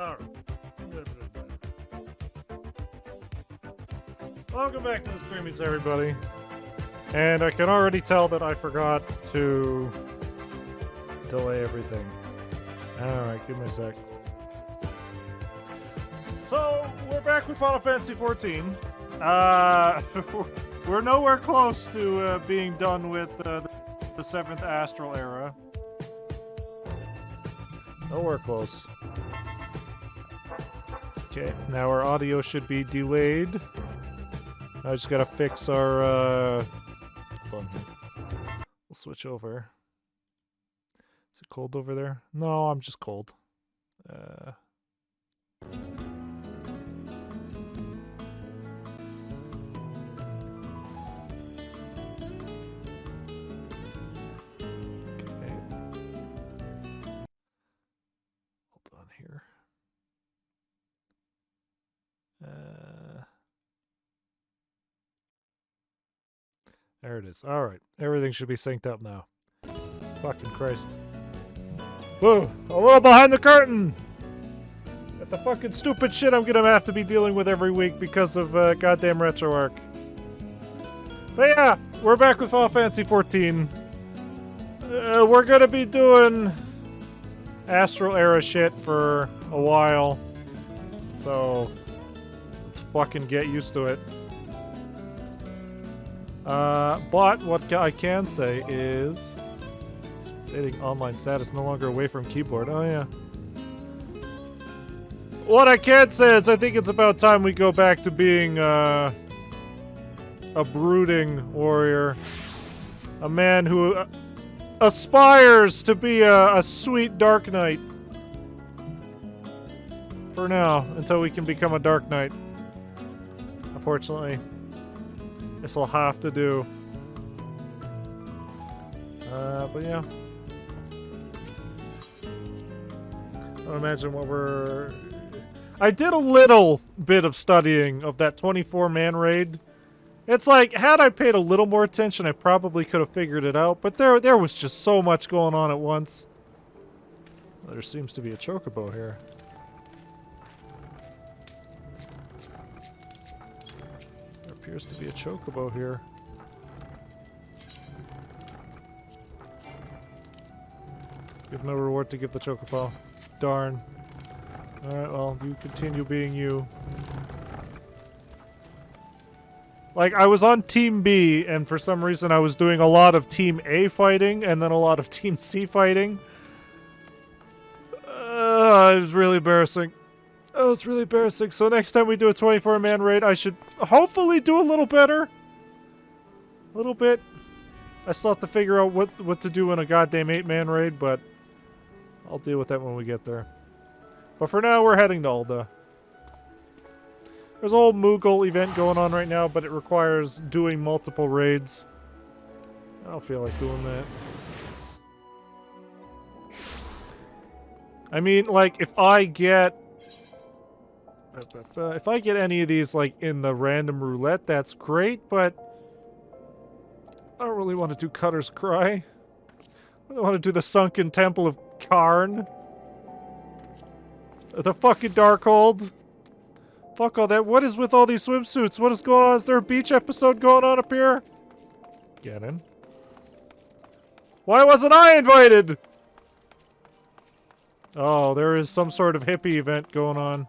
Alright. Welcome back to the streamies, everybody. And I can already tell that I forgot to delay everything. Alright, give me a sec. So, we're back with Final Fantasy XIV. We're nowhere close to being done with the 7th Astral Era. Nowhere close. Okay, now our audio should be delayed. I just gotta fix our, hold on here. We'll switch over. Is it cold over there? No, I'm just cold. Here. There it is. Alright. Everything should be synced up now. Fucking Christ. Whoa! A little behind the curtain! At the fucking stupid shit I'm gonna have to be dealing with every week because of goddamn RetroArch. But yeah, we're back with Final Fantasy XIV. We're gonna be doing Astral Era shit for a while, so let's fucking get used to it. But what I can say is stating online status no longer away from keyboard. Oh yeah. What I can say is I think it's about time we go back to being a brooding warrior, a man who aspires to be a sweet Dark Knight. For now, until we can become a Dark Knight. Unfortunately, this will have to do. But yeah. I don't imagine what we're... I did a little bit of studying of that 24-man raid. It's like, had I paid a little more attention, I probably could have figured it out, but there was just so much going on at once. There seems to be a chocobo here. There appears to be a chocobo here. We have no reward to give the chocobo. Darn. Alright, well, you continue being you. Like, I was on Team B, and for some reason I was doing a lot of Team A fighting, and then a lot of Team C fighting. It was really embarrassing. Oh, it's really embarrassing. So next time we do a 24-man raid, I should hopefully do a little better. A little bit. I still have to figure out what to do in a goddamn 8-man raid, but I'll deal with that when we get there. But for now, we're heading to Ul'dah. There's a whole Moogle event going on right now, but it requires doing multiple raids. I don't feel like doing that. I mean, like, if I get any of these, like, in the random roulette, that's great, but I don't really want to do Cutter's Cry. I really want to do the Sunken Temple of Karn. The fucking Darkhold. Fuck all that. What is with all these swimsuits? What is going on? Is there a beach episode going on up here? Get in. Why wasn't I invited? Oh, there is some sort of hippie event going on.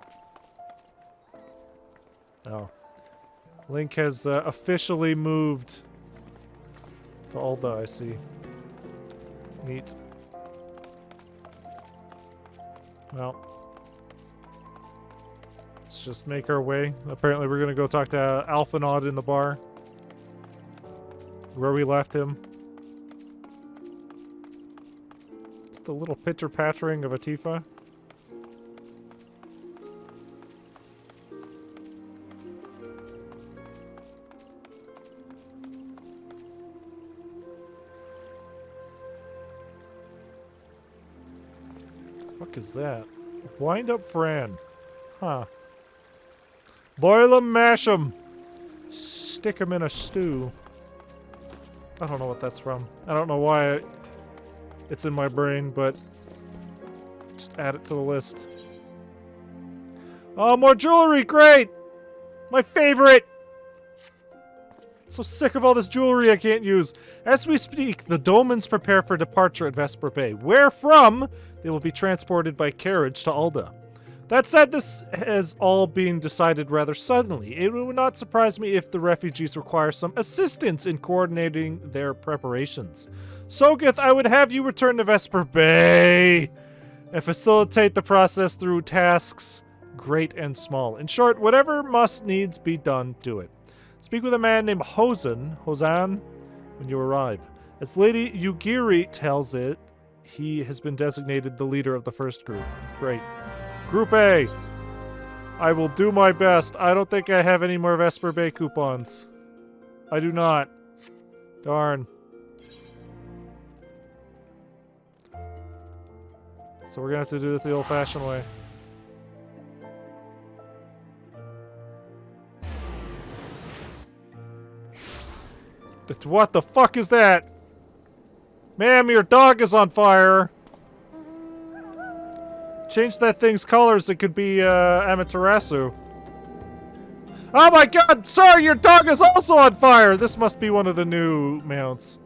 Oh. Link has officially moved to Ul'dah, I see. Neat. Well. Let's just make our way. Apparently we're gonna go talk to Alphanod in the bar. Where we left him. Just the little pitter-pattering of a Tifa. What the fuck is that? Wind up Fran. Huh. Boil 'em, mash 'em. Stick 'em in a stew. I don't know what that's from. I don't know why it's in my brain, but just add it to the list. Oh, more jewelry! Great! My favorite! So sick of all this jewelry I can't use. As we speak, the Dolmens prepare for departure at Vesper Bay, where from they will be transported by carriage to Alda. That said, this has all been decided rather suddenly. It would not surprise me if the refugees require some assistance in coordinating their preparations. Sogeth, I would have you return to Vesper Bay and facilitate the process through tasks great and small. In short, whatever must needs be done, do it. Speak with a man named Hosan, when you arrive. As Lady Yugiri tells it, he has been designated the leader of the first group. Great. Group A. I will do my best. I don't think I have any more Vesper Bay coupons. I do not. Darn. So we're gonna have to do this the old-fashioned way. What the fuck is that? Ma'am, your dog is on fire. Change that thing's colors. It could be Amaterasu. Oh my god, sir, your dog is also on fire. This must be one of the new mounts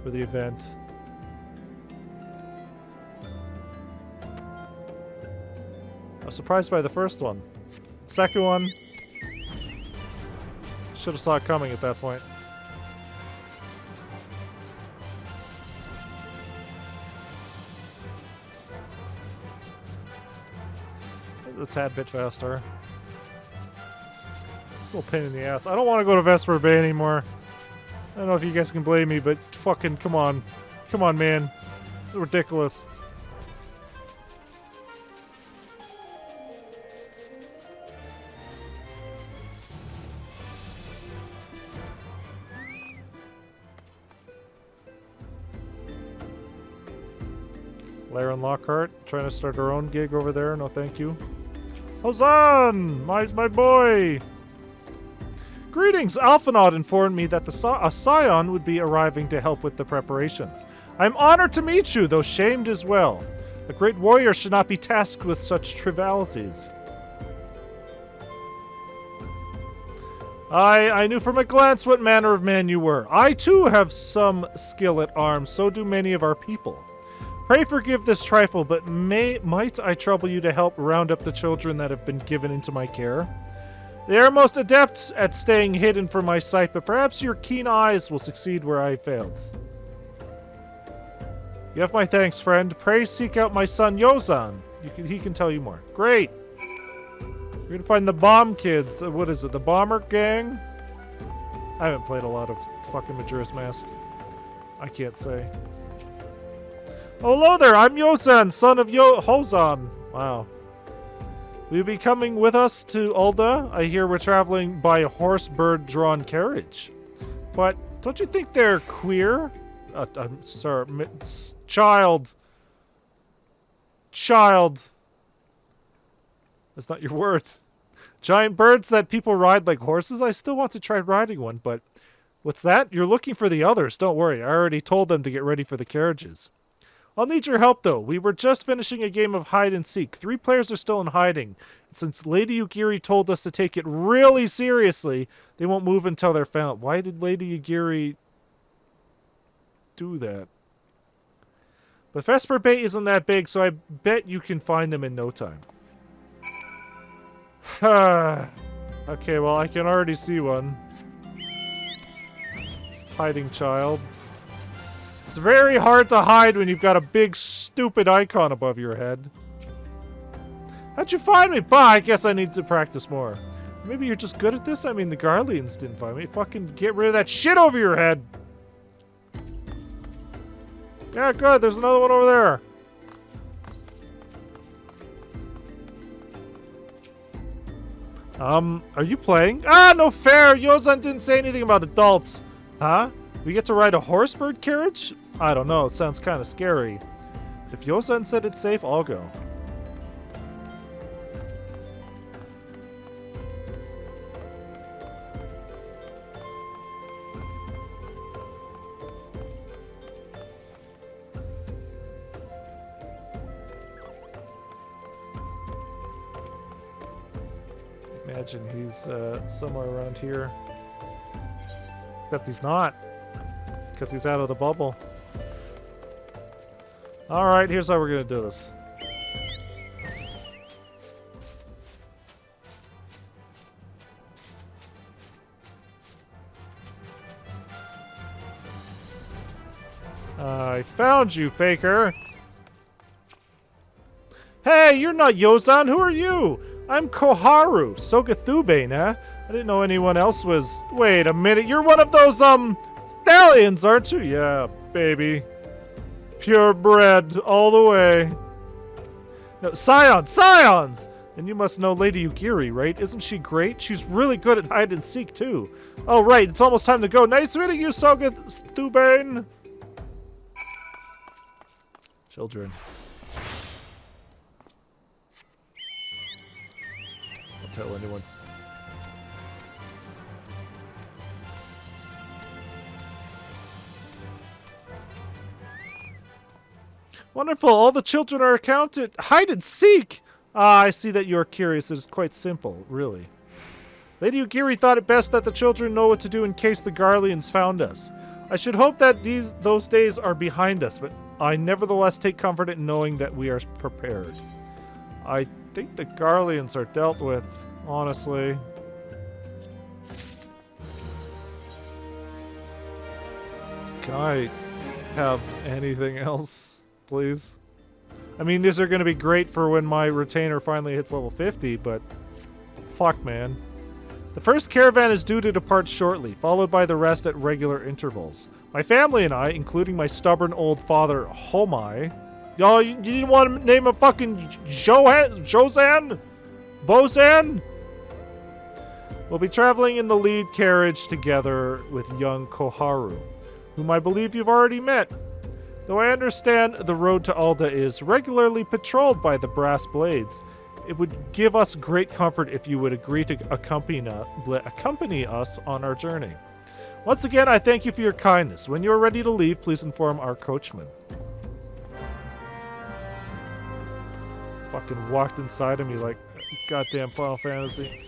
for the event. I was surprised by the first one. Second one, should have saw it coming at that point. A tad bit faster. Still a pain in the ass. I don't want to go to Vesper Bay anymore. I don't know if you guys can blame me, but fucking come on. Come on, man. It's ridiculous. Laren Lockhart trying to start her own gig over there. No, thank you. Hosan! My boy! Greetings! Alphanaud informed me that a scion would be arriving to help with the preparations. I'm honored to meet you, though shamed as well. A great warrior should not be tasked with such trivialities. I knew from a glance what manner of man you were. I too have some skill at arms, so do many of our people. Pray forgive this trifle, but might I trouble you to help round up the children that have been given into my care? They are most adept at staying hidden from my sight, but perhaps your keen eyes will succeed where I failed. You have my thanks, friend. Pray seek out my son, Yozan. He can tell you more. Great! We're gonna find the bomb kids. What is it, the bomber gang? I haven't played a lot of fucking Majora's Mask. I can't say. Oh, hello there, I'm Yozan, son of Hosan. Wow. Will you be coming with us to Ulda? I hear we're traveling by a horse-bird-drawn carriage. But don't you think they're queer? I'm sorry, child. Child. That's not your word. Giant birds that people ride like horses? I still want to try riding one, but... What's that? You're looking for the others. Don't worry, I already told them to get ready for the carriages. I'll need your help, though. We were just finishing a game of hide-and-seek. 3 players are still in hiding. Since Lady Yugiri told us to take it really seriously, they won't move until they're found. Why did Lady Yugiri do that? But Vesper Bay isn't that big, so I bet you can find them in no time. Okay, well, I can already see one. Hiding child. It's very hard to hide when you've got a big, stupid icon above your head. How'd you find me? Bah, I guess I need to practice more. Maybe you're just good at this? I mean, the Garleans didn't find me. Fucking get rid of that shit over your head! Yeah, good. There's another one over there. Are you playing? Ah, no fair! Yozan didn't say anything about adults. Huh? We get to ride a horsebird carriage? I don't know, it sounds kind of scary. If Yozan said it's safe, I'll go. Imagine he's somewhere around here. Except he's not. Because he's out of the bubble. Alright, here's how we're going to do this. I found you, faker! Hey, you're not Yozan, who are you? I'm Koharu, SOGESNAKE, eh? I didn't know anyone else was... Wait a minute, you're one of those, stallions, aren't you? Yeah, baby. Purebred, all the way. No, Scions! Then you must know Lady Yugiri, right? Isn't she great? She's really good at hide and seek, too. Oh, right, it's almost time to go. Nice meeting you, SOGESNAKE. Children. Don't tell anyone. Wonderful, all the children are accounted. Hide and seek! Ah, I see that you are curious. It is quite simple, really. Lady Yugiri thought it best that the children know what to do in case the Garleans found us. I should hope that those days are behind us, but I nevertheless take comfort in knowing that we are prepared. I think the Garleans are dealt with, honestly. Can I have anything else, please? I mean, these are going to be great for when my retainer finally hits level 50, but fuck, man. The first caravan is due to depart shortly, followed by the rest at regular intervals. My family and I, including my stubborn old father, Homai... Y'all, you didn't want to name a fucking Jozan? Bozan? We'll be traveling in the lead carriage together with young Koharu, whom I believe you've already met. Though I understand the road to Alda is regularly patrolled by the Brass Blades, it would give us great comfort if you would agree to accompany us on our journey. Once again, I thank you for your kindness. When you are ready to leave, please inform our coachman. Fucking walked inside of me like goddamn Final Fantasy.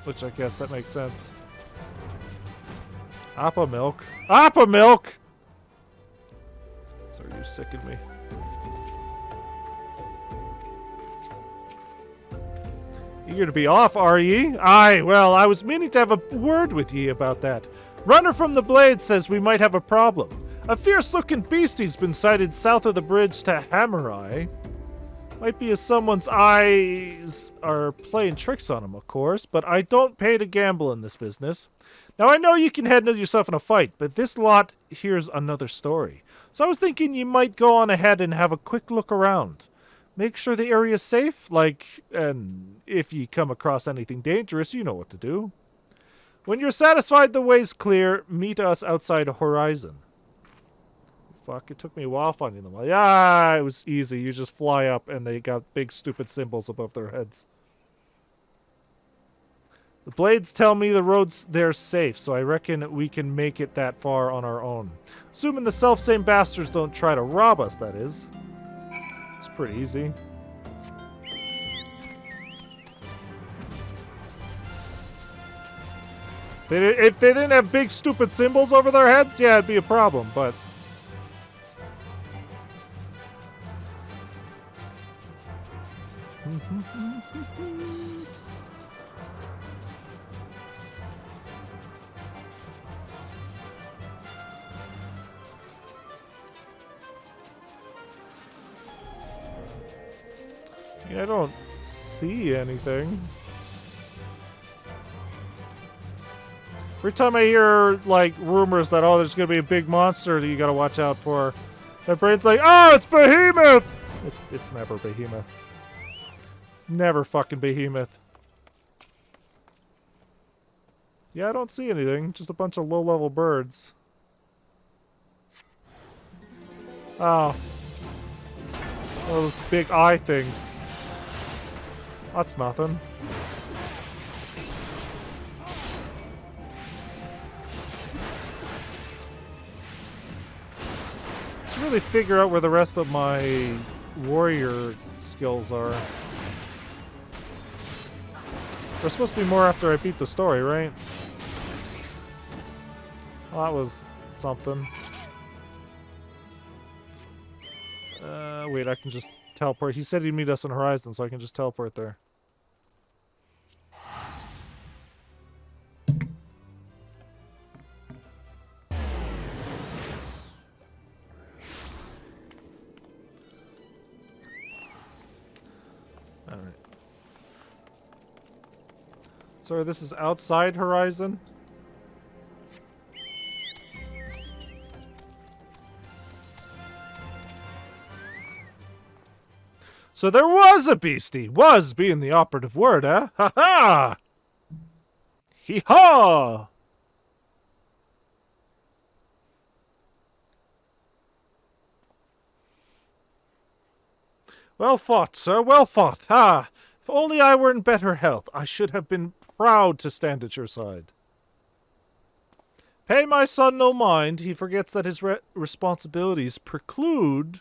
Which I guess that makes sense. Appa milk. Appa milk! Sorry, you sickened me. Eager to be off, are ye? Aye, well, I was meaning to have a word with ye about that. Runner from the Blade says we might have a problem. A fierce-looking beastie's been sighted south of the bridge to Hammerai. Might be as someone's eyes are playing tricks on him, of course, but I don't pay to gamble in this business. Now, I know you can handle yourself in a fight, but this lot here's another story. So I was thinking you might go on ahead and have a quick look around. Make sure the area's safe, and if you come across anything dangerous, you know what to do. When you're satisfied the way's clear, meet us outside Horizon. Fuck, it took me a while finding them. Yeah, it was easy. You just fly up and they got big stupid symbols above their heads. The Blades tell me the road's there safe, so I reckon we can make it that far on our own. Assuming the self-same bastards don't try to rob us, that is. It's pretty easy. If they didn't have big stupid symbols over their heads, yeah, it'd be a problem, but... I don't see anything. Every time I hear, like, rumors that, oh, there's gonna be a big monster that you gotta watch out for, my brain's like, oh, it's Behemoth! It's never Behemoth. It's never fucking Behemoth. Yeah, I don't see anything. Just a bunch of low-level birds. Oh. Those big eye things. That's nothing. Should really figure out where the rest of my warrior skills are. There's supposed to be more after I beat the story, right? Well, that was something. Wait, I can just teleport. He said he'd meet us on Horizon, so I can just teleport there. Alright. Sorry, this is outside Horizon? So there was a beastie. Was being the operative word, eh? Ha ha! Hee haw! Well fought, sir, well fought. Ha! If only I were in better health, I should have been proud to stand at your side. Pay my son no mind. He forgets that his responsibilities preclude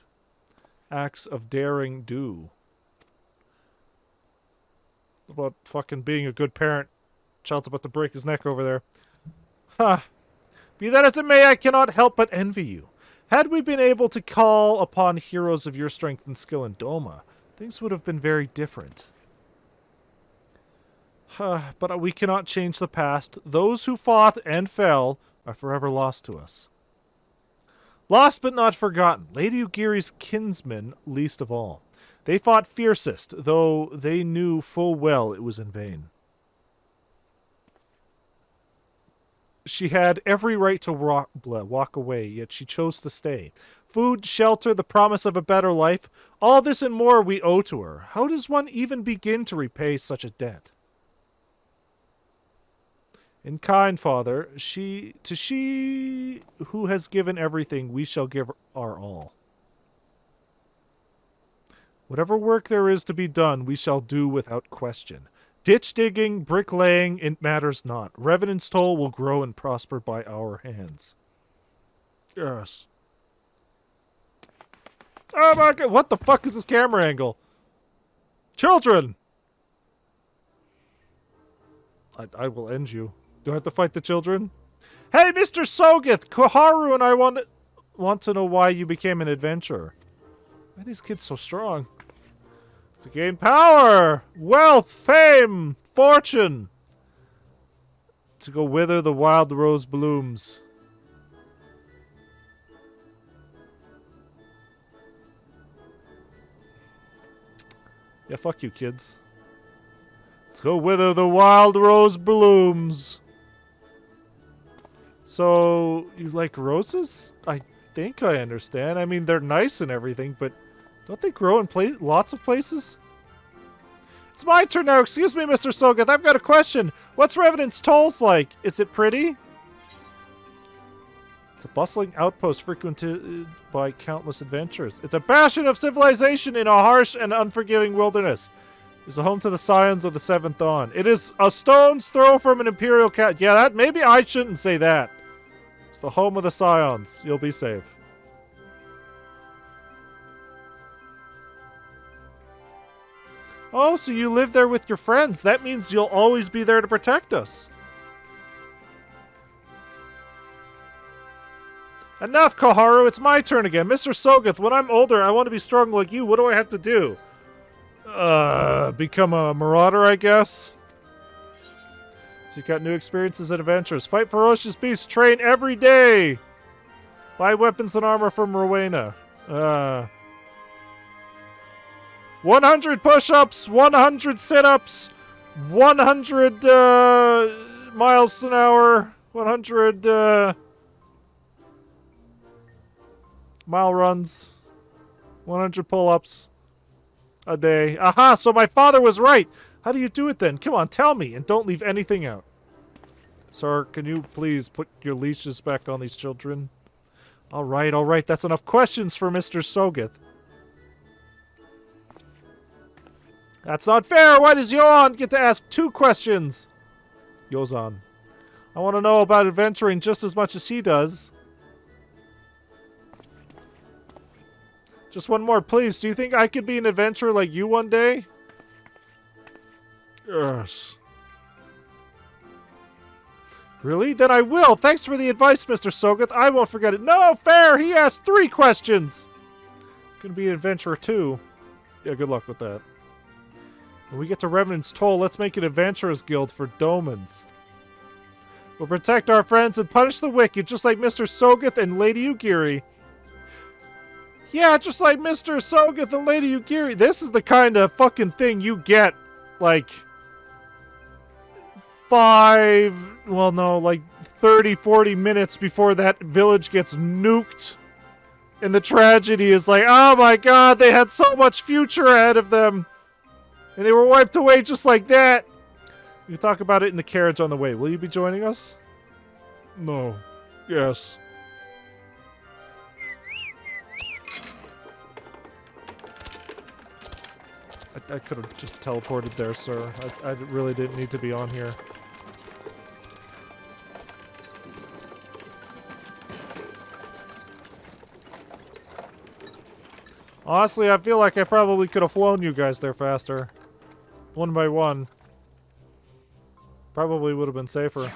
acts of daring do. About fucking being a good parent. Child's about to break his neck over there. Ha! Be that as it may, I cannot help but envy you. Had we been able to call upon heroes of your strength and skill in Doma, things would have been very different. But we cannot change the past. Those who fought and fell are forever lost to us. Lost but not forgotten. Lady Ugiri's kinsmen least of all. They fought fiercest, though they knew full well it was in vain. She had every right to walk away, yet she chose to stay. Food, shelter, the promise of a better life, all this and more we owe to her. How does one even begin to repay such a debt? In kind, Father, she who has given everything, we shall give our all. Whatever work there is to be done, we shall do without question. Ditch digging, bricklaying, it matters not. Revenant's toll will grow and prosper by our hands. Yes. Oh my god, what the fuck is this camera angle? Children! I will end you. Do I have to fight the children? Hey, Mr. Sogeth! Koharu and I want to know why you became an adventurer. Why are these kids so strong? To gain power, wealth, fame, fortune. To go whither the wild rose blooms. Yeah, fuck you, kids. To go whither the wild rose blooms. So, you like roses? I think I understand. I mean, they're nice and everything, but don't they grow in lots of places? It's my turn now. Excuse me, Mr. Sogeth. I've got a question. What's Revenant's tolls like? Is it pretty? It's a bustling outpost frequented by countless adventurers. It's a bastion of civilization in a harsh and unforgiving wilderness. It's a home to the scions of the Seventh Dawn. It is a stone's throw from an imperial cat. Yeah, that maybe I shouldn't say that. It's the home of the scions. You'll be safe. Oh, so you live there with your friends. That means you'll always be there to protect us. Enough, Koharu. It's my turn again. Mr. Sogeth, when I'm older, I want to be strong like you. What do I have to do? Become a marauder, I guess? So you got new experiences and adventures. Fight ferocious beasts. Train every day. Buy weapons and armor from Rowena. 100 push-ups, 100 sit-ups, 100 miles an hour, 100 mile runs, 100 pull-ups a day. Aha, so my father was right. How do you do it then? Come on, tell me, and don't leave anything out. Sir, can you please put your leashes back on these children? All right, that's enough questions for Mr. Sogeth. That's not fair. Why does Yoan get to ask 2 questions? Yozan. I want to know about adventuring just as much as he does. Just one more, please. Do you think I could be an adventurer like you one day? Yes. Really? Then I will. Thanks for the advice, Mr. Sogeth. I won't forget it. No, fair! He asked 3 questions! Gonna be an adventurer, too. Yeah, good luck with that. When we get to Revenant's Toll, let's make an adventurers guild for Domans. We'll protect our friends and punish the wicked, just like Mr. Sogeth and Lady Ugiri. Yeah, just like Mr. Sogeth and Lady Ugiri. This is the kind of fucking thing you get, like... 30, 40 minutes before that village gets nuked. And the tragedy is like, oh my god, they had so much future ahead of them. And they were wiped away just like that. We can talk about it in the carriage on the way. Will you be joining us? No. Yes. I could have just teleported there, sir. I really didn't need to be on here. Honestly, I feel like I probably could have flown you guys there faster. One by one. Probably would have been safer.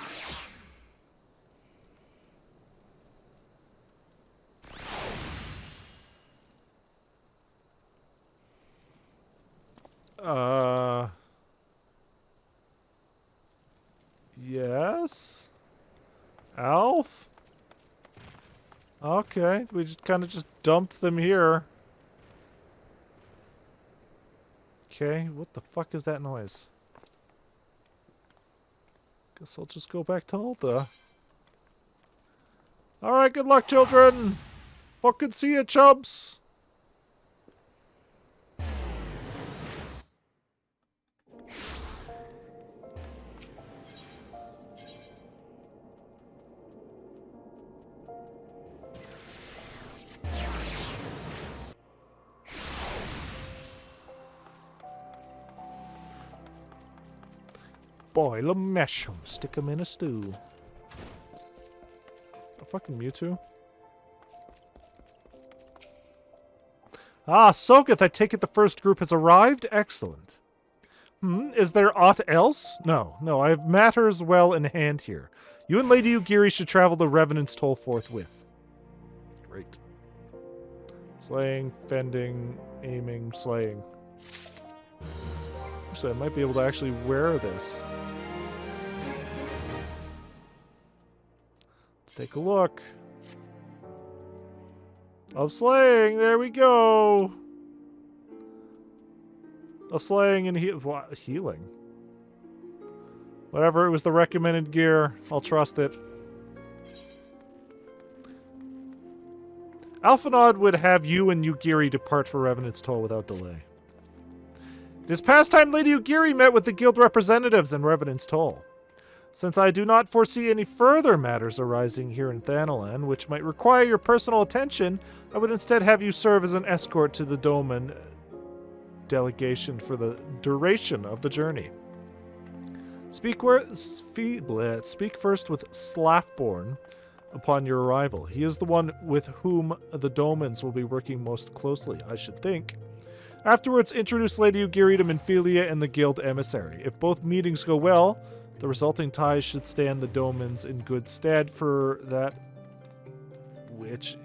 Yes? Alf? Okay, we just kind of just dumped them here. Okay, what the fuck is that noise? Guess I'll just go back to Alta. Alright, good luck, children! Fucking see ya, chubs! Boil 'em, mash 'em, stick 'em in a stew. A fucking Mewtwo. Ah, Sogeth, I take it the first group has arrived? Excellent. Is there aught else? No, I have matters well in hand here. You and Lady Ugiri should travel to Revenant's Toll forthwith. Great. Slaying, fending, aiming, slaying. Actually, I might be able to actually wear this. Take a look. Of slaying, there we go. Of slaying and healing. Whatever, it was the recommended gear. I'll trust it. Alphanod would have you and Ugiri depart for Revenant's Toll without delay. It is past time Lady Ugiri met with the guild representatives in Revenant's Toll. Since I do not foresee any further matters arising here in Thanalan which might require your personal attention, I would instead have you serve as an escort to the Doman delegation for the duration of the journey. Speak first with Slafborn upon your arrival. He is the one with whom the Domans will be working most closely, I should think. Afterwards, introduce Lady Ugiri to Minfilia and the guild emissary. If both meetings go well, the resulting ties should stand the Domans in good stead for that which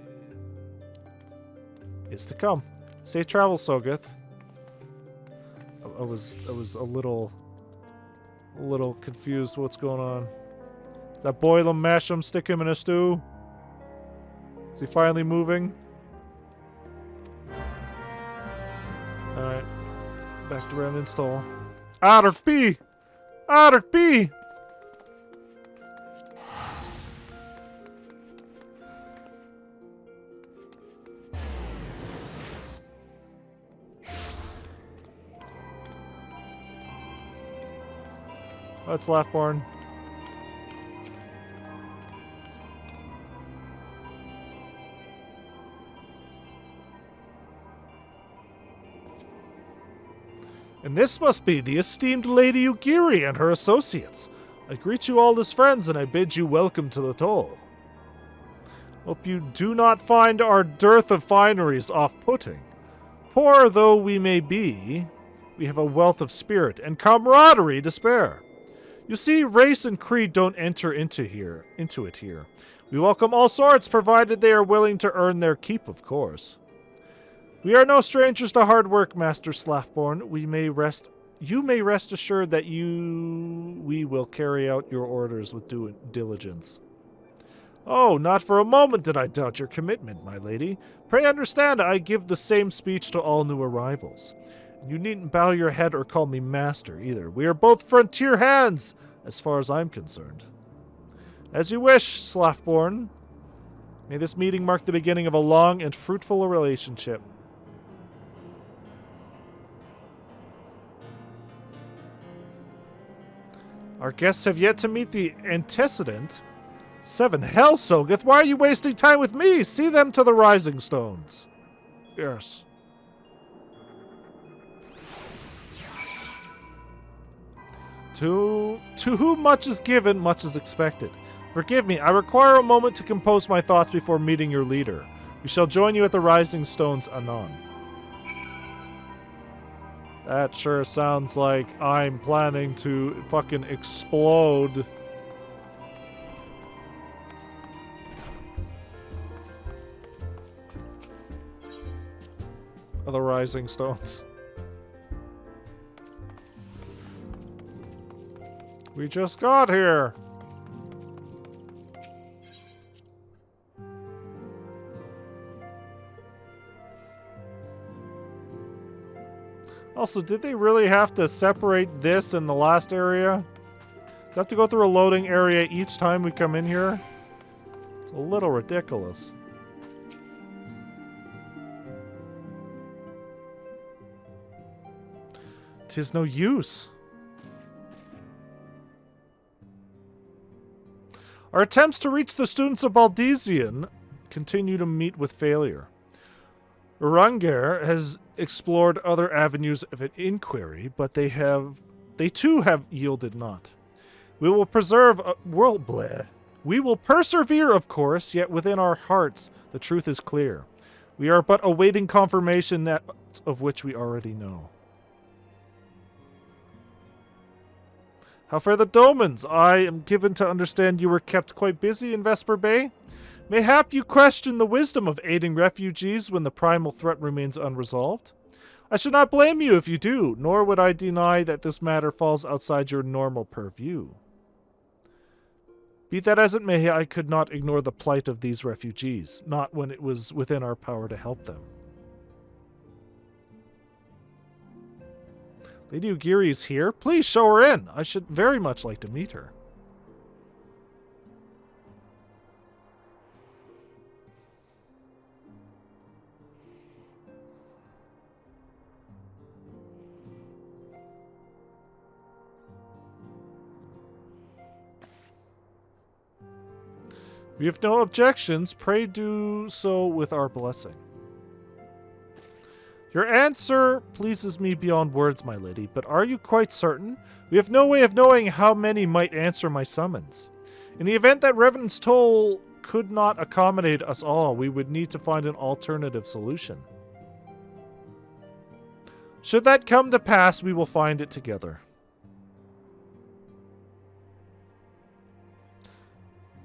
is to come. Safe travel, Sogeth. I was a little confused what's going on. Is that boil him, mash him, stick him in a stew? Is he finally moving? Alright. Back to Revenant's Toll. Otter B! Otter B! That's Laughborn. And this must be the esteemed Lady Ugiri and her associates. I greet you all as friends, and I bid you welcome to the Toll. Hope you do not find our dearth of fineries off-putting. Poor though we may be, we have a wealth of spirit and camaraderie to spare. You see, race and creed don't enter into it here. We welcome all sorts, provided they are willing to earn their keep, of course. We are no strangers to hard work, Master Slaffborn. You may rest assured that we will carry out your orders with due diligence. Oh, not for a moment did I doubt your commitment, my lady. Pray understand, I give the same speech to all new arrivals. You needn't bow your head or call me master, either. We are both frontier hands, as far as I'm concerned. As you wish, Slaffborn. May this meeting mark the beginning of a long and fruitful relationship. Our guests have yet to meet the antecedent. 7 hell, Sogeth, why are you wasting time with me? See them to the Rising Stones. Yes. To whom much is given, much is expected. Forgive me, I require a moment to compose my thoughts before meeting your leader. We shall join you at the Rising Stones anon. That sure sounds like I'm planning to fucking explode. Of the Rising Stones. We just got here. Also, did they really have to separate this and the last area? Do I have to go through a loading area each time we come in here? It's a little ridiculous. Tis no use. Our attempts to reach the students of Baldesion continue to meet with failure. Uranger has explored other avenues of an inquiry, but they too have yielded not. We will We will persevere, of course, yet within our hearts the truth is clear. We are but awaiting confirmation that of which we already know. How fare the Domans? I am given to understand you were kept quite busy in Vesper Bay. Mayhap you question the wisdom of aiding refugees when the primal threat remains unresolved. I should not blame you if you do, nor would I deny that this matter falls outside your normal purview. Be that as it may, I could not ignore the plight of these refugees, not when it was within our power to help them. Lady Ugiri is here. Please show her in. I should very much like to meet her. We have no objections. Pray do so with our blessing. Your answer pleases me beyond words, my lady, but are you quite certain? We have no way of knowing how many might answer my summons. In the event that Revenant's toll could not accommodate us all, we would need to find an alternative solution. Should that come to pass, we will find it together.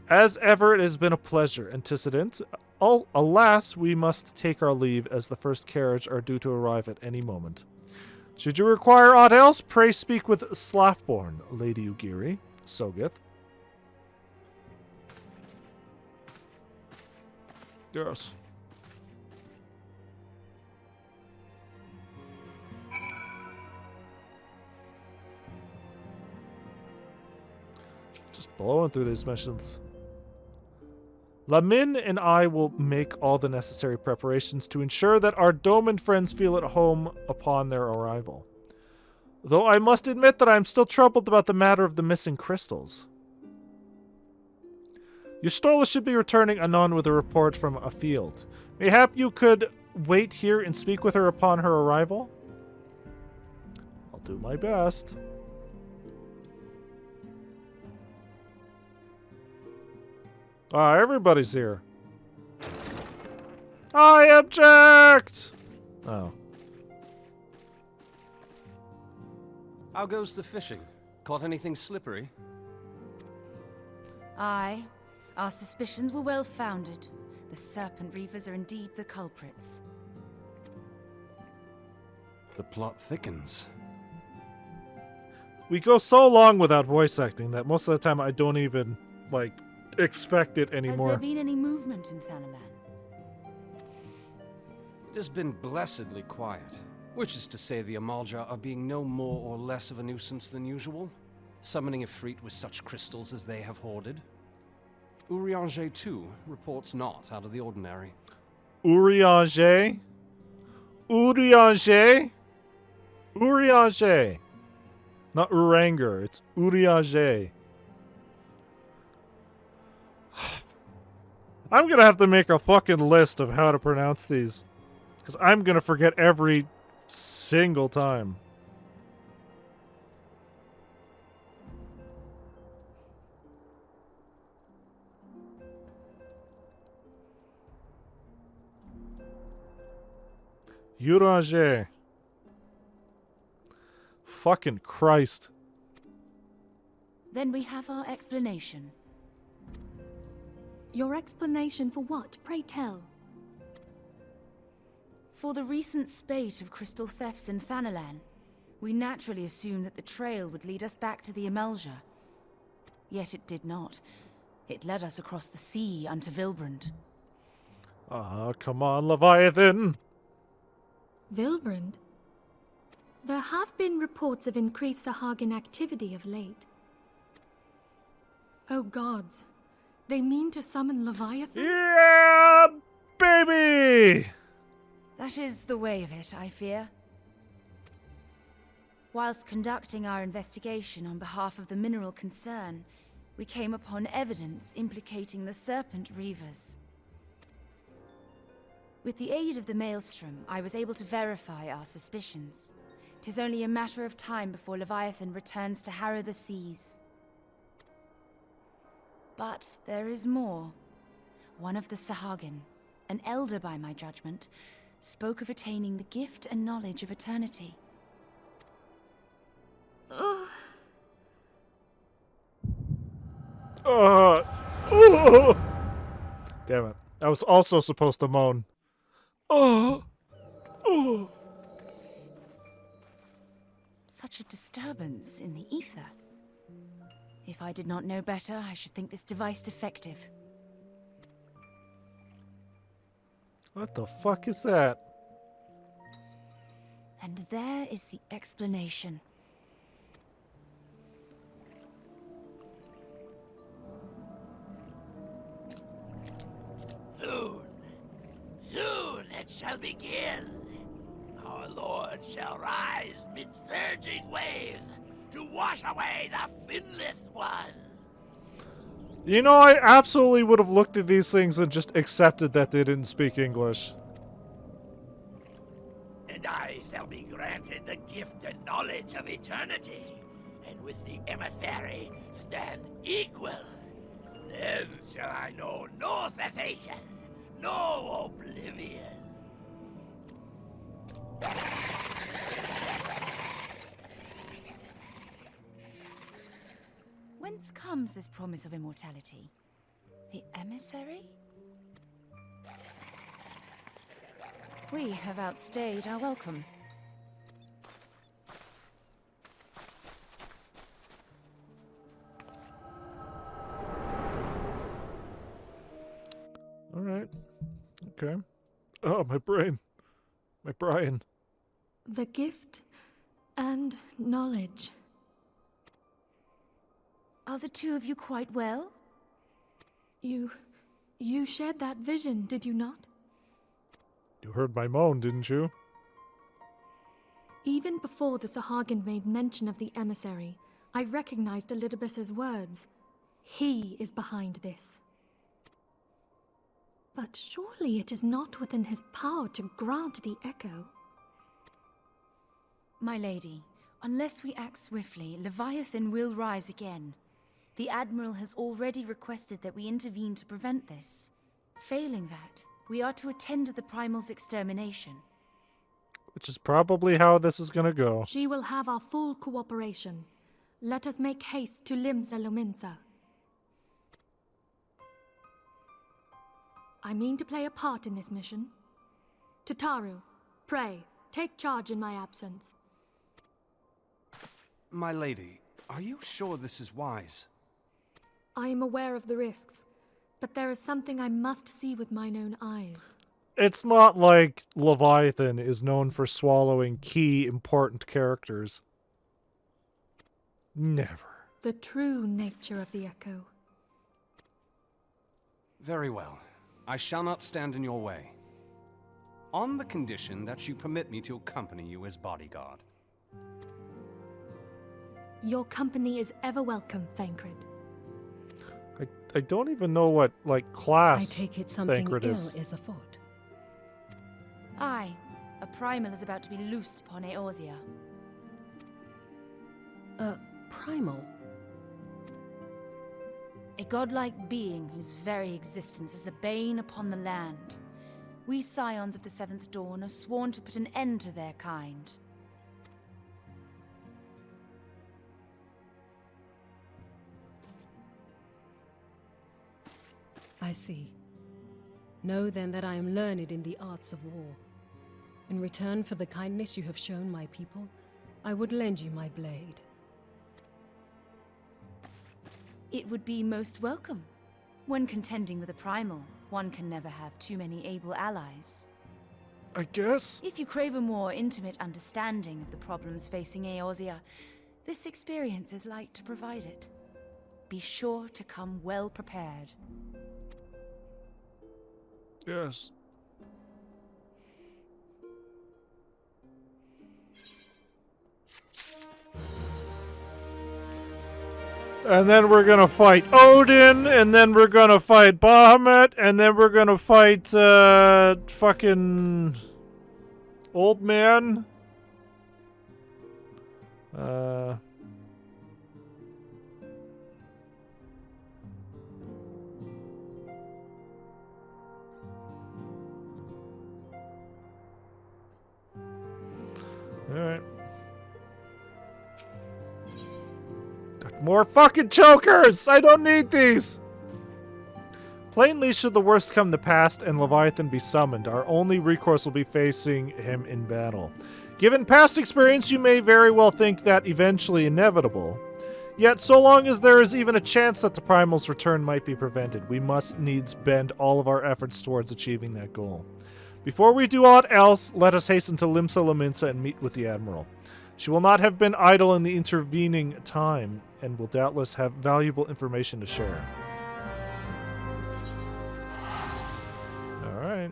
As ever, it has been a pleasure, Antecedent. Alas, we must take our leave, as the first carriage are due to arrive at any moment. Should you require aught else, pray speak with Slaffborn, Lady Ugiri. Sogeth. Yes. Just blowing through these missions. Lamin and I will make all the necessary preparations to ensure that our Doman friends feel at home upon their arrival. Though I must admit that I am still troubled about the matter of the missing crystals. Yustola should be returning anon with a report from a field. Mayhap you could wait here and speak with her upon her arrival? I'll do my best. Ah, everybody's here. I object! Oh. How goes the fishing? Caught anything slippery? Aye. Our suspicions were well founded. The Serpent Reavers are indeed the culprits. The plot thickens. We go so long without voice acting that most of the time I don't even, like, expect it anymore. Has there been any movement in Thanalan? It has been blessedly quiet, which is to say the Amalja are being no more or less of a nuisance than usual, summoning Ifrit with such crystals as they have hoarded. Urianger, too, reports not out of the ordinary. Urianger? Urianger? Urianger. Not Uranger, it's Urianger. I'm gonna have to make a fucking list of how to pronounce these. Because I'm gonna forget every single time. Urianger. Fucking Christ. Then we have our explanation. Your explanation for what, pray tell? For the recent spate of crystal thefts in Thanalan, we naturally assumed that the trail would lead us back to the Amalja. Yet it did not. It led us across the sea unto Vilbrand. Ah, come on, Leviathan! Vilbrand? There have been reports of increased Sahagin activity of late. Oh gods, they mean to summon Leviathan? Yeah, baby! That is the way of it, I fear. Whilst conducting our investigation on behalf of the mineral concern, we came upon evidence implicating the Serpent Reavers. With the aid of the Maelstrom, I was able to verify our suspicions. 'Tis only a matter of time before Leviathan returns to harrow the seas. But there is more. One of the Sahagin, an elder by my judgment, spoke of attaining the gift and knowledge of eternity. Damn it. I was also supposed to moan. Such a disturbance in the ether. If I did not know better, I should think this device defective. What the fuck is that? And there is the explanation. Soon it shall begin. Our Lord shall rise midst surging waves to wash away the finless ones. You know, I absolutely would have looked at these things and just accepted that they didn't speak English. And I shall be granted the gift and knowledge of eternity, and with the emissary stand equal. Then shall I know no cessation, no oblivion. Whence comes this promise of immortality? The emissary? We have outstayed our welcome. Alright. Okay. Oh, my brain. My Brian. The gift and knowledge. Are the two of you quite well? You shared that vision, did you not? You heard my moan, didn't you? Even before the Sahagin made mention of the emissary, I recognized Elidibus's words. He is behind this. But surely it is not within his power to grant the echo. My lady, unless we act swiftly, Leviathan will rise again. The Admiral has already requested that we intervene to prevent this. Failing that, we are to attend to the Primal's extermination. Which is probably how this is gonna go. She will have our full cooperation. let us make haste to Limsa Lominsa. I mean to play a part in this mission. Tataru, pray, take charge in my absence. My lady, are you sure this is wise? I am aware of the risks, but there is something I must see with mine own eyes. It's not like Leviathan is known for swallowing key important characters. Never. The true nature of the Echo. Very well. I shall not stand in your way. On the condition that you permit me to accompany you as bodyguard. Your company is ever welcome, Thancred. I don't even know what, like, class I take it something Thancred ill is. afoot. Aye, a primal is about to be loosed upon Eorzea. Primal? A godlike being whose very existence is a bane upon the land. We scions of the Seventh Dawn are sworn to put an end to their kind. I see. Know then that I am learned in the arts of war. In return for the kindness you have shown my people, I would lend you my blade. It would be most welcome. When contending with a primal, one can never have too many able allies. I guess? If you crave a more intimate understanding of the problems facing Eorzea, this experience is like to provide it. Be sure to come well prepared. Yes. And then we're gonna fight Odin, and then we're gonna fight Bahamut, and then we're gonna fight, fucking... Old Man. Alright. More fucking chokers! I don't need these! Plainly, should the worst come to pass and Leviathan be summoned, our only recourse will be facing him in battle. Given past experience, you may very well think that eventually inevitable. Yet, so long as there is even a chance that the Primal's return might be prevented, we must needs bend all of our efforts towards achieving that goal. Before we do aught else, let us hasten to Limsa Lominsa and meet with the Admiral. She will not have been idle in the intervening time, and will doubtless have valuable information to share. Alright.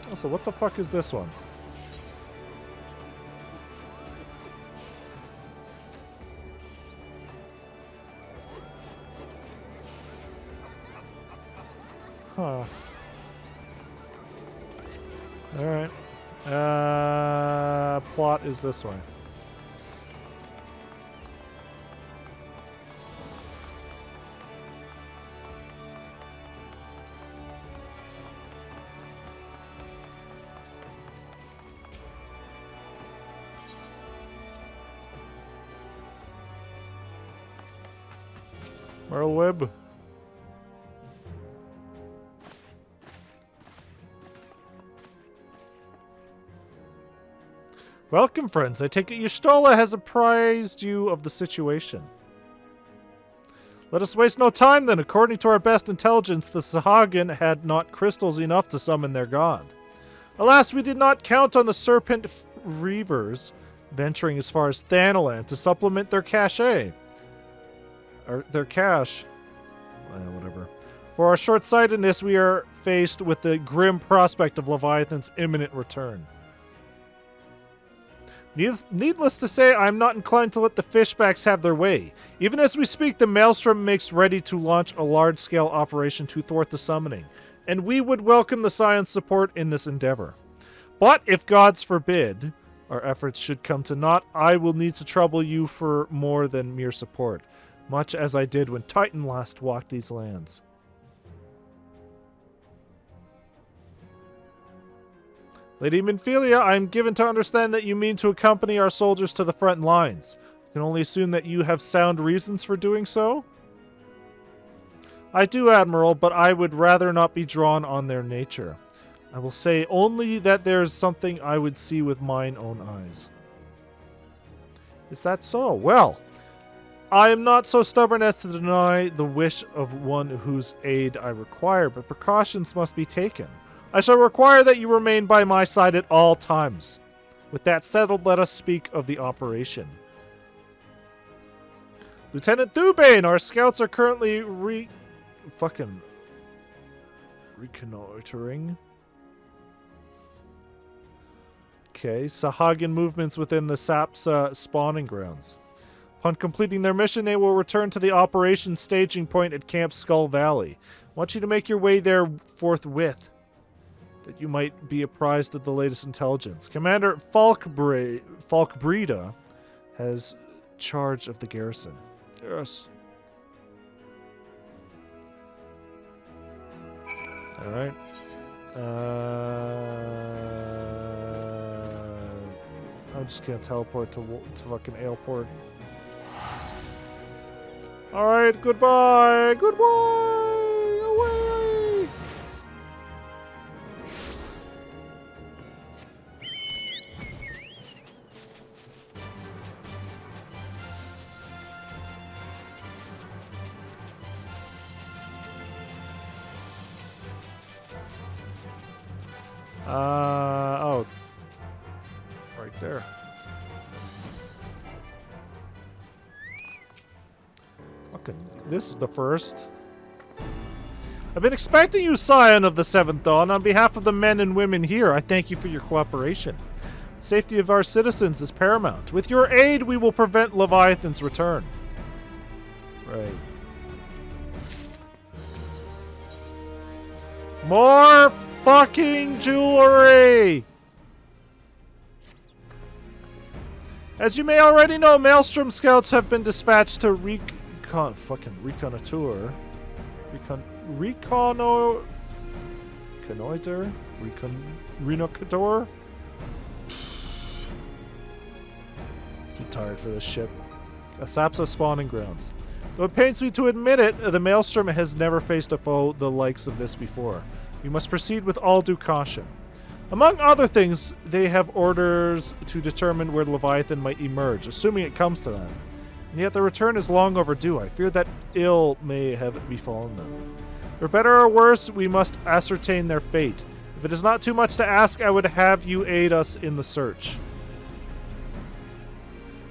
Also, what the fuck is this one? Huh. Alright. Plot is this way. Merle Webb. Welcome, friends. I take it Y'shtola has apprised you of the situation. Let us waste no time, then. According to our best intelligence, the Sahagin had not crystals enough to summon their god. Alas, we did not count on the Serpent Reavers venturing as far as Thanalan to supplement their cachet. Or their cache. Whatever. For our short-sightedness, we are faced with the grim prospect of Leviathan's imminent return. Needless to say, I am not inclined to let the fishbacks have their way. Even as we speak, the Maelstrom makes ready to launch a large-scale operation to thwart the summoning, and we would welcome the Scion's support in this endeavor. But if gods forbid our efforts should come to naught, I will need to trouble you for more than mere support. much as I did when Titan last walked these lands. Lady Minfilia, I am given to understand that you mean to accompany our soldiers to the front lines. I can only assume that you have sound reasons for doing so? I do, Admiral, but I would rather not be drawn on their nature. I will say only that there's something I would see with mine own eyes. Is that so? Well, I am not so stubborn as to deny the wish of one whose aid I require, but precautions must be taken. I shall require that you remain by my side at all times. With that settled, let us speak of the operation. Lieutenant Thubane, our scouts are currently reconnoitering. Okay, Sahagin movements within the Sapsa spawning grounds. Upon completing their mission, they will return to the operation staging point at Camp Skull Valley. I want you to make your way there forthwith, that you might be apprised of the latest intelligence. Commander Falkbreda has charge of the garrison. Yes. Alright. I'm just gonna teleport to fucking Aleport. Alright, goodbye! Goodbye! Away! Oh, it's right there. Fucking, this is the first. I've been expecting you, Scion of the Seventh Dawn. On behalf of the men and women here, I thank you for your cooperation. The safety of our citizens is paramount. With your aid, we will prevent Leviathan's return. Right. More fucking jewelry! As you may already know, Maelstrom scouts have been dispatched to reconnoiter. Too tired for this shit. Asapsa spawning grounds. Though it pains me to admit it, the Maelstrom has never faced a foe the likes of this before. You must proceed with all due caution. Among other things, they have orders to determine where Leviathan might emerge, assuming it comes to that. And yet the return is long overdue. I fear that ill may have befallen them. For better or worse, we must ascertain their fate. If it is not too much to ask, I would have you aid us in the search.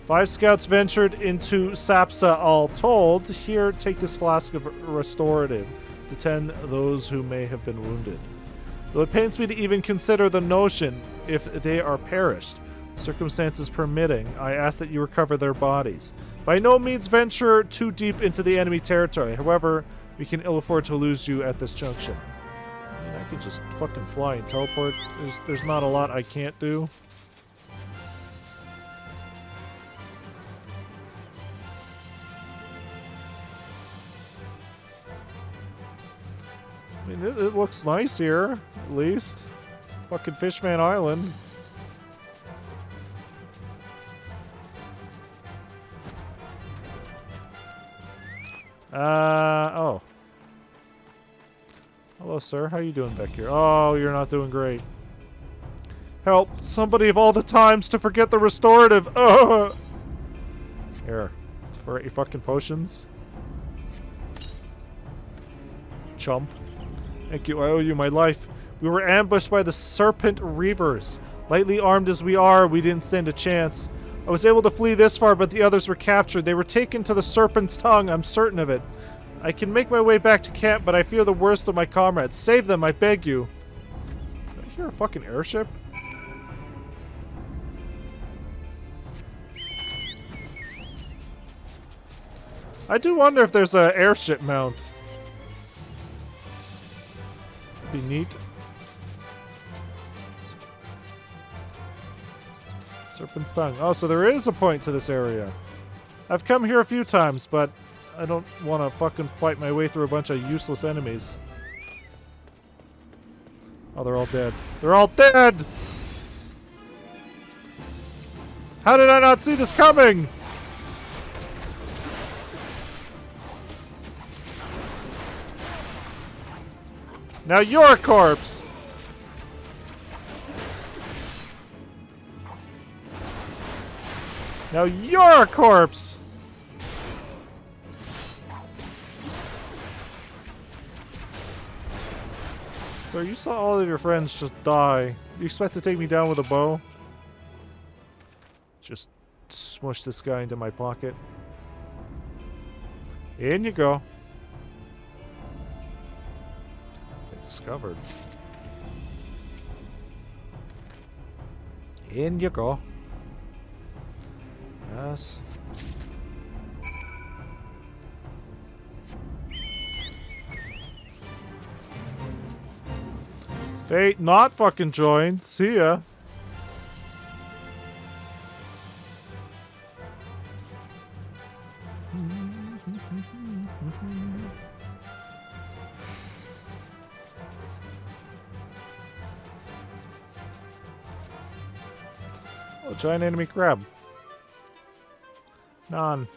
5 scouts ventured into Sapsa all told. Here, take this flask of restorative to tend those who may have been wounded. Though it pains me to even consider the notion, if they are perished, circumstances permitting, I ask that you recover their bodies. By no means venture too deep into the enemy territory. However, we can ill afford to lose you at this junction. I mean, I could just fucking fly and teleport. There's not a lot I can't do. I mean, it looks nice here, at least. Fucking Fishman Island. Oh. Hello, sir. How you doing back here? Oh, you're not doing great. Help! Somebody of all the times to forget the restorative! Oh! Here. It's for 8 fucking potions. Chump. Thank you, I owe you my life. We were ambushed by the Serpent Reavers. Lightly armed as we are, we didn't stand a chance. I was able to flee this far, but the others were captured. They were taken to the Serpent's Tongue, I'm certain of it. I can make my way back to camp, but I fear the worst of my comrades. Save them, I beg you. Did I hear a fucking airship? I do wonder if there's an airship mount. Be neat. Serpent's Tongue. Oh, so there is a point to this area. I've come here a few times, but I don't want to fucking fight my way through a bunch of useless enemies. Oh, they're all dead. They're all dead! How did I not see this coming? Now you're a corpse! Now you're a corpse! So you saw all of your friends just die. You expect to take me down with a bow? Just smush this guy into my pocket. In you go. Discovered. In you go. Yes. Fate not fucking joined. See ya. Oh, giant enemy crab. None.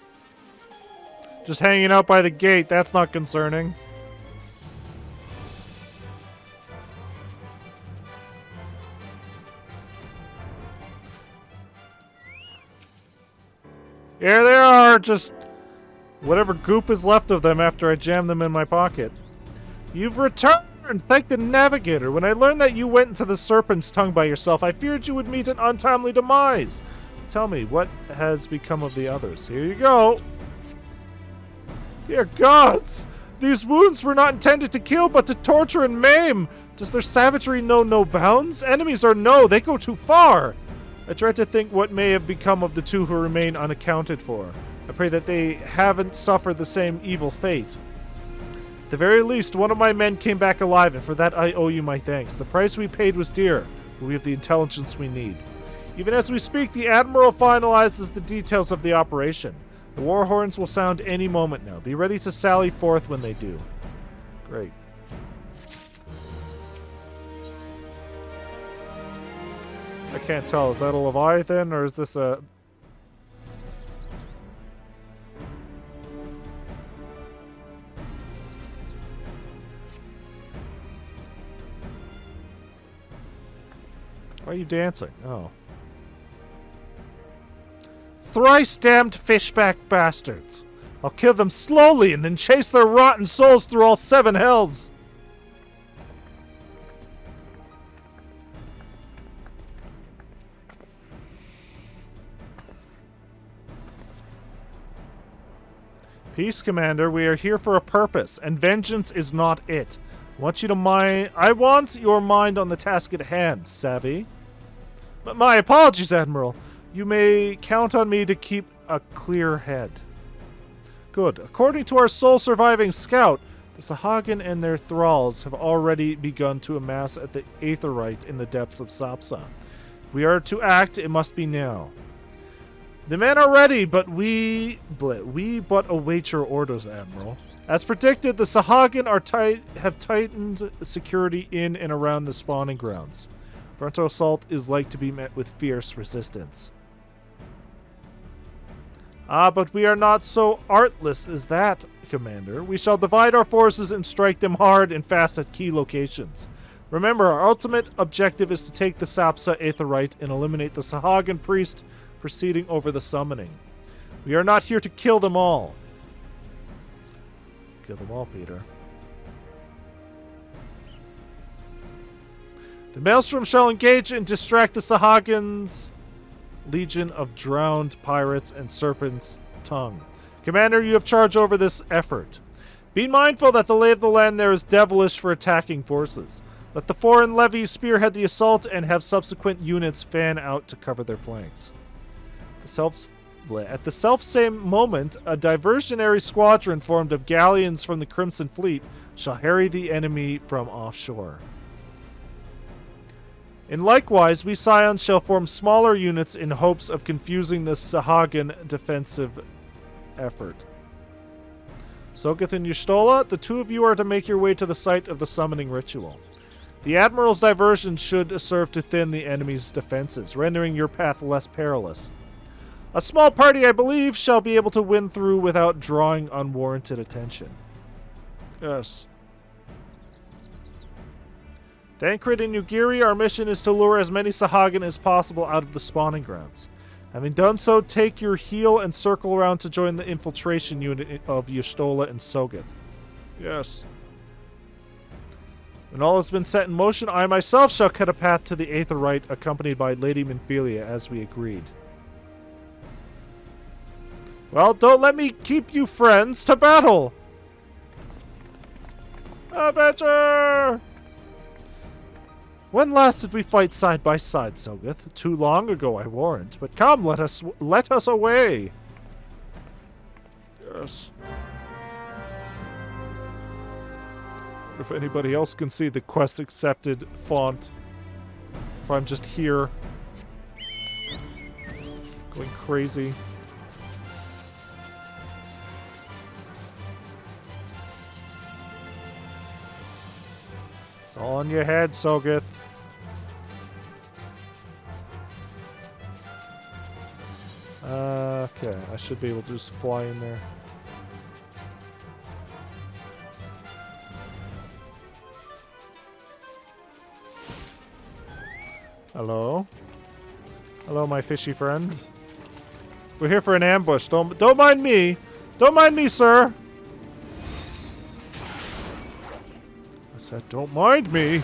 Just hanging out by the gate. That's not concerning. Here they are, just whatever goop is left of them after I jam them in my pocket. You've returned! Thank the navigator. When I learned that you went into the serpent's tongue by yourself, I feared you would meet an untimely demise. Tell me, what has become of the others? Here you go. Dear gods! These wounds were not intended to kill, but to torture and maim. Does their savagery know no bounds? Enemies or no, they go too far. I dread to think what may have become of the two who remain unaccounted for. I pray that they haven't suffered the same evil fate. At the very least, one of my men came back alive, and for that I owe you my thanks. The price we paid was dear, but we have the intelligence we need. Even as we speak, the Admiral finalizes the details of the operation. The war horns will sound any moment now. Be ready to sally forth when they do. Great. I can't tell. Is that a Leviathan or is this a... Why are you dancing? Oh. Thrice damned fishback bastards. I'll kill them slowly and then chase their rotten souls through all 7 hells. Peace, Commander. We are here for a purpose, and vengeance is not it. I want your mind on the task at hand, savvy? But my apologies, Admiral. You may count on me to keep a clear head. Good. According to our sole surviving scout, the Sahagin and their thralls have already begun to amass at the Aetherite in the depths of Sapsa. If we are to act, it must be now. The men are ready, but we but await your orders, Admiral. As predicted, the Sahagin have tightened security in and around the spawning grounds. Frontal assault is like to be met with fierce resistance. But we are not so artless as that, Commander. We shall divide our forces and strike them hard and fast at key locations. Remember, our ultimate objective is to take the Sapsa Aetherite and eliminate the Sahagin priest proceeding over the summoning. We are not here to kill them all. Kill them all, Peter. The Maelstrom shall engage and distract the Sahagin's legion of drowned pirates and Serpent's Tongue. Commander, you have charge over this effort. Be mindful that the lay of the land there is devilish for attacking forces. Let the foreign levies spearhead the assault and have subsequent units fan out to cover their flanks. At the self-same moment, a diversionary squadron formed of galleons from the Crimson Fleet shall harry the enemy from offshore. And likewise, we Scions shall form smaller units in hopes of confusing the Sahagin defensive effort. Sogeth and Y'shtola, the two of you are to make your way to the site of the summoning ritual. The Admiral's diversion should serve to thin the enemy's defenses, rendering your path less perilous. A small party, I believe, shall be able to win through without drawing unwarranted attention. Yes. Thancred and Ugiri, our mission is to lure as many Sahagin as possible out of the spawning grounds. Having done so, take your heel and circle around to join the infiltration unit of Y'shtola and Sogeth. Yes. When all has been set in motion, I myself shall cut a path to the Aetherite, accompanied by Lady Minfilia, as we agreed. Well, don't let me keep you friends. To battle! Adventure! When last did we fight side by side, Sogeth? Too long ago, I warrant. But come, let us away. Yes. If anybody else can see the quest accepted font, if I'm just here going crazy. It's all on your head, Sogeth. Okay, I should be able to just fly in there. Hello? Hello, my fishy friend. We're here for an ambush. Don't mind me. Don't mind me, sir. I said, don't mind me.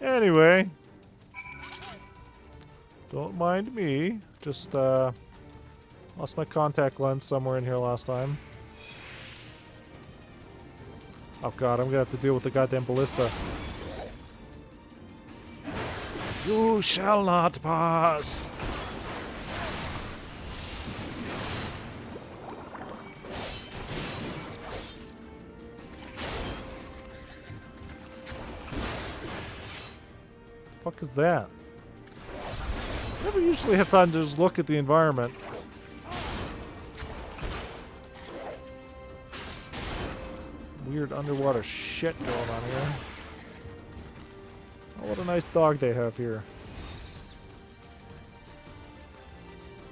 Anyway, don't mind me. Just lost my contact lens somewhere in here last time. Oh god, I'm gonna have to deal with the goddamn ballista. You shall not pass. What the fuck is that? Never usually have time to just look at the environment. Weird underwater shit going on here. Oh, what a nice dog they have here.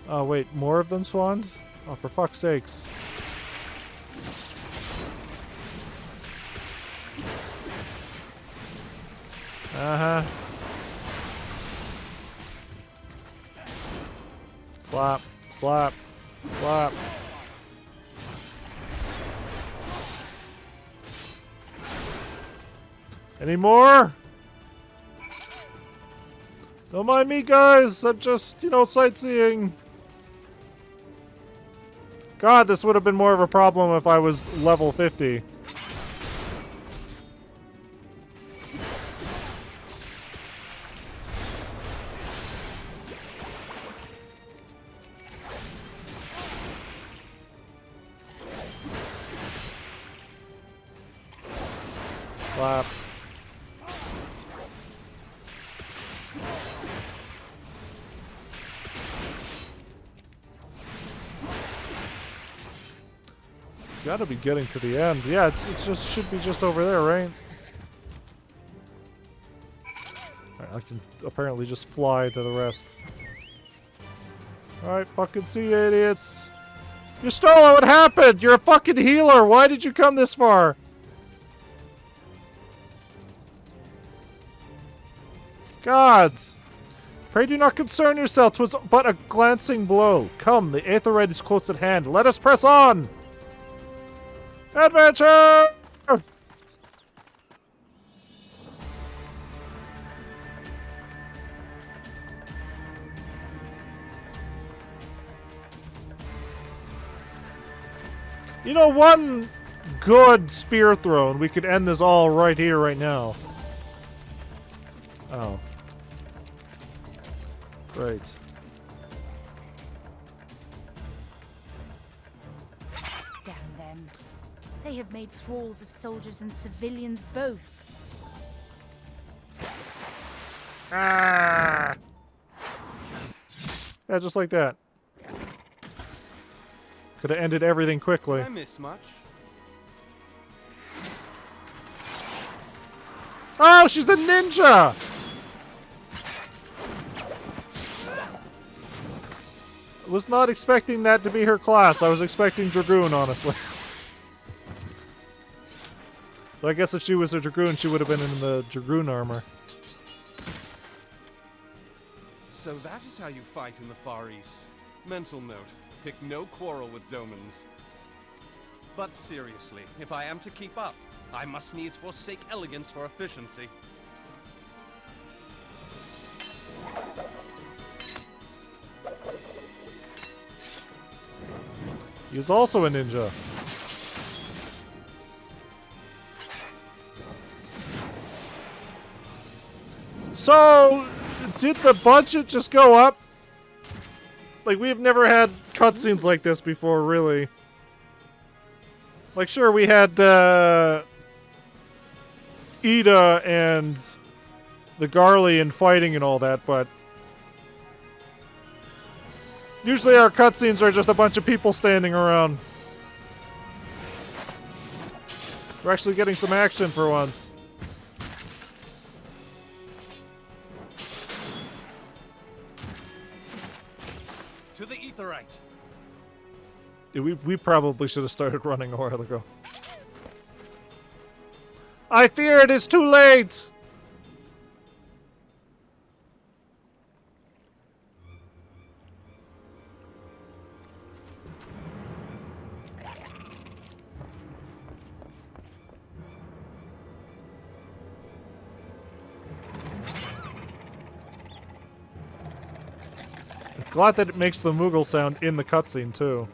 Oh wait, more of them spawned? Oh, for fuck's sakes. Uh-huh. Slap, slap, slap. Any more? Don't mind me, guys. I'm just, you know, sightseeing. God, this would have been more of a problem if I was level 50. Slap. Gotta be getting to the end. Yeah, it just should be just over there, right? Alright, I can apparently just fly to the rest. Alright, fucking see you, idiots. Y'shtola, what happened? You're a fucking healer. Why did you come this far? Gods! Pray do not concern yourself. 'Twas but a glancing blow. Come, the Aetherite is close at hand. Let us press on! Adventure! You know, one good spear throw and we could end this all right here, right now. Oh. Great. Damn them. They have made thralls of soldiers and civilians both. Ah! Yeah, just like that. Could have ended everything quickly. Did I miss much? Oh, she's a ninja! I was not expecting that to be her class. I was expecting Dragoon, honestly. But I guess if she was a Dragoon, she would have been in the Dragoon armor. So that is how you fight in the Far East. Mental note, pick no quarrel with Domans. But seriously, if I am to keep up, I must needs forsake elegance for efficiency. He's also a ninja. So, did the budget just go up? Like, we've never had cutscenes like this before, really. Like, sure, we had, Ida and the Garlean fighting and all that, but usually our cutscenes are just a bunch of people standing around. We're actually getting some action for once. To the Aetheryte! Yeah, we probably should have started running a while ago. I fear it is too late! Glad that it makes the Moogle sound in the cutscene, too.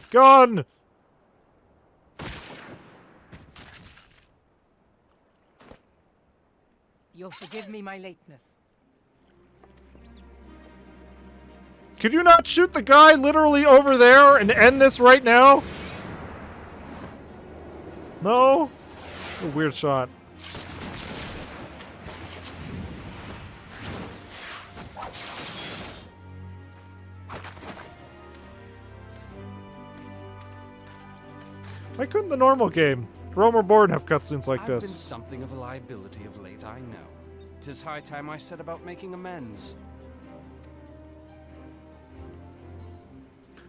Gun! You'll forgive me my lateness. Could you not shoot the guy literally over there and end this right now? No? A weird shot. Why couldn't the normal game, Rome Reborn, have cutscenes like I've been this? something of a liability of late, I know. 'Tis high time I set about making amends.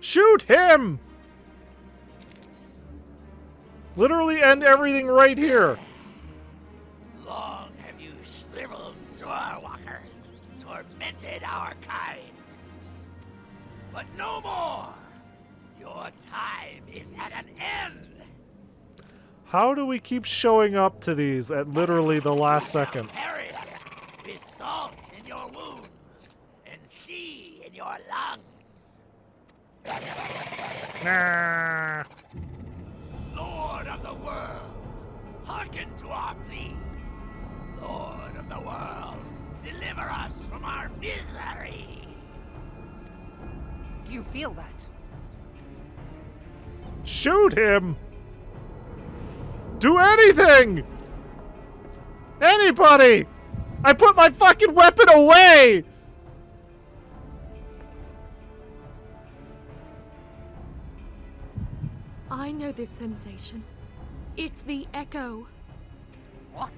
Shoot him! Literally end everything right here. Long have you shriveled Sorwalkers, tormented our kind. But no more! Your time is at an end! How do we keep showing up to these at literally the last second? Perish with salt in your wounds and sea in your lungs. Nah. Lord of the world, hearken to our plea. Lord of the world, deliver us from our misery. Do you feel that? Shoot him! Do anything! Anybody! I put my fucking weapon away! I know this sensation. It's the echo. What?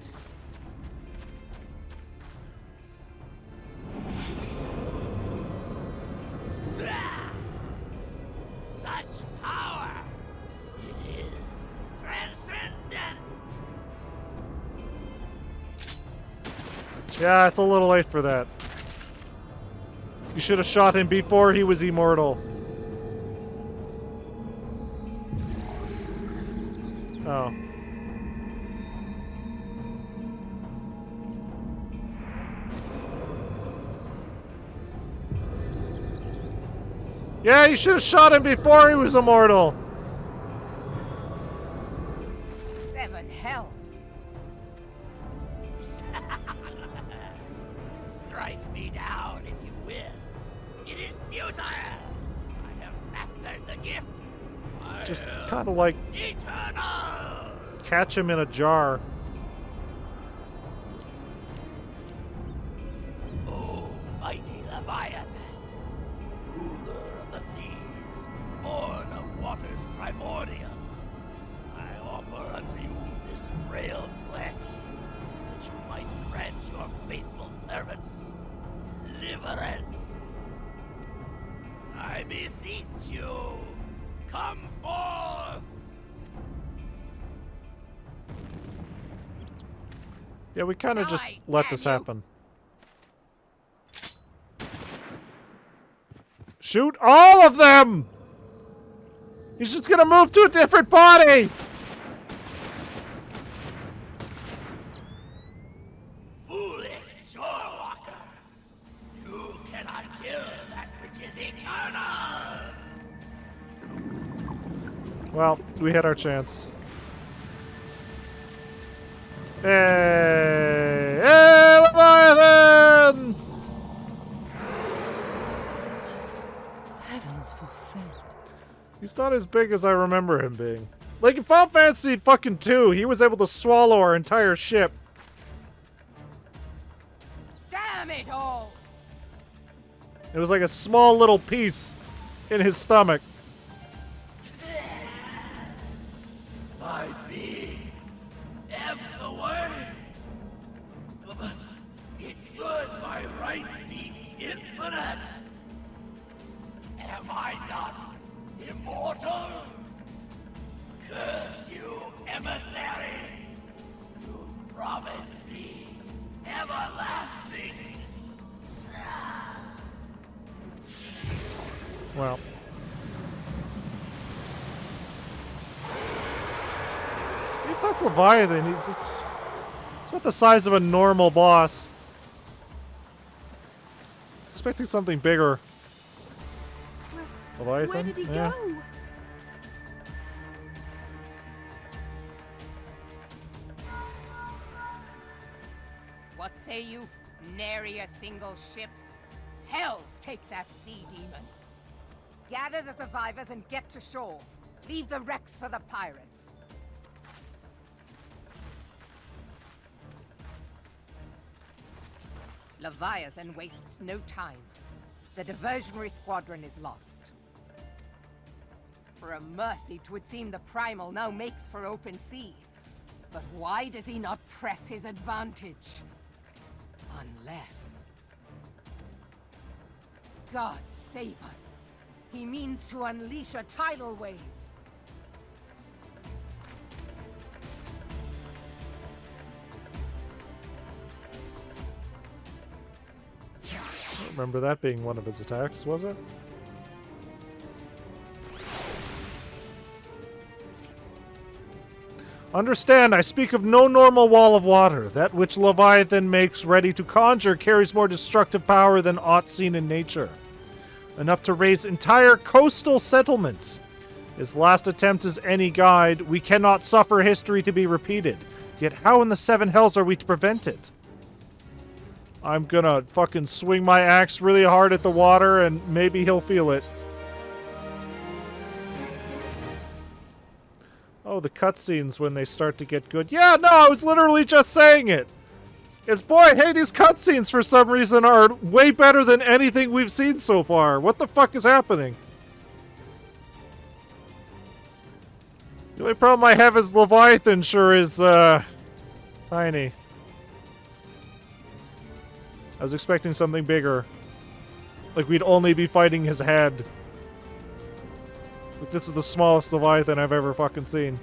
Such power! It is transcendent! Yeah, it's a little late for that. You should have shot him before he was immortal. Oh. Yeah, you should have shot him before he was immortal. 7 hells. Strike me down if you will. It is futile. I have mastered the gift. Just kind of like Eternal. catch him in a jar. Oh, mighty Leviathan, ruler of the seas, born of waters primordial, I offer unto you this frail flesh, that you might grant your faithful servants deliverance. I beseech you, come forth! Yeah, we kind of just Die, let this damn you. happen. Shoot all of them! He's just gonna move to a different body! Foolish shorewalker! You cannot kill that which is eternal! Well, we had our chance. Hey! Hey, Leviathan! Heavens forfend. He's not as big as I remember him being. Like in Final Fantasy fucking 2, he was able to swallow our entire ship. Damn it all! It was like a small little piece in his stomach. My being ebbs away. It should by right be infinite. Am I not immortal? Curse you, emissary! You promised me everlasting. Well. If that's Leviathan, it's about the size of a normal boss. Expecting something bigger. Leviathan? Where did he Yeah. go? What say you? Nary a single ship? Hells take that sea demon. Gather the survivors and get to shore. Leave the wrecks for the pirates. Leviathan wastes no time. The diversionary squadron is lost. For a mercy, 'twould seem the Primal now makes for open sea. But why does he not press his advantage? Unless... God save us. He means to unleash a tidal wave. I don't remember that being one of his attacks, was it? Understand, I speak of no normal wall of water. That which Leviathan makes ready to conjure carries more destructive power than aught seen in nature. Enough to raise entire coastal settlements. His last attempt is any guide. We cannot suffer history to be repeated. Yet how in the 7 hells are we to prevent it? I'm gonna fucking swing my axe really hard at the water and maybe he'll feel it. Oh, the cutscenes when they start to get good. Yeah, no, I was literally just saying it. Is boy, hey, these cutscenes for some reason are way better than anything we've seen so far. What the fuck is happening? The only problem I have is Leviathan sure is, tiny. I was expecting something bigger. Like we'd only be fighting his head. But this is the smallest Leviathan I've ever fucking seen.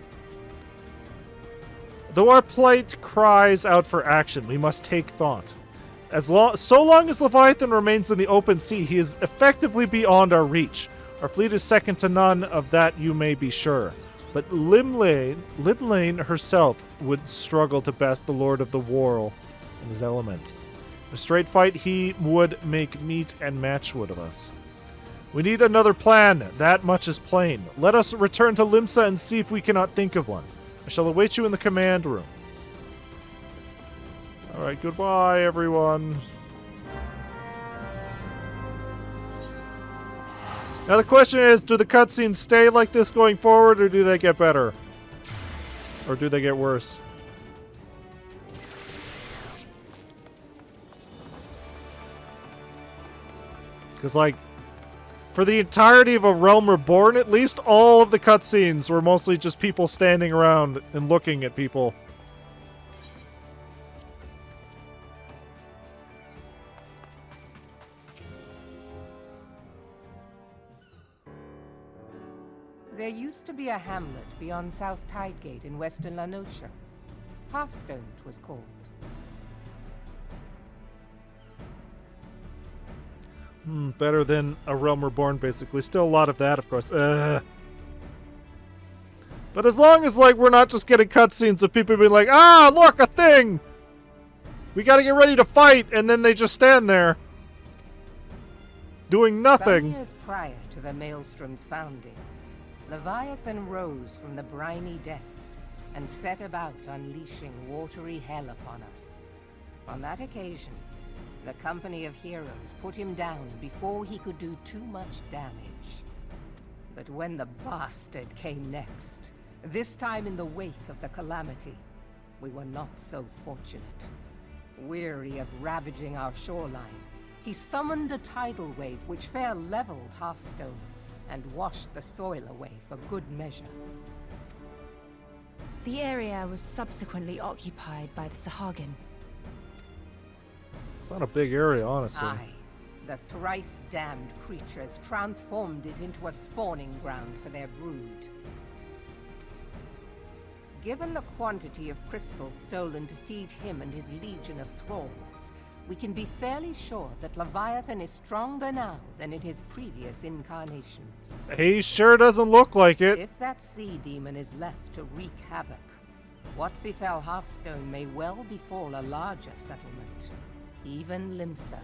Though our plight cries out for action, we must take thought. So long as Leviathan remains in the open sea, he is effectively beyond our reach. Our fleet is second to none, of that you may be sure. But Limlane herself would struggle to best the Lord of the War in his element. In a straight fight, he would make meat and matchwood of us. We need another plan. That much is plain. Let us return to Limsa and see if we cannot think of one. I shall await you in the command room. Alright, goodbye, everyone. Now the question is, do the cutscenes stay like this going forward, or do they get better? Or do they get worse? Because, like, for the entirety of A Realm Reborn, at least, all of the cutscenes were mostly just people standing around and looking at people. There used to be a hamlet beyond South Tidegate in western La Noscia. Hearthstone, it was called. Better than A Realm Reborn, basically. Still a lot of that, of course. But as long as, like, we're not just getting cutscenes of people being like, ah, look, a thing! We gotta get ready to fight, and then they just stand there. Doing nothing. Some years prior to the Maelstrom's founding, Leviathan rose from the briny depths and set about unleashing watery hell upon us. On that occasion, the Company of Heroes put him down before he could do too much damage. But when the bastard came next, this time in the wake of the calamity, we were not so fortunate. Weary of ravaging our shoreline, he summoned a tidal wave which fair leveled Hearthstone and washed the soil away for good measure. The area was subsequently occupied by the Sahagin. It's not a big area, honestly. Aye, the thrice-damned creatures transformed it into a spawning ground for their brood. Given the quantity of crystals stolen to feed him and his legion of thralls, we can be fairly sure that Leviathan is stronger now than in his previous incarnations. He sure doesn't look like it. If that sea demon is left to wreak havoc, what befell Hearthstone may well befall a larger settlement, even Limsa.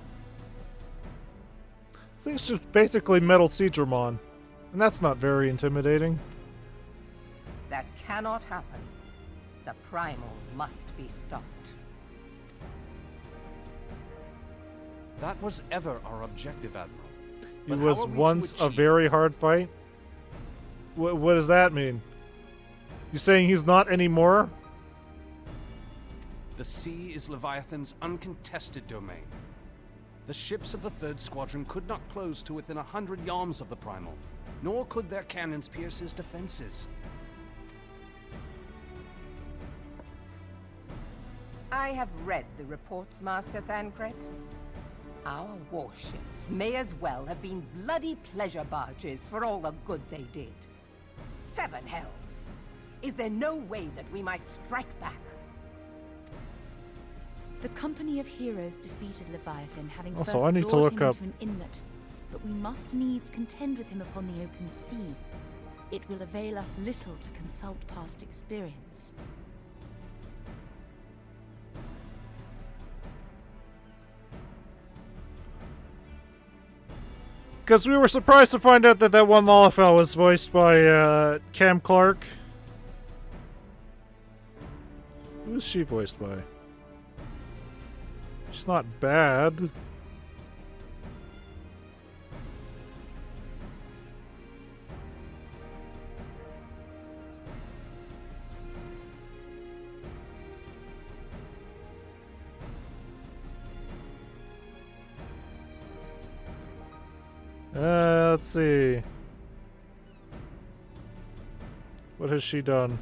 This thing's just basically Metal Seedramon, and that's not very intimidating. That cannot happen. The Primal must be stopped. That was ever our objective, Admiral. It But how was are we to once a achieve- very hard fight? What does that mean? You saying he's not anymore? The sea is Leviathan's uncontested domain. The ships of the 3rd Squadron could not close to within 100 yards of the Primal, nor could their cannons pierce his defenses. I have read the reports, Master Thancred. Our warships may as well have been bloody pleasure barges for all the good they did. 7 hells! Is there no way that we might strike back? The Company of Heroes defeated Leviathan, having Also, first I need to brought look him up- into an inlet. But we must needs contend with him upon the open sea. It will avail us little to consult past experience. Because we were surprised to find out that that one Lalafell was voiced by Cam Clark. Who is she voiced by? She's not bad. Let's see. What has she done?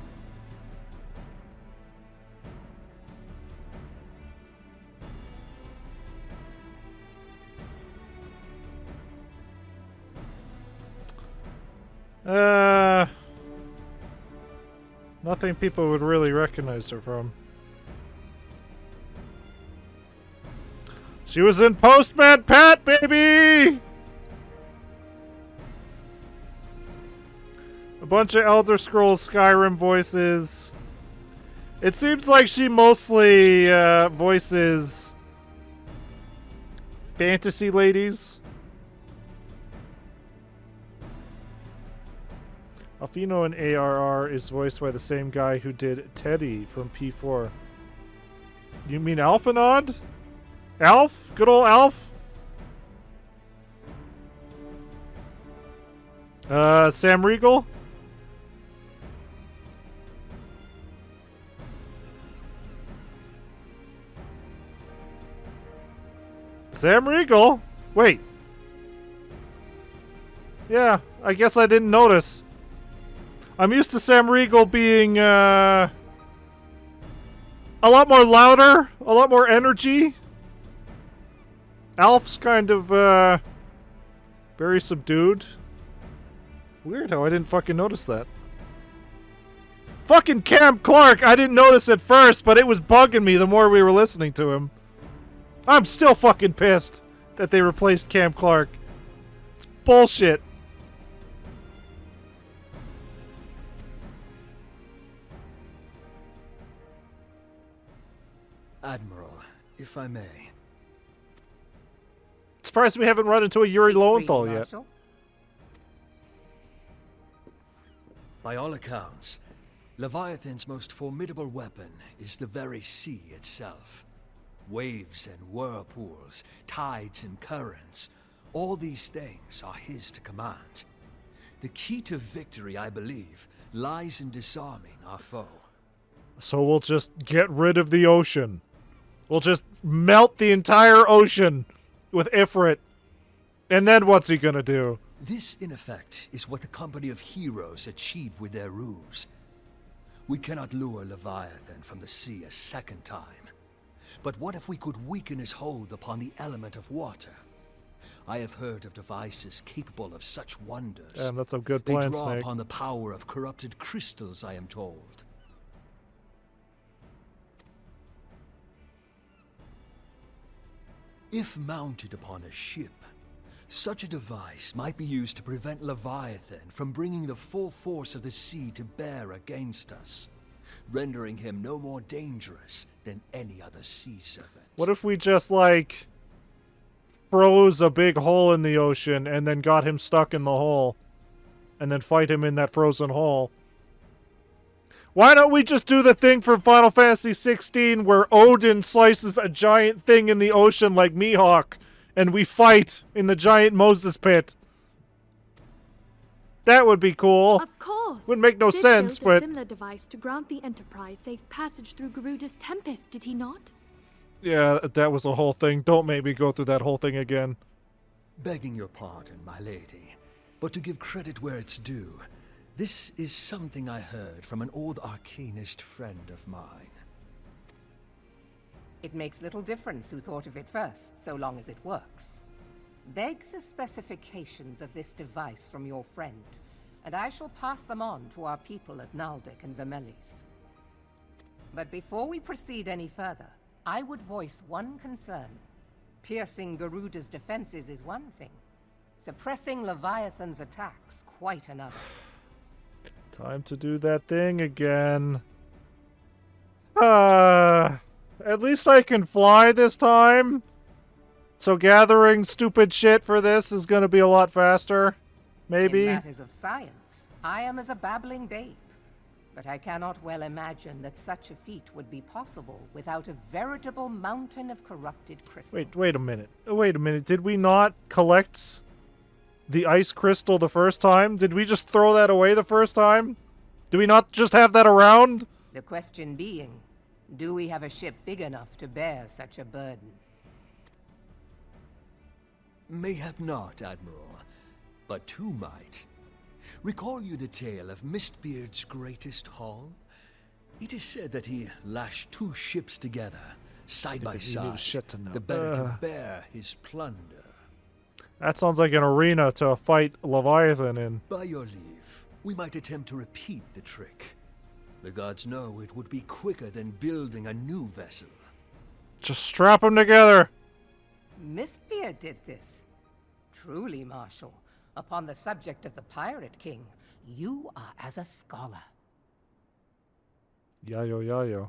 Nothing people would really recognize her from. She was in Postman Pat, baby! A bunch of Elder Scrolls Skyrim voices. It seems like she mostly voices fantasy ladies. Alfino in ARR is voiced by the same guy who did Teddy from P4. You mean Alphanod? Alf? Good old Alf? Sam Riegel? Sam Riegel? Wait. Yeah, I guess I didn't notice. I'm used to Sam Riegel being, a lot more louder, a lot more energy. Alf's kind of, very subdued. Weird how I didn't fucking notice that. Fucking Cam Clark! I didn't notice at first, but it was bugging me the more we were listening to him. I'm still fucking pissed that they replaced Cam Clark. It's bullshit. Admiral, if I may. Surprised we haven't run into a Yuri Speak Lowenthal freely, yet. Marshal. By all accounts, Leviathan's most formidable weapon is the very sea itself. Waves and whirlpools, tides and currents, all these things are his to command. The key to victory, I believe, lies in disarming our foe. So we'll just get rid of the ocean. We'll just melt the entire ocean with Ifrit. And then what's he gonna do? This, in effect, is what the company of heroes achieved with their ruse. We cannot lure Leviathan from the sea a second time. But what if we could weaken his hold upon the element of water? I have heard of devices capable of such wonders. Damn, that's a good They plan, draw Snake. upon the power of corrupted crystals, I am told. If mounted upon a ship, such a device might be used to prevent Leviathan from bringing the full force of the sea to bear against us, rendering him no more dangerous than any other sea serpent. What if we just, like, froze a big hole in the ocean and then got him stuck in the hole? And then fight him in that frozen hole? Why don't we just do the thing from Final Fantasy XVI where Odin slices a giant thing in the ocean like Mihawk, and we fight in the giant Moses pit? That would be cool. Of course. Wouldn't make no Sid sense, built a but... similar device to grant the Enterprise safe passage through Garuda's Tempest, did he not? Yeah, that was the whole thing. Don't make me go through that whole thing again. Begging your pardon, my lady, but to give credit where it's due, this is something I heard from an old arcanist friend of mine. It makes little difference who thought of it first, so long as it works. Beg the specifications of this device from your friend, and I shall pass them on to our people at Naldic and Vermelis. But before we proceed any further, I would voice one concern. Piercing Garuda's defenses is one thing. Suppressing Leviathan's attacks, quite another. Time to do that thing again. At least I can fly this time. So gathering stupid shit for this is gonna be a lot faster. Maybe. In matters of science, I am as a babbling babe. But I cannot well imagine that such a feat would be possible without a veritable mountain of corrupted crystals. Wait a minute. Wait a minute. Did we not collect the ice crystal the first time? Did we just throw that away the first time? Do we not just have that around? The question being, do we have a ship big enough to bear such a burden? Mayhap not, Admiral, but two might. Recall you the tale of Mistbeard's greatest haul? It is said that he lashed two ships together, side by side, the better to bear his plunder. That sounds like an arena to fight Leviathan in. By your leave, we might attempt to repeat the trick. The gods know it would be quicker than building a new vessel. Just strap them together. Mistbeard did this. Truly, Marshal, upon the subject of the Pirate King, you are as a scholar. Yayo, yayo.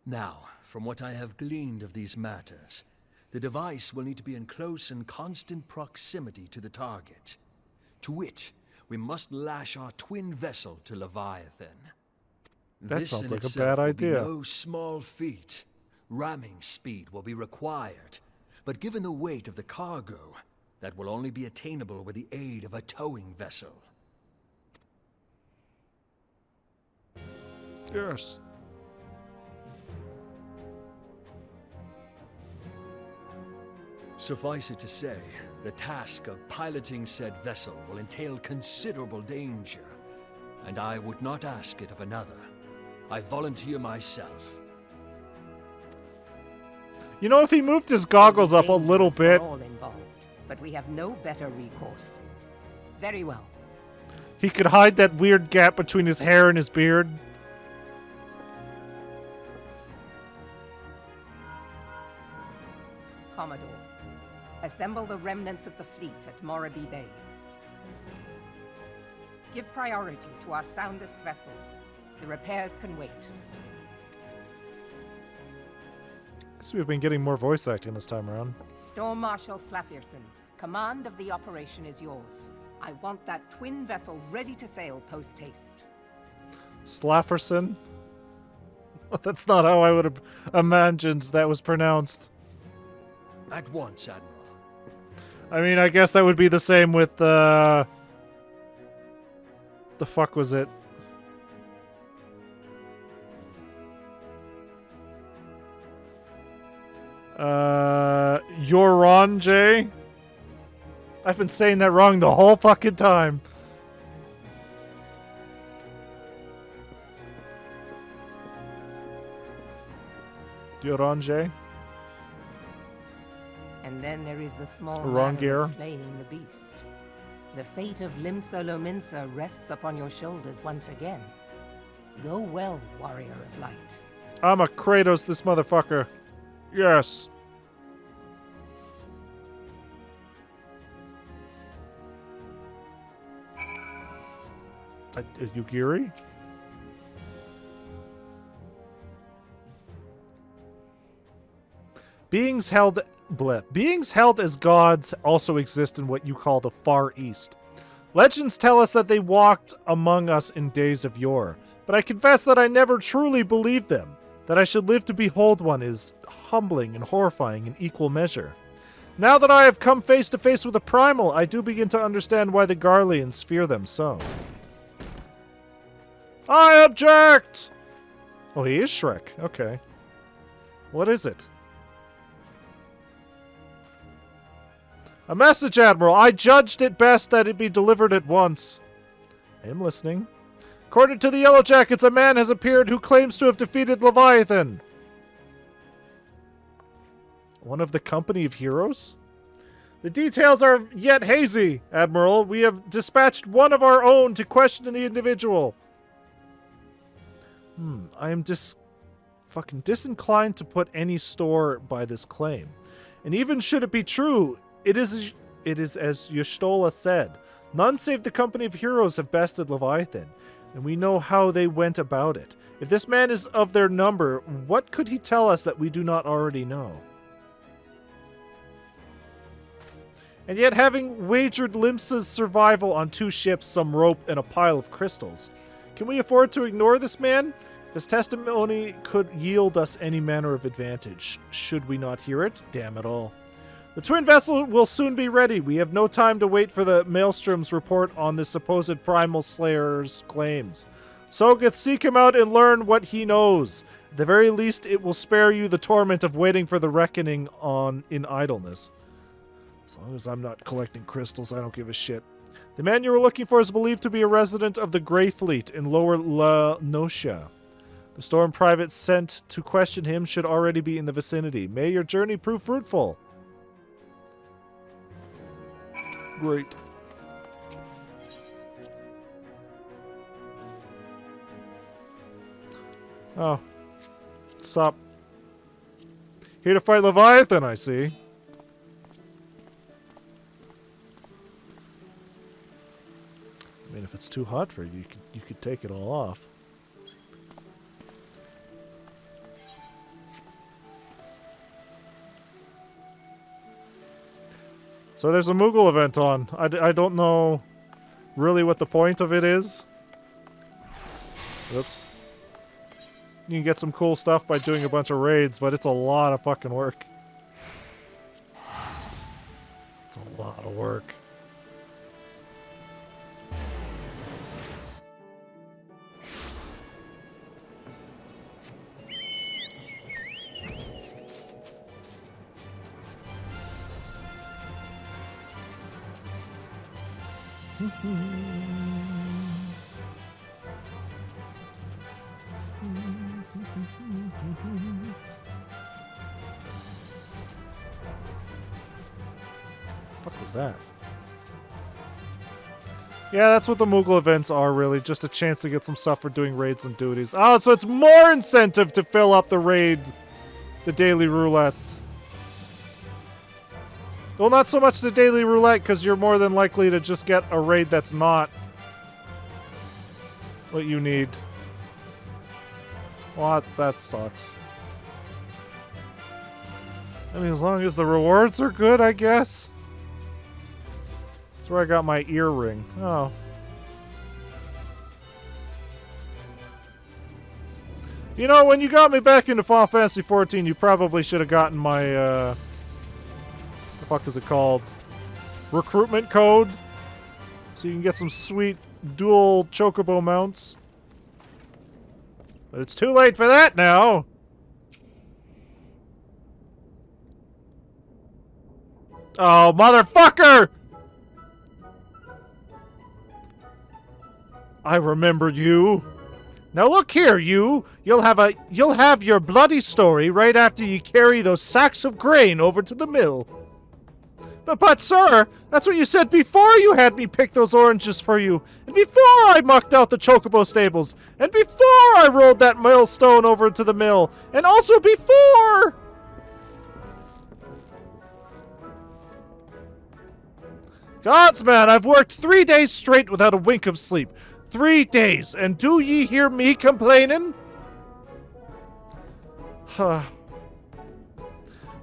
Now, from what I have gleaned of these matters, the device will need to be in close and constant proximity to the target. To wit, we must lash our twin vessel to Leviathan. That This sounds in like a itself bad will be idea. no small feat. Ramming speed will be required, but given the weight of the cargo, that will only be attainable with the aid of a towing vessel. Yes. Suffice it to say, the task of piloting said vessel will entail considerable danger, and I would not ask it of another. I volunteer myself. You know, if he moved his goggles up a little Dangerous bit, for all involved, but we have no better recourse. Very well. he could hide that weird gap between his hair and his beard. Commodore, assemble the remnants of the fleet at Morabee Bay. Give priority to our soundest vessels. The repairs can wait. So we've been getting more voice acting this time around. Storm Marshal Slafierson, command of the operation is yours. I want that twin vessel ready to sail post-haste. Slafferson? That's not how I would have imagined that was pronounced. At once, Admiral. I mean, I guess that would be the same with the fuck was it? Yoron J? I've been saying that wrong the whole fucking time. Yoron J? And then there is the small Wrong matter gear. of slaying the beast. The fate of Limsa Lominsa rests upon your shoulders once again. Go well, warrior of light. I'm a Kratos, this motherfucker. Yes. Yugiri? Beings held as gods also exist in what you call the Far East. Legends tell us that they walked among us in days of yore, but I confess that I never truly believed them. That I should live to behold one is humbling and horrifying in equal measure. Now that I have come face to face with a primal, I do begin to understand why the Garleans fear them so. I object! Oh, he is Shrek. Okay. What is it? A message, Admiral. I judged it best that it be delivered at once. I am listening. According to the Yellow Jackets, a man has appeared who claims to have defeated Leviathan. One of the company of heroes? The details are yet hazy, Admiral. We have dispatched one of our own to question the individual. I am fucking disinclined to put any store by this claim. And even should it be true, it is as Y'shtola said. None save the company of heroes have bested Leviathan, and we know how they went about it. If this man is of their number, what could he tell us that we do not already know? And yet, having wagered Limsa's survival on 2 ships, some rope, and a pile of crystals, can we afford to ignore this man? This testimony could yield us any manner of advantage. Should we not hear it? Damn it all. The twin vessel will soon be ready. We have no time to wait for the Maelstrom's report on the supposed primal slayer's claims. Sogeth, seek him out and learn what he knows. At the very least, it will spare you the torment of waiting for the reckoning in idleness. As long as I'm not collecting crystals, I don't give a shit. The man you were looking for is believed to be a resident of the Grey Fleet in Lower La Notia. The Storm Private sent to question him should already be in the vicinity. May your journey prove fruitful. Great. Oh. Sup. Here to fight Leviathan, I see. I mean, if it's too hot for you, you could take it all off. So there's a Moogle event on. I don't know. really what the point of it is. Oops. You can get some cool stuff by doing a bunch of raids, but it's a lot of fucking work. It's a lot of work. What was that? Yeah, that's what the Moogle events are, really. Just a chance to get some stuff for doing raids and duties. Oh, so it's more incentive to fill up the raid, the daily roulettes. Well, not so much the daily roulette, because you're more than likely to just get a raid that's not what you need. What? That sucks. I mean, as long as the rewards are good, I guess. That's where I got my earring. Oh. You know, when you got me back into Final Fantasy XIV, you probably should have gotten my, what the fuck is it called? Recruitment code? So you can get some sweet dual chocobo mounts. But it's too late for that now! Oh, motherfucker! I remember you. Now look here, you. You'll have your bloody story right after you carry those sacks of grain over to the mill. But sir, that's what you said before you had me pick those oranges for you, and before I mucked out the chocobo stables, and before I rolled that millstone over to the mill, and also before... Godsman, I've worked 3 days straight without a wink of sleep. 3 days, and do ye hear me complaining? Huh.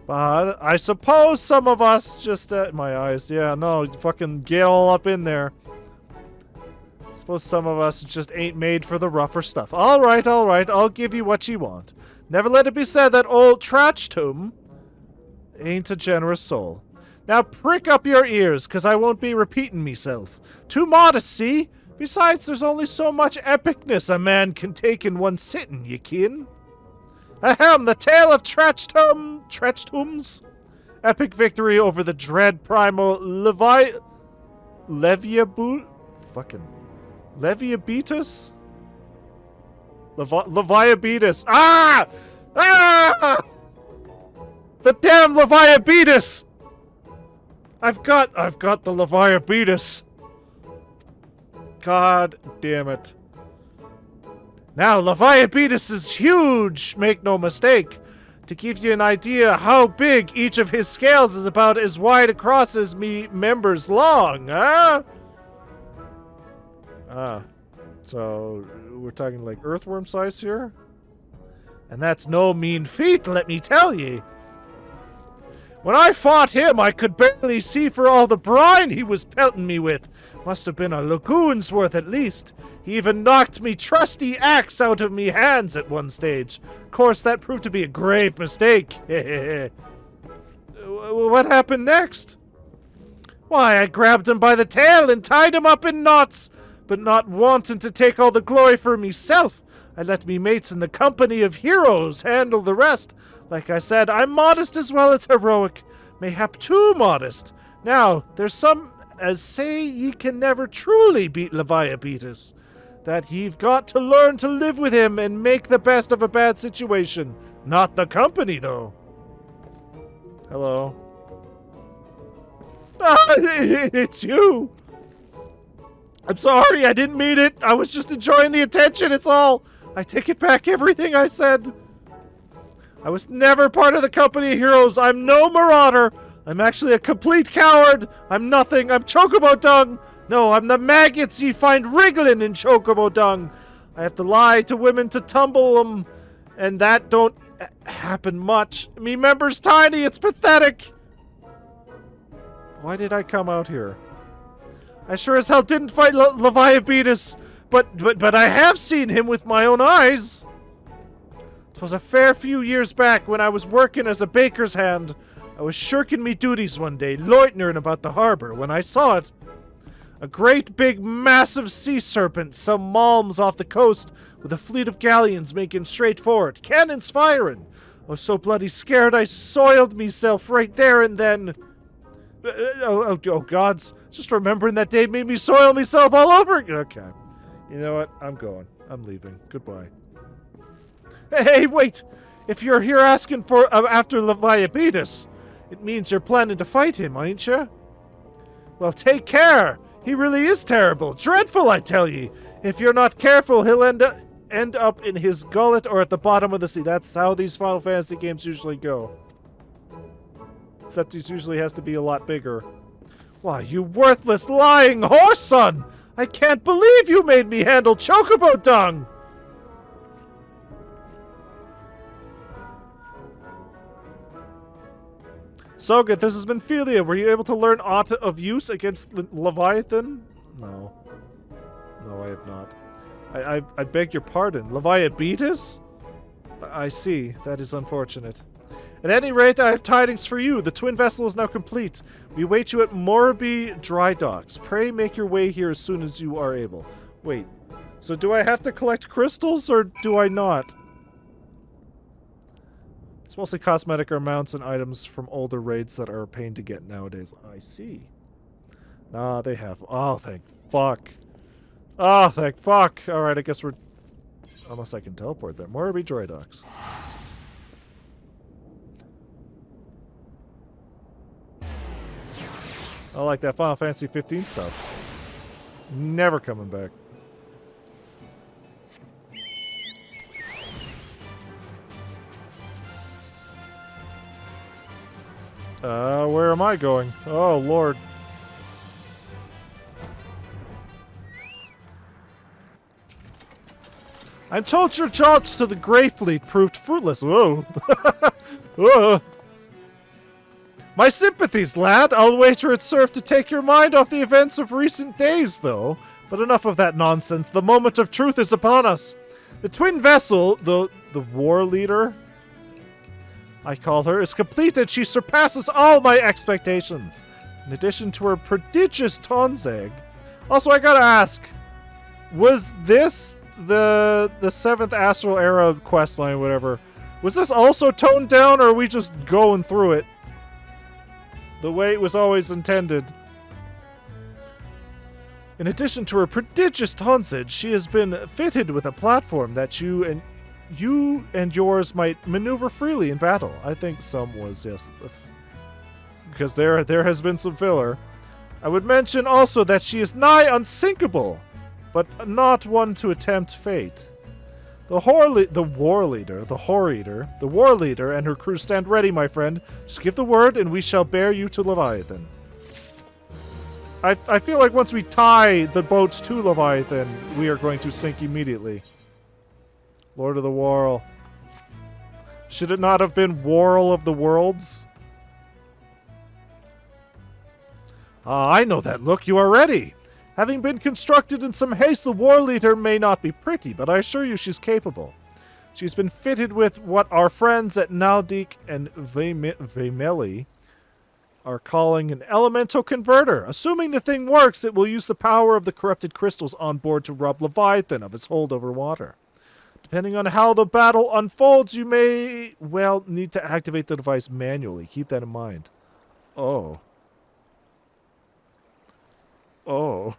But I suppose some of us just... my eyes, yeah, no, fucking get all up in there. I suppose some of us just ain't made for the rougher stuff. Alright, I'll give you what ye want. Never let it be said that old Trachtum ain't a generous soul. Now prick up your ears, 'cause I won't be repeating meself. Too modest, see? Besides, there's only so much epicness a man can take in one sitting, ye kin. Ahem, the tale of Trachtum's epic victory over the dread primal Leviabetus? Leviabetus. Ah! Ah! The damn Leviabetus! I've got the Leviabetus. God damn it. Now, Leviabetus is huge, make no mistake. To give you an idea how big each of his scales is about as wide across as me members long, huh? So we're talking like earthworm size here? And that's no mean feat, let me tell ye. When I fought him, I could barely see for all the brine he was pelting me with. Must have been a lagoon's worth at least. He even knocked me trusty axe out of me hands at one stage. Of course, that proved to be a grave mistake. What happened next? Why, I grabbed him by the tail and tied him up in knots, but not wanting to take all the glory for meself. I let me mates in the company of heroes handle the rest. Like I said, I'm modest as well as heroic. Mayhap too modest. Now, there's some as say ye can never truly beat Leviabetus. That ye've got to learn to live with him and make the best of a bad situation. Not the company, though. Hello. It's you. I'm sorry, I didn't mean it. I was just enjoying the attention, it's all. I take it back everything I said. I was never part of the company of heroes. I'm no marauder. I'm actually a complete coward. I'm nothing. I'm chocobo dung. No, I'm the maggots ye find wriggling in chocobo dung. I have to lie to women to tumble them, and that don't happen much. Me member's tiny. It's pathetic. Why did I come out here? I sure as hell didn't fight Leviathan, but I have seen him with my own eyes. 'Twas a fair few years back when I was working as a baker's hand. I was shirking me duties one day, loitering about the harbor, when I saw it. A great big massive sea serpent, some malms off the coast, with a fleet of galleons making straight for it, cannons firing. I was so bloody scared I soiled myself right there and then. Oh gods, just remembering that day made me soil myself all over again. Okay. You know what? I'm going. I'm leaving. Goodbye. Hey, wait! If you're here asking for after Leviathan, it means you're planning to fight him, ain't you? Well, take care! He really is terrible. Dreadful, I tell ye! If you're not careful, he'll end up in his gullet or at the bottom of the sea. That's how these Final Fantasy games usually go. Except he usually has to be a lot bigger. Why, you worthless, lying horse son! I can't believe you made me handle chocobo dung! Soga, this has been Philia. Were you able to learn aught of use against Leviathan? No. No, I have not. I beg your pardon. Leviathan? I see. That is unfortunate. At any rate, I have tidings for you. The twin vessel is now complete. We await you at Morby Dry Docks. Pray make your way here as soon as you are able. Wait. So do I have to collect crystals, or do I not? It's mostly cosmetic or mounts and items from older raids that are a pain to get nowadays. I see. Nah, they have. Oh, thank fuck. Oh, thank fuck. Alright, I guess we're... Unless I can teleport there. Morby Dry Docks. I like that Final Fantasy 15 stuff. Never coming back. Where am I going? Oh, Lord. I'm told your jaunts to the Grey Fleet proved fruitless. Whoa. Whoa. My sympathies, lad. I'll wager it served to take your mind off the events of recent days, though. But enough of that nonsense. The moment of truth is upon us. The twin vessel, the war leader, I call her, is complete and she surpasses all my expectations. In addition to her prodigious Tonzeg. Also, I gotta ask, was this the 7th Astral Era questline, whatever? Was this also toned down, or are we just going through it the way it was always intended? In addition to her prodigious Tonzeg, she has been fitted with a platform that you and yours might maneuver freely in battle. I think some was, yes. Because there has been some filler. I would mention also that she is nigh unsinkable, but not one to attempt fate. The war leader and her crew stand ready, my friend. Just give the word and we shall bear you to Leviathan. I feel like once we tie the boats to Leviathan, we are going to sink immediately. Lord of the Whirl. Should it not have been Whirl of the Worlds? I know that look. You are ready. Having been constructed in some haste, the war leader may not be pretty, but I assure you she's capable. She's been fitted with what our friends at Naldik and Vemeli are calling an elemental converter. Assuming the thing works, it will use the power of the corrupted crystals on board to rob Leviathan of its hold over water. Depending on how the battle unfolds, you may, well, need to activate the device manually. Keep that in mind. Oh. Oh.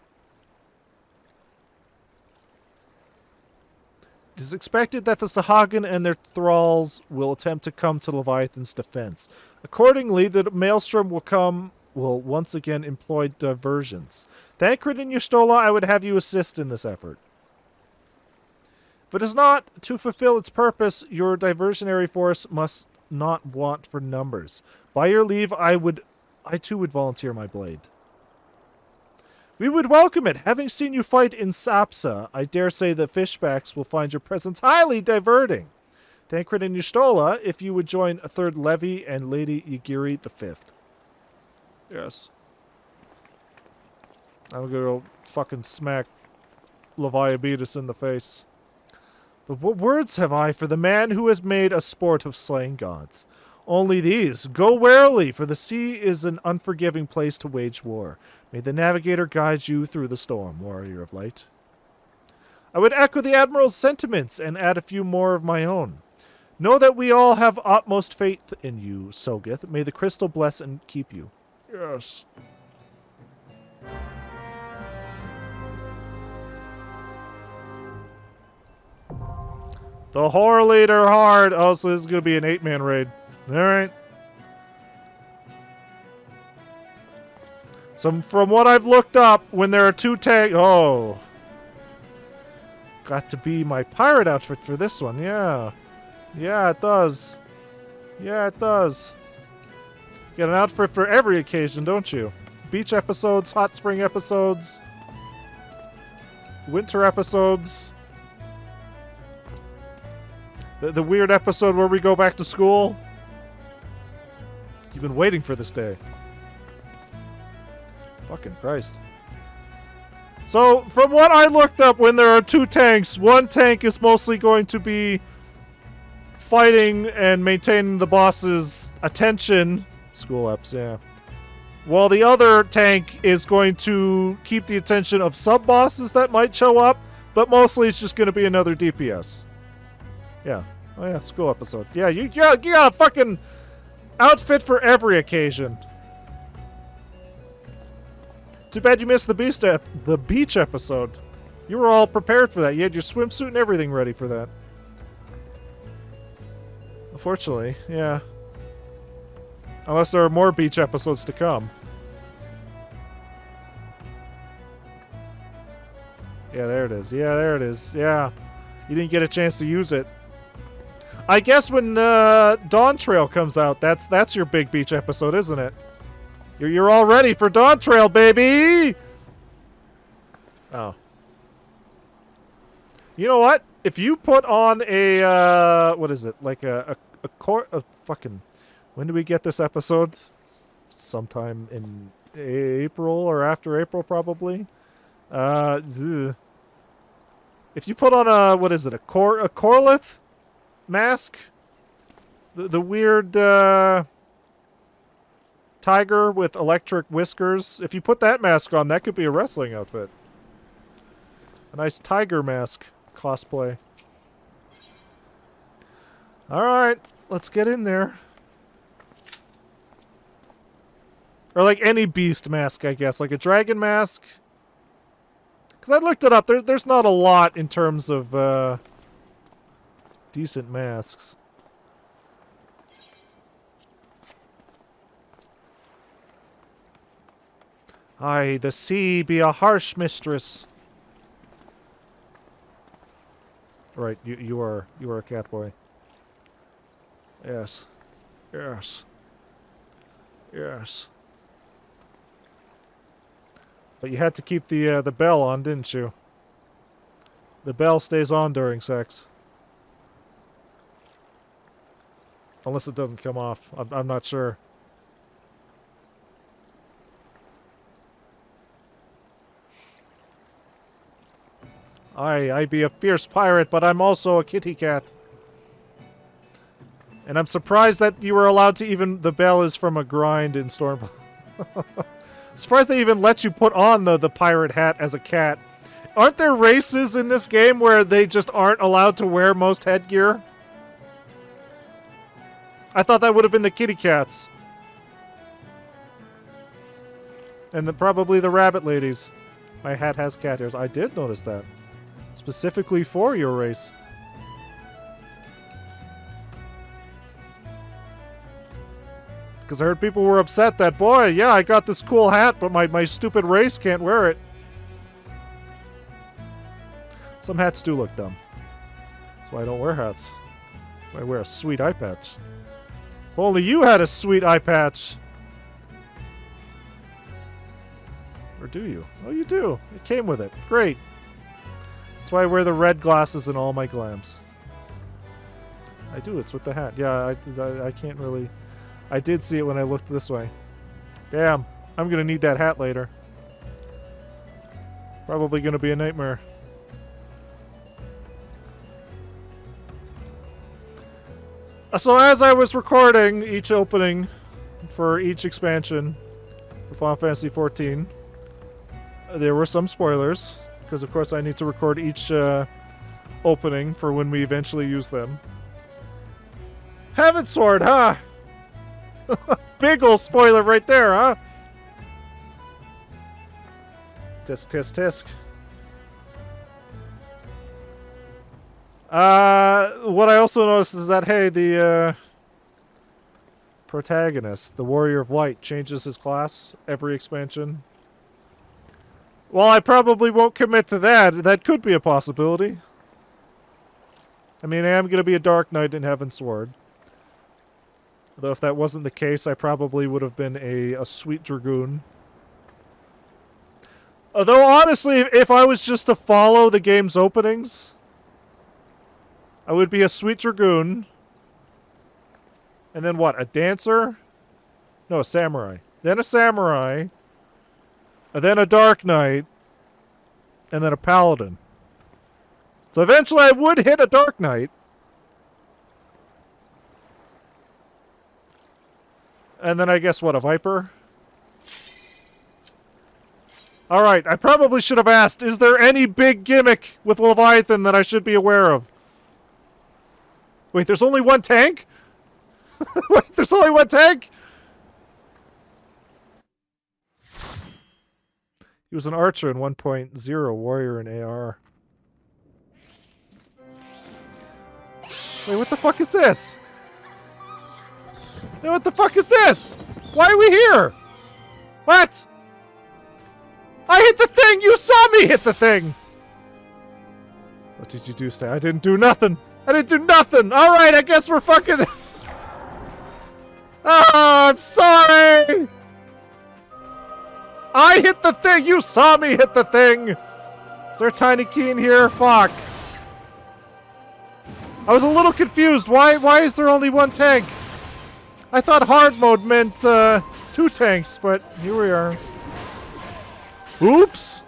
It is expected that the Sahagin and their thralls will attempt to come to Leviathan's defense. Accordingly, the Maelstrom will once again employ diversions. Thancred and Yustola, I would have you assist in this effort. If it is not to fulfill its purpose, your diversionary force must not want for numbers. By your leave, I too would volunteer my blade. We would welcome it. Having seen you fight in Sapsa, I dare say the fishbacks will find your presence highly diverting. Thancred and Yustola, if you would join a third Levy and Lady Yagiri the 5th. Yes. I'm gonna go fucking smack Leviabetus in the face. But what words have I for the man who has made a sport of slaying gods? Only these. Go warily, for the sea is an unforgiving place to wage war. May the navigator guide you through the storm, warrior of light. I would echo the Admiral's sentiments and add a few more of my own. Know that we all have utmost faith in you, Sogeth. May the crystal bless and keep you. Yes. The Whore Leader hard. Oh, so this is going to be an 8-man raid. Alright. So from what I've looked up, when there are 2 tanks... Oh. Got to be my pirate outfit for this one, yeah. Yeah, it does. Yeah, it does. Get an outfit for every occasion, don't you? Beach episodes, hot spring episodes, winter episodes. The weird episode where we go back to school. You've been waiting for this day. Fucking Christ. So, from what I looked up, when there are 2 tanks, one tank is mostly going to be fighting and maintaining the boss's attention. School eps, yeah. While the other tank is going to keep the attention of sub-bosses that might show up, but mostly it's just going to be another DPS. Yeah. Oh yeah, school episode. Yeah, you got a fucking outfit for every occasion. Too bad you missed the beach episode. You were all prepared for that. You had your swimsuit and everything ready for that. Unfortunately, yeah. Unless there are more beach episodes to come. Yeah, there it is. Yeah, there it is. Yeah. You didn't get a chance to use it. I guess when Dawn Trail comes out, that's your big beach episode, isn't it? You're all ready for Dawn Trail, baby! Oh. You know what? If you put on a, what is it? Like a fucking... When do we get this episode? Sometime in April or after April, probably. If you put on a, what is it? A Corlith mask? The weird tiger with electric whiskers. If you put that mask on, that could be a wrestling outfit. A nice tiger mask cosplay. Alright, let's get in there. Or like any beast mask, I guess. Like a dragon mask. Because I looked it up. There's not a lot in terms of decent masks. Aye, the sea be a harsh mistress. Right, you are a cat boy. Yes. Yes. Yes. But you had to keep the bell on, didn't you? The bell stays on during sex. Unless it doesn't come off. I'm not sure. I be a fierce pirate, but I'm also a kitty cat. And I'm surprised that you were allowed to even... The bell is from a grind in Storm... I'm surprised they even let you put on the pirate hat as a cat. Aren't there races in this game where they just aren't allowed to wear most headgear? I thought that would have been the kitty cats. And probably the rabbit ladies. My hat has cat ears. I did notice that. Specifically for your race. Because I heard people were upset that, boy, yeah, I got this cool hat, but my stupid race can't wear it. Some hats do look dumb. That's why I don't wear hats. I wear a sweet eye patch. If only you had a sweet eye patch. Or do you? Oh, you do. It came with it. Great. That's why I wear the red glasses in all my glams. I do. It's with the hat. Yeah, I can't really... I did see it when I looked this way. Damn. I'm going to need that hat later. Probably going to be a nightmare. So as I was recording each opening for each expansion for Final Fantasy XIV, there were some spoilers, because of course I need to record each opening for when we eventually use them. Heaven Sword, huh? Big ol' spoiler right there, huh? Tisk, tisk, tisk. What I also noticed is that, hey, the protagonist, the Warrior of Light, changes his class every expansion. Well, I probably won't commit to that. That could be a possibility. I mean, I am going to be a Dark Knight in Heaven Sword. Though if that wasn't the case, I probably would have been a Sweet Dragoon. Although, honestly, if I was just to follow the game's openings, I would be a Sweet Dragoon. And then what? A dancer? No, a samurai. Then a samurai. And then a Dark Knight. And then a paladin. So eventually I would hit a Dark Knight. And then I guess what? A Viper? Alright, I probably should have asked, is there any big gimmick with Leviathan that I should be aware of? Wait, there's only one tank? Wait, there's only one tank? He was an archer in 1.0, warrior in AR. Wait, what the fuck is this? Hey, what the fuck is this? Why are we here? What? I hit the thing! You saw me hit the thing! What did you do, Stan? I didn't do nothing! I didn't do nothing! Alright, I guess we're fucking... Oh, I'm sorry! I hit the thing! You saw me hit the thing! Is there a tiny key in here? Fuck. I was a little confused. Why is there only one tank? I thought hard mode meant 2 tanks, but here we are. Oops!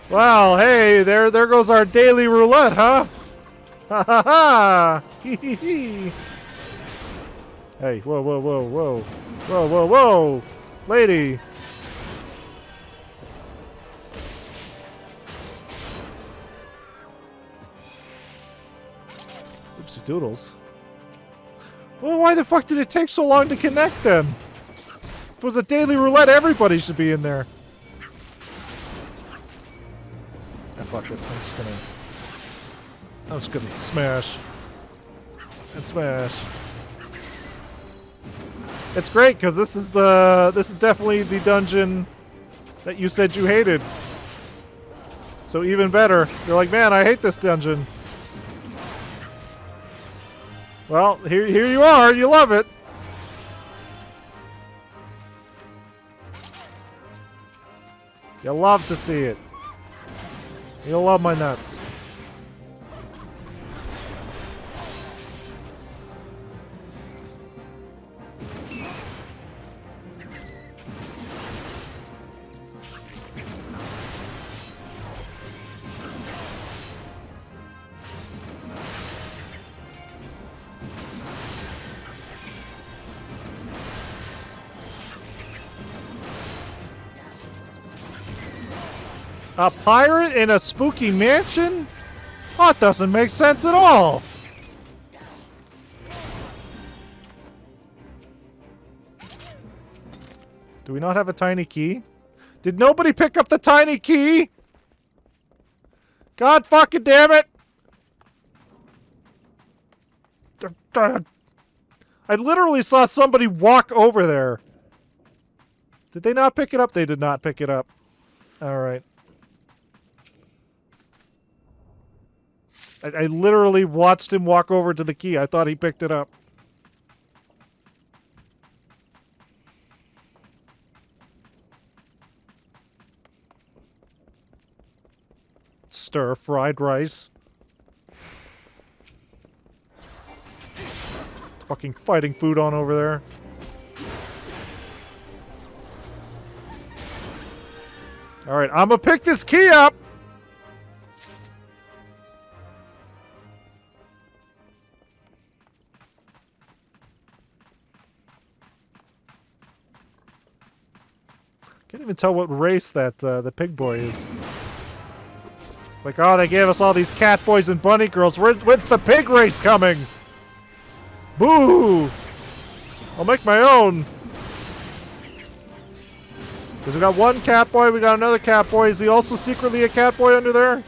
Well, hey, there goes our daily roulette, huh? Ha ha ha! Hee hee hee! Hey, whoa, whoa, whoa, whoa. Whoa, whoa, whoa! Lady! Oopsie doodles. Well, why the fuck did it take so long to connect then? If it was a daily roulette, everybody should be in there. Ah, fuck it. I'm just gonna smash. And smash. It's great because this is definitely the dungeon that you said you hated. So even better. You're like, man, I hate this dungeon. Well, here you are. You love it. You love to see it. You'll love my nuts. A pirate in a spooky mansion? That doesn't make sense at all. Do we not have a tiny key? Did nobody pick up the tiny key? God fucking damn it! I literally saw somebody walk over there. Did they not pick it up? They did not pick it up. Alright. I literally watched him walk over to the key. I thought he picked it up. Stir-fried rice. fucking fighting food on over there. Alright, I'm gonna pick this key up! Can't even tell what race that the pig boy is. Like, oh, they gave us all these cat boys and bunny girls. When's the pig race coming? Boo! I'll make my own. Because we got one cat boy, we got another cat boy. Is he also secretly a cat boy under there?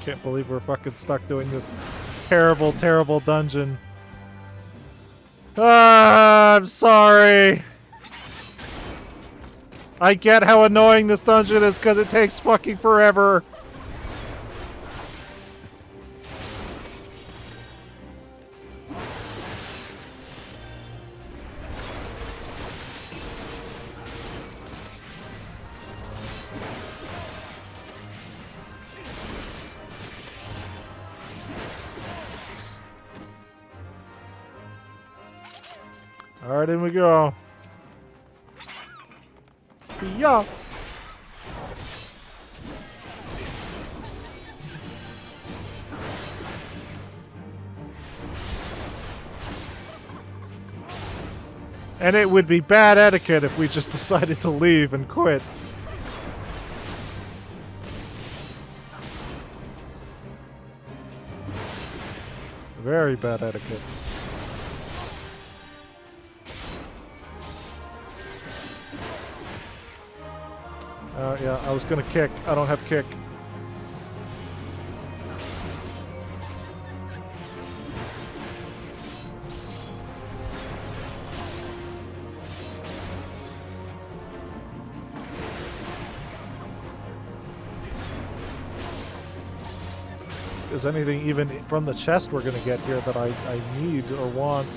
Can't believe we're fucking stuck doing this terrible, terrible dungeon. I'm sorry. I get how annoying this dungeon is because it takes fucking forever. Alright, in we go. Yeah. And it would be bad etiquette if we just decided to leave and quit. Very bad etiquette. Yeah, I was gonna kick. I don't have kick. Is anything even from the chest we're gonna get here that I need or want?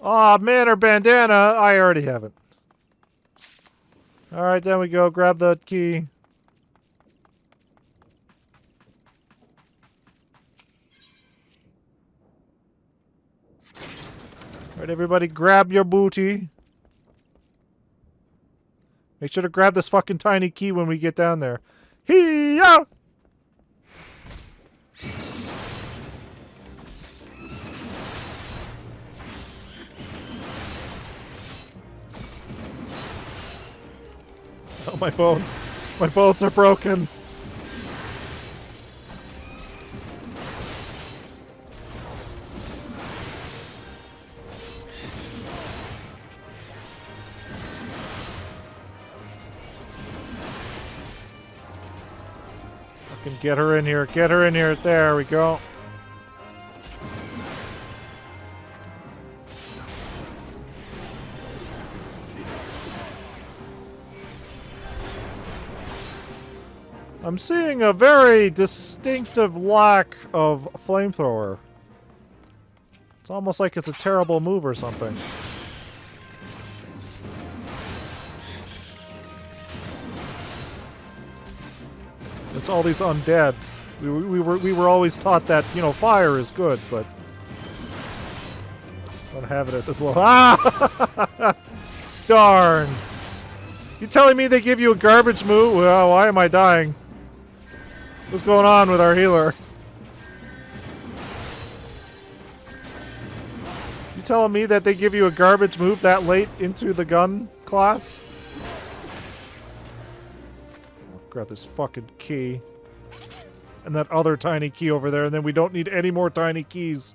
Aw, man or bandana. I already have it. Alright, then we go. Grab the key. Alright, everybody, grab your booty. Make sure to grab this fucking tiny key when we get down there. Hee-ya! Oh, my bones. My bones are broken. Fucking get her in here. Get her in here. There we go. I'm seeing a very distinctive lack of flamethrower. It's almost like it's a terrible move or something. It's all these undead. We were always taught that, you know, fire is good, but I don't have it at this level. Ah! Darn! You telling me they give you a garbage move? Well, why am I dying? What's going on with our healer? You telling me that they give you a garbage move that late into the gun class? I'll grab this fucking key. And that other tiny key over there, and then we don't need any more tiny keys.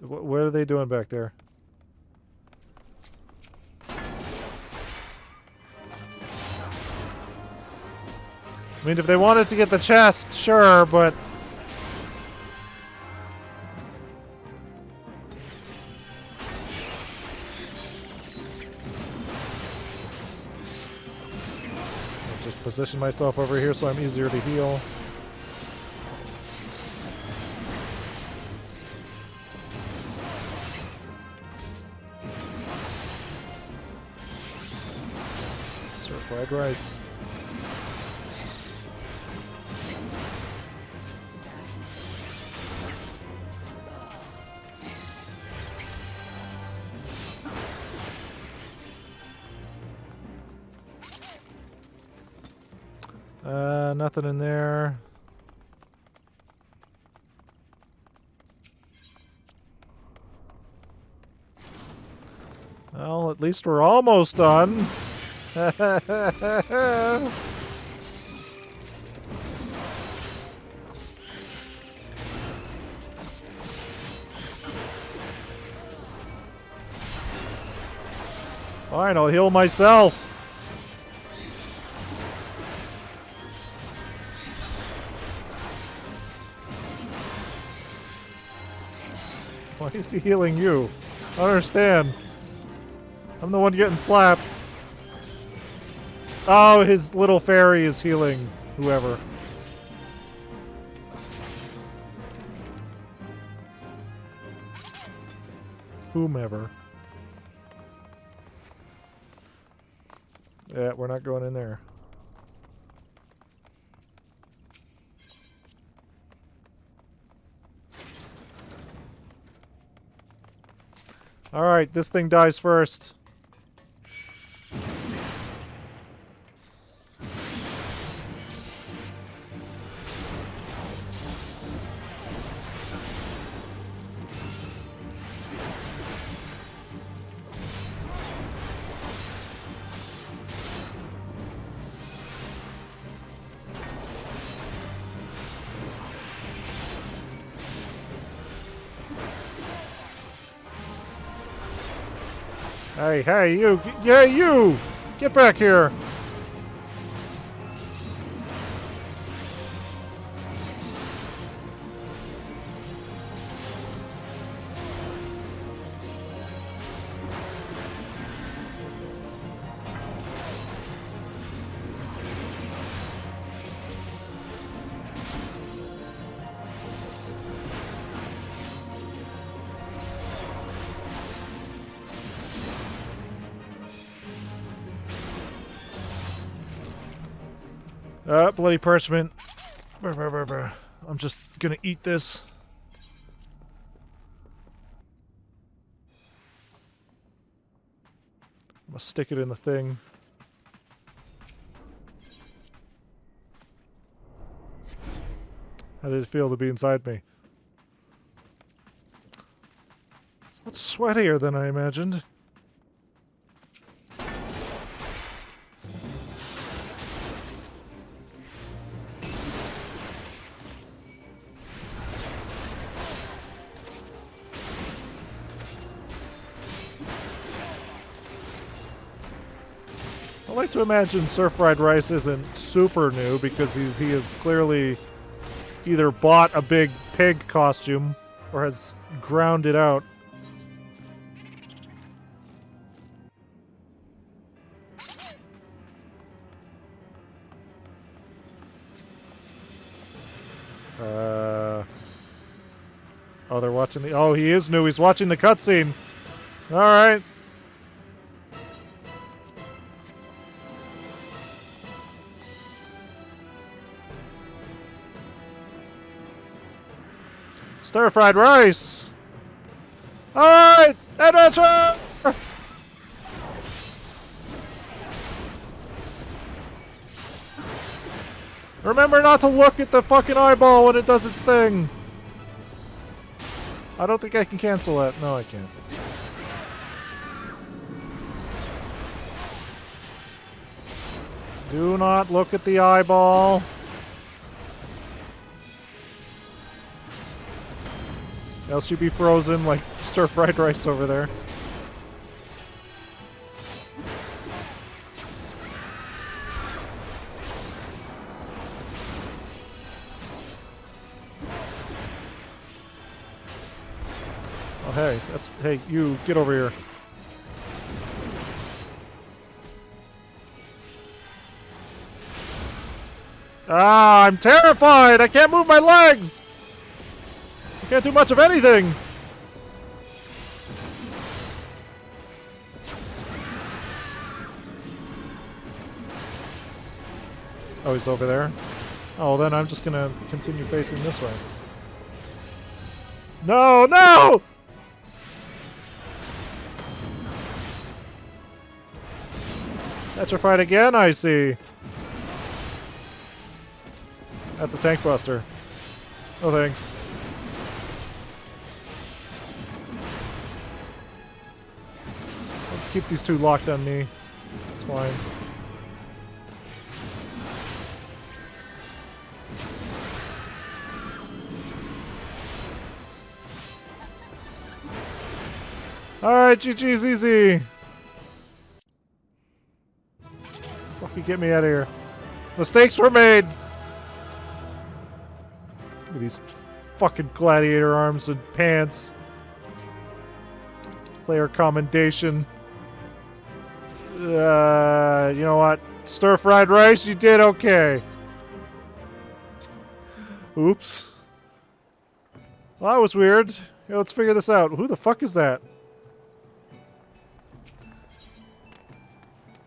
What are they doing back there? I mean, if they wanted to get the chest, sure, but... I'll just position myself over here so I'm easier to heal. Fried rice. Nothing in there. Well, at least we're almost done. Fine, I'll heal myself. Why is he healing you? I don't understand. I'm the one getting slapped. Oh, his little fairy is healing whoever. Whomever. Yeah, we're not going in there. Alright, this thing dies first. Hey, you! Yeah, you! Get back here! Bloody parchment. I'm just gonna eat this. I'm gonna stick it in the thing. How did it feel to be inside me? It's a lot sweatier than I imagined. I like to imagine Surf Fried Rice isn't super new because he has clearly either bought a big pig costume or has ground it out. Oh, they're watching the... Oh, he is new. He's watching the cutscene. All right. Stir-fried rice! Alright! Adventure! Remember not to look at the fucking eyeball when it does its thing! I don't think I can cancel that. No, I can't. Do not look at the eyeball. Else you'd be frozen like stir-fried rice over there. Oh, hey, hey, you, get over here. Ah, I'm terrified! I can't move my legs! I can't do much of anything! Oh, he's over there? Oh, then I'm just gonna continue facing this way. No, no! Petrified again, I see. That's a tank buster. Oh, thanks. Let's keep these two locked on me. It's fine. Alright, GG's easy. Fucking get me out of here. Mistakes were made! Look at these fucking gladiator arms and pants. Player commendation. You know what? Stir-fried rice, you did okay. Oops. Well, that was weird. Here, let's figure this out. Who the fuck is that?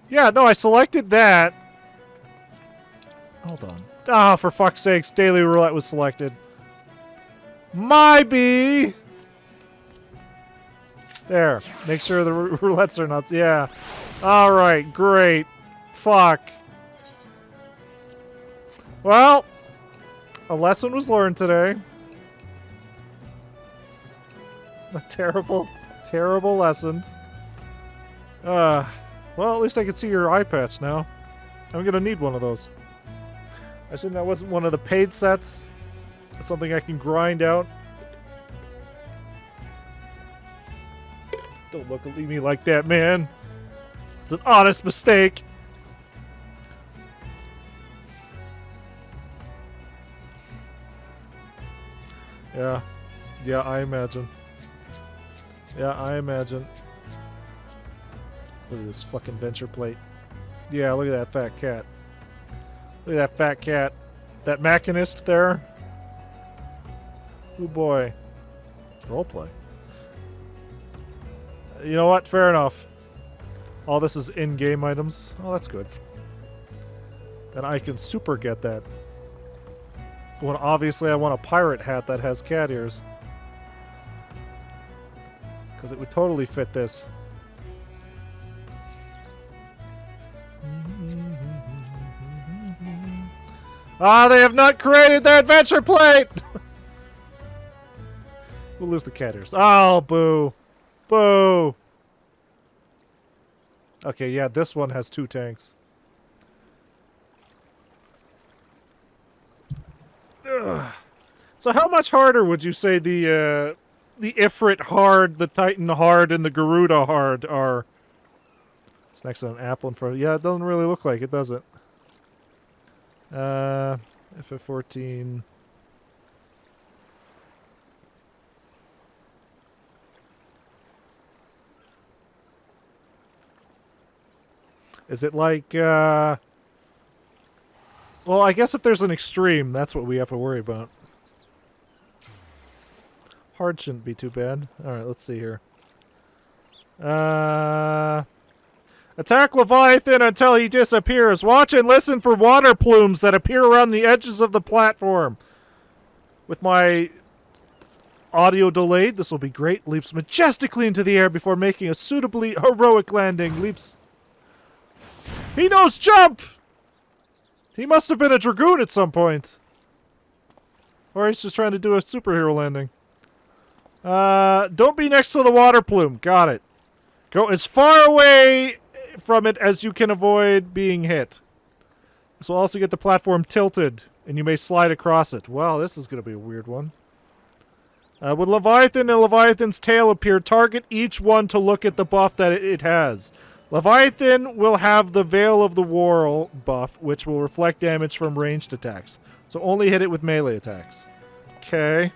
Yeah, no, I selected that. Hold on. Ah, for fuck's sakes, Daily Roulette was selected. My bee! There. Make sure the roulettes are not... Yeah. Alright, great. Fuck. Well, a lesson was learned today. A terrible, terrible lesson. Well, at least I can see your eye patch now. I'm gonna need one of those. I assume that wasn't one of the paid sets. That's something I can grind out. Don't look at me like that, man. It's an honest mistake. Yeah. Yeah, I imagine. Yeah, I imagine. Look at this fucking venture plate. Yeah, look at that fat cat. Look at that fat cat. That machinist there. Oh boy. Roleplay. You know what? Fair enough. All this is in-game items. Oh, that's good. Then I can super get that. When obviously I want a pirate hat that has cat ears. Because it would totally fit this. Ah, they have not created their adventure plate! We'll lose the cat ears. Oh, boo. Boo. Okay, yeah, this one has 2 tanks. Ugh. So how much harder would you say the Ifrit hard, the Titan hard, and the Garuda hard are? It's next to an apple in front. Yeah, it doesn't really look like it, does it? FF14. Is it like, well, I guess if there's an extreme, that's what we have to worry about. Hard shouldn't be too bad. Alright, let's see here. Attack Leviathan until he disappears. Watch and listen for water plumes that appear around the edges of the platform. With my audio delayed, this will be great. Leaps majestically into the air before making a suitably heroic landing. Leaps... He knows jump! He must have been a Dragoon at some point. Or he's just trying to do a superhero landing. Don't be next to the water plume. Got it. Go as far away from it as you can avoid being hit. This will also get the platform tilted, and you may slide across it. Wow, this is going to be a weird one. When Leviathan and Leviathan's tail appear, target each one to look at the buff that it has. Leviathan will have the Veil of the War buff, which will reflect damage from ranged attacks. So only hit it with melee attacks. Okay.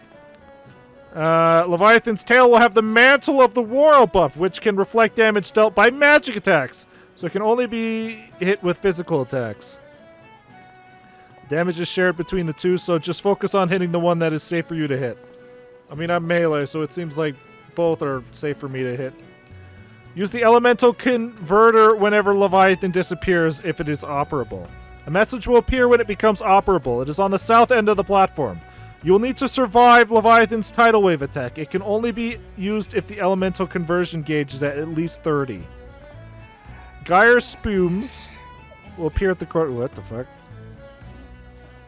Leviathan's tail will have the Mantle of the War buff, which can reflect damage dealt by magic attacks. So it can only be hit with physical attacks. Damage is shared between the two, so just focus on hitting the one that is safe for you to hit. I mean, I'm melee, so it seems like both are safe for me to hit. Use the Elemental Converter whenever Leviathan disappears if it is operable. A message will appear when it becomes operable. It is on the south end of the platform. You will need to survive Leviathan's tidal wave attack. It can only be used if the elemental conversion gauge is at least 30. Gyre spumes will appear at the corner. What the fuck?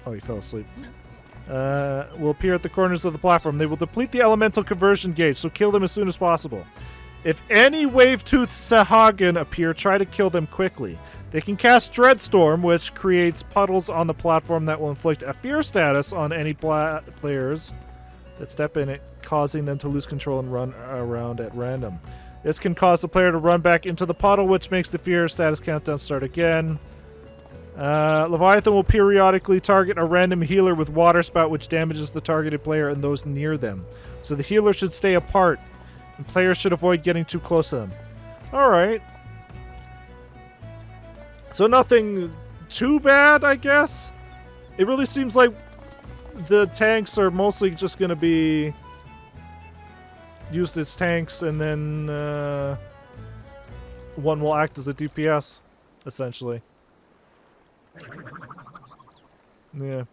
Oh, he fell asleep. Will appear at the corners of the platform. They will deplete the elemental conversion gauge, so kill them as soon as possible. If any Wave-Tooth Sahagin appear, try to kill them quickly. They can cast Dreadstorm, which creates puddles on the platform that will inflict a fear status on any players that step in it, causing them to lose control and run around at random. This can cause the player to run back into the puddle, which makes the fear status countdown start again. Leviathan will periodically target a random healer with Water Spout, which damages the targeted player and those near them. So the healer should stay apart, and players should avoid getting too close to them. Alright. So nothing too bad, I guess? It really seems like the tanks are mostly just going to be used as tanks, and then one will act as a DPS, essentially. Yeah.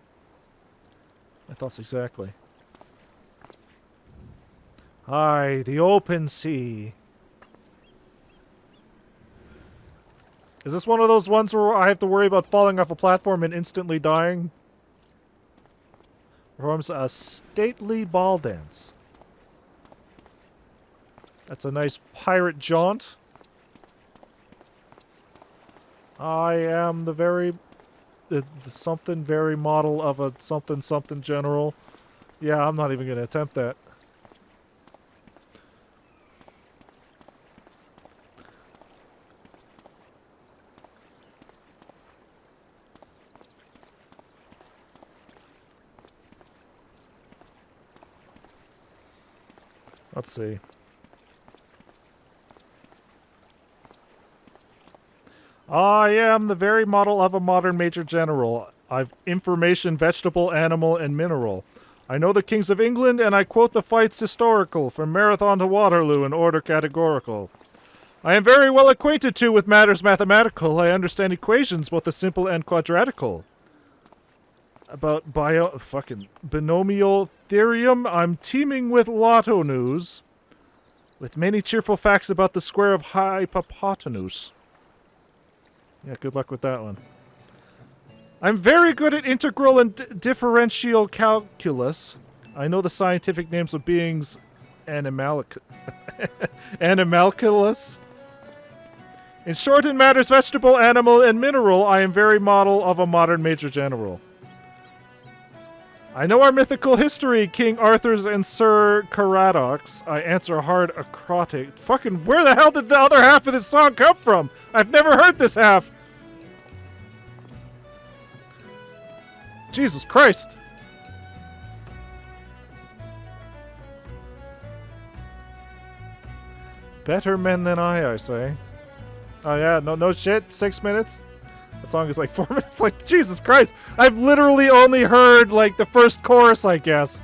I thought exactly. Hi, the open sea. Is this one of those ones where I have to worry about falling off a platform and instantly dying? Performs a stately ball dance. That's a nice pirate jaunt. I am the very... the something very model of a something something general. Yeah, I'm not even going to attempt that. Let's see. I am the very model of a modern major general. I've information, vegetable, animal, and mineral. I know the kings of England, and I quote the fights historical, from Marathon to Waterloo in order categorical. I am very well acquainted, too, with matters mathematical. I understand equations, both the simple and quadratical. About binomial theorem, I'm teeming with lotto news, with many cheerful facts about the square of hypotenuse. Yeah, good luck with that one. I'm very good at integral and differential calculus. I know the scientific names of beings animalculus. In short, in matters vegetable, animal, and mineral, I am very model of a modern major general. I know our mythical history, King Arthur's and Sir Caradoc. I answer hard acrotic. Fucking, where the hell did the other half of this song come from? I've never heard this half. Jesus Christ. Better men than I say. Oh yeah, no shit, 6 minutes? The song is like 4 minutes. Like, Jesus Christ. I've literally only heard, like, the first chorus, I guess.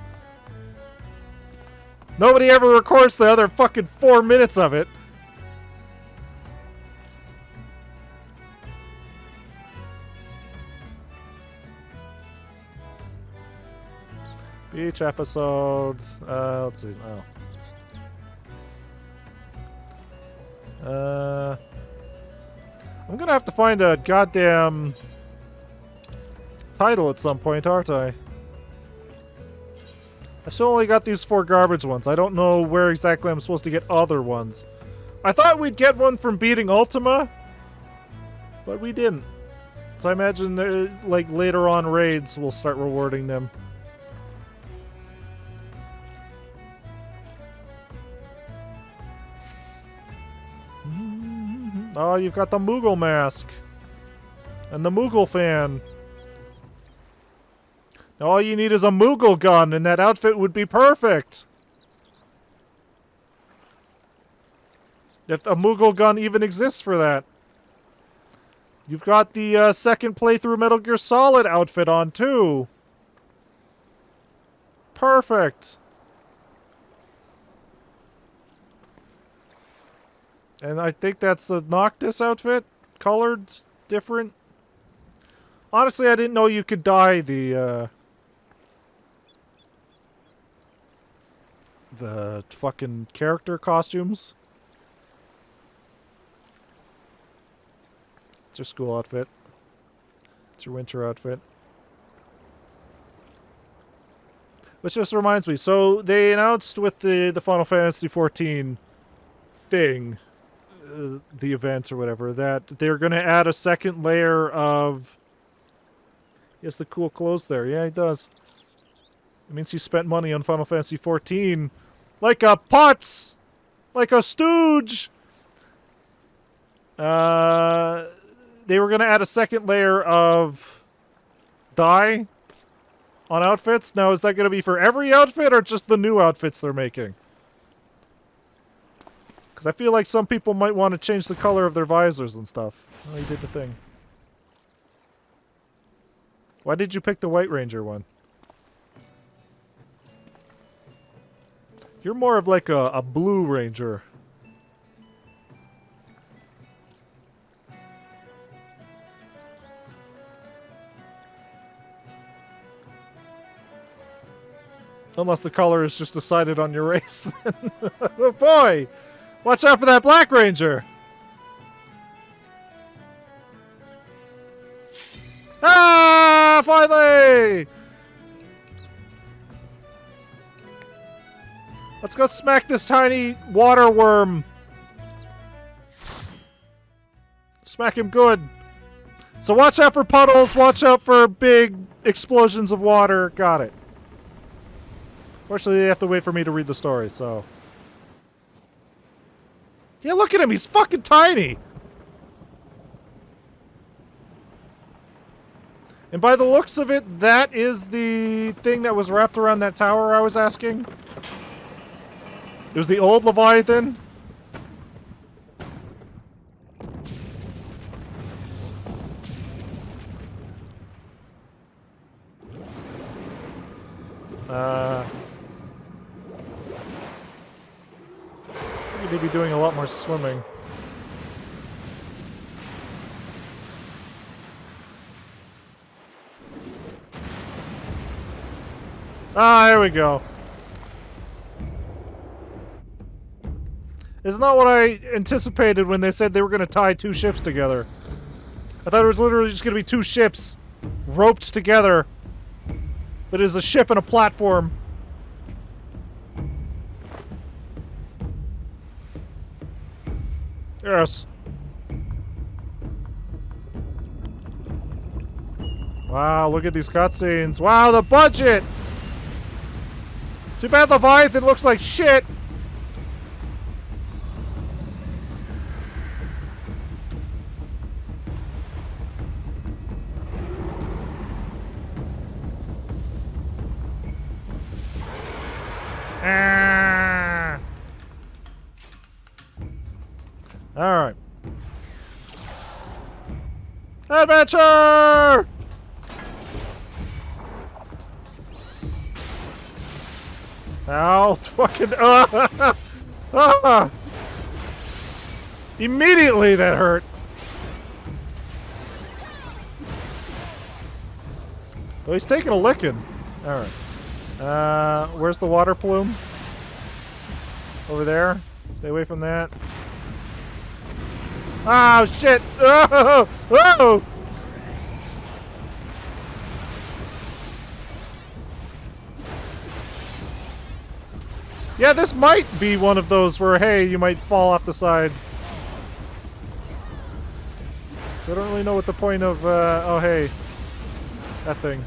Nobody ever records the other fucking 4 minutes of it. Beach episode. Let's see. Oh. I'm gonna have to find a goddamn title at some point, aren't I? I still only got these 4 garbage ones. I don't know where exactly I'm supposed to get other ones. I thought we'd get one from beating Ultima, but we didn't. So I imagine, like, later on raids will start rewarding them. Oh, you've got the Moogle mask. And the Moogle fan. All you need is a Moogle gun, and that outfit would be perfect. If a Moogle gun even exists for that. You've got the second playthrough Metal Gear Solid outfit on, too. Perfect. And I think that's the Noctis outfit. Colored different. Honestly, I didn't know you could dye the fucking character costumes. It's your school outfit. It's your winter outfit. Which just reminds me, so they announced with the Final Fantasy XIV thing, the event or whatever, that they're going to add a second layer of... He has the cool clothes there. Yeah, he does. It means he spent money on Final Fantasy XIV like a putz! Like a stooge! They were going to add a second layer of dye on outfits. Now, is that going to be for every outfit or just the new outfits they're making? Because I feel like some people might want to change the color of their visors and stuff. Oh, you did the thing. Why did you pick the White Ranger one? You're more of like a Blue Ranger. Unless the color is just decided on your race. Oh boy! Watch out for that Black Ranger! Ah! Finally! Let's go smack this tiny water worm. Smack him good. So watch out for puddles, watch out for big explosions of water. Got it. Fortunately, they have to wait for me to read the story, so... Yeah, look at him! He's fucking tiny! And by the looks of it, that is the thing that was wrapped around that tower I was asking. It was the old Leviathan. You need to be doing a lot more swimming. Ah, here we go. It's not what I anticipated when they said they were going to tie two ships together. I thought it was literally just going to be two ships roped together. But it is a ship and a platform. Yes. Wow, look at these cutscenes. Wow, the budget! Too bad Leviathan looks like shit. Alright. Adventure! Ow, fucking... Immediately that hurt. Oh, he's taking a licking. Alright. Where's the water plume? Over there. Stay away from that. Oh, shit! Oh! Oh! Yeah, this might be one of those where, hey, you might fall off the side. I don't really know what the point of, oh, hey. That thing.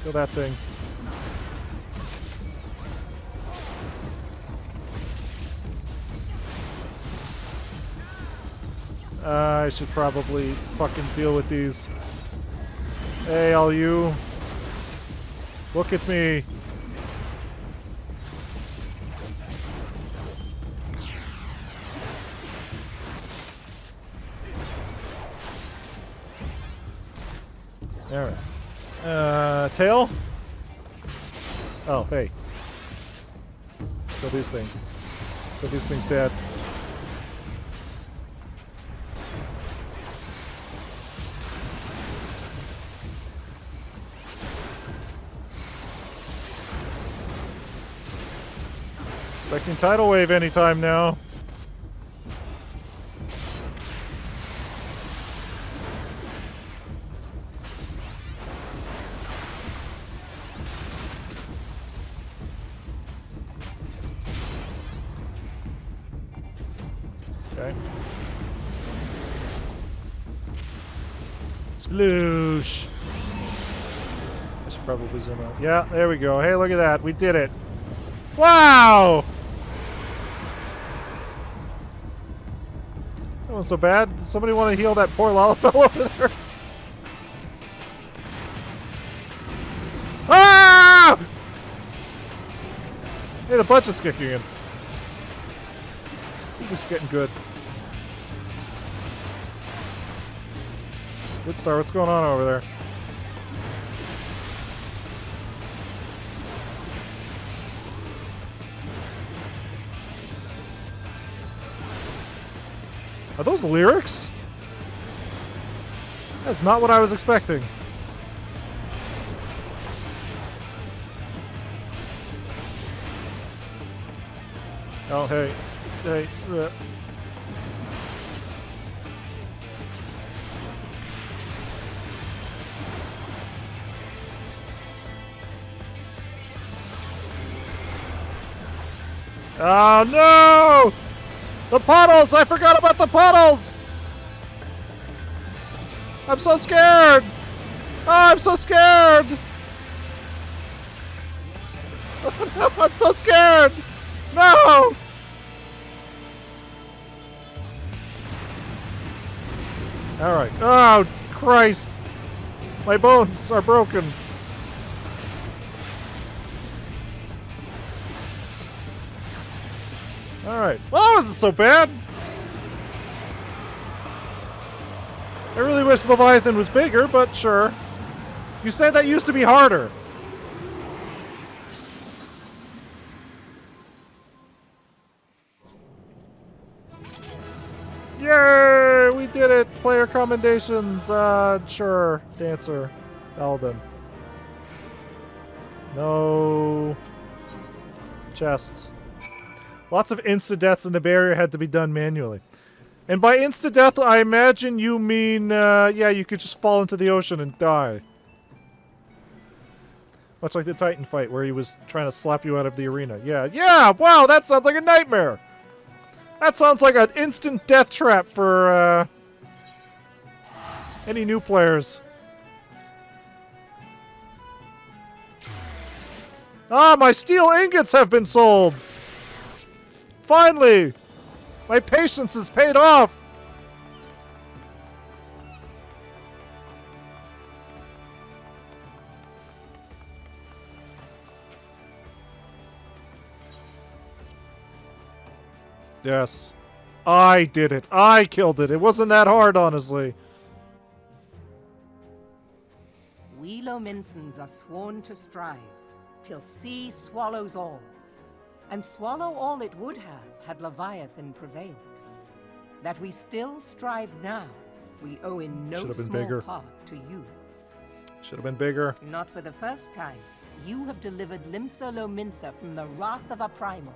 Kill that thing. I should probably fucking deal with these. Hey, all you. Look at me. tail? Oh, hey. Kill these things. Kill these things dead. Expecting tidal wave anytime now. Okay. Sploosh. I should probably zoom out. Yeah, there we go. Hey, look at that. We did it. Wow! That wasn't so bad. Does somebody want to heal that poor Lalafell over there? Ah! Hey, the budget's kicking in. He's just getting good. Good Star, what's going on over there? Are those lyrics? That's not what I was expecting. Oh, hey. Hey. Oh, no! The puddles! I forgot about the puddles! I'm so scared! Oh, I'm so scared! Oh, no, I'm so scared! No! Alright. Oh, Christ! My bones are broken. Alright. Well, that wasn't so bad. I really wish Leviathan was bigger, but sure. You said that used to be harder. Yay! We did it! Player commendations. Sure. Dancer. Alden. No. Chests. Lots of insta-deaths and the barrier had to be done manually. And by insta-death, I imagine you mean, yeah, you could just fall into the ocean and die. Much like the Titan fight where he was trying to slap you out of the arena. Yeah, wow, that sounds like a nightmare! That sounds like an instant death trap for, any new players. Ah, my steel ingots have been sold! Finally! My patience is paid off! Yes. I did it. I killed it. It wasn't that hard, honestly. We Lominsons are sworn to strive, till sea swallows all. And swallow all it would have had Leviathan prevailed. That we still strive now, we owe in no small part to you. Should have been bigger. Not for the first time, you have delivered Limsa Lominsa from the wrath of a primal.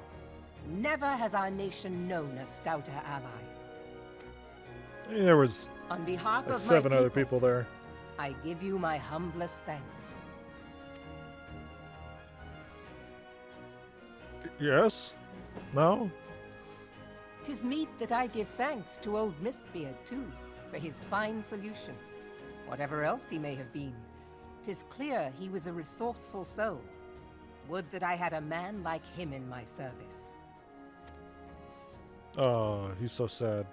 Never has our nation known a stouter ally. I mean, there was on behalf of 7 my other people there. I give you my humblest thanks. Yes? No? 'Tis meet that I give thanks to old Mistbeard, too, for his fine solution. Whatever else he may have been, 'tis clear he was a resourceful soul. Would that I had a man like him in my service. Oh, he's so sad.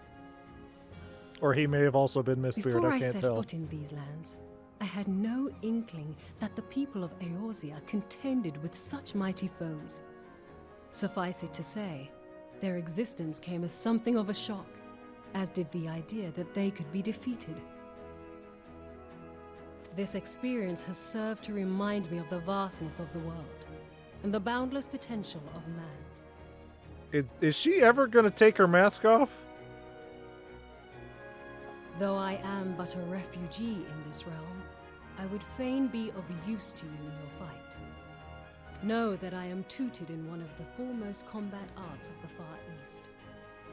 Or he may have also been Mistbeard, Before I can't set tell. foot in these lands, I had no inkling that the people of Eorzea contended with such mighty foes. Suffice it to say, their existence came as something of a shock, as did the idea that they could be defeated. This experience has served to remind me of the vastness of the world and the boundless potential of man. Is she ever gonna take her mask off? Though I am but a refugee in this realm, I would fain be of use to you in your fight. Know that I am tutored in one of the foremost combat arts of the Far East.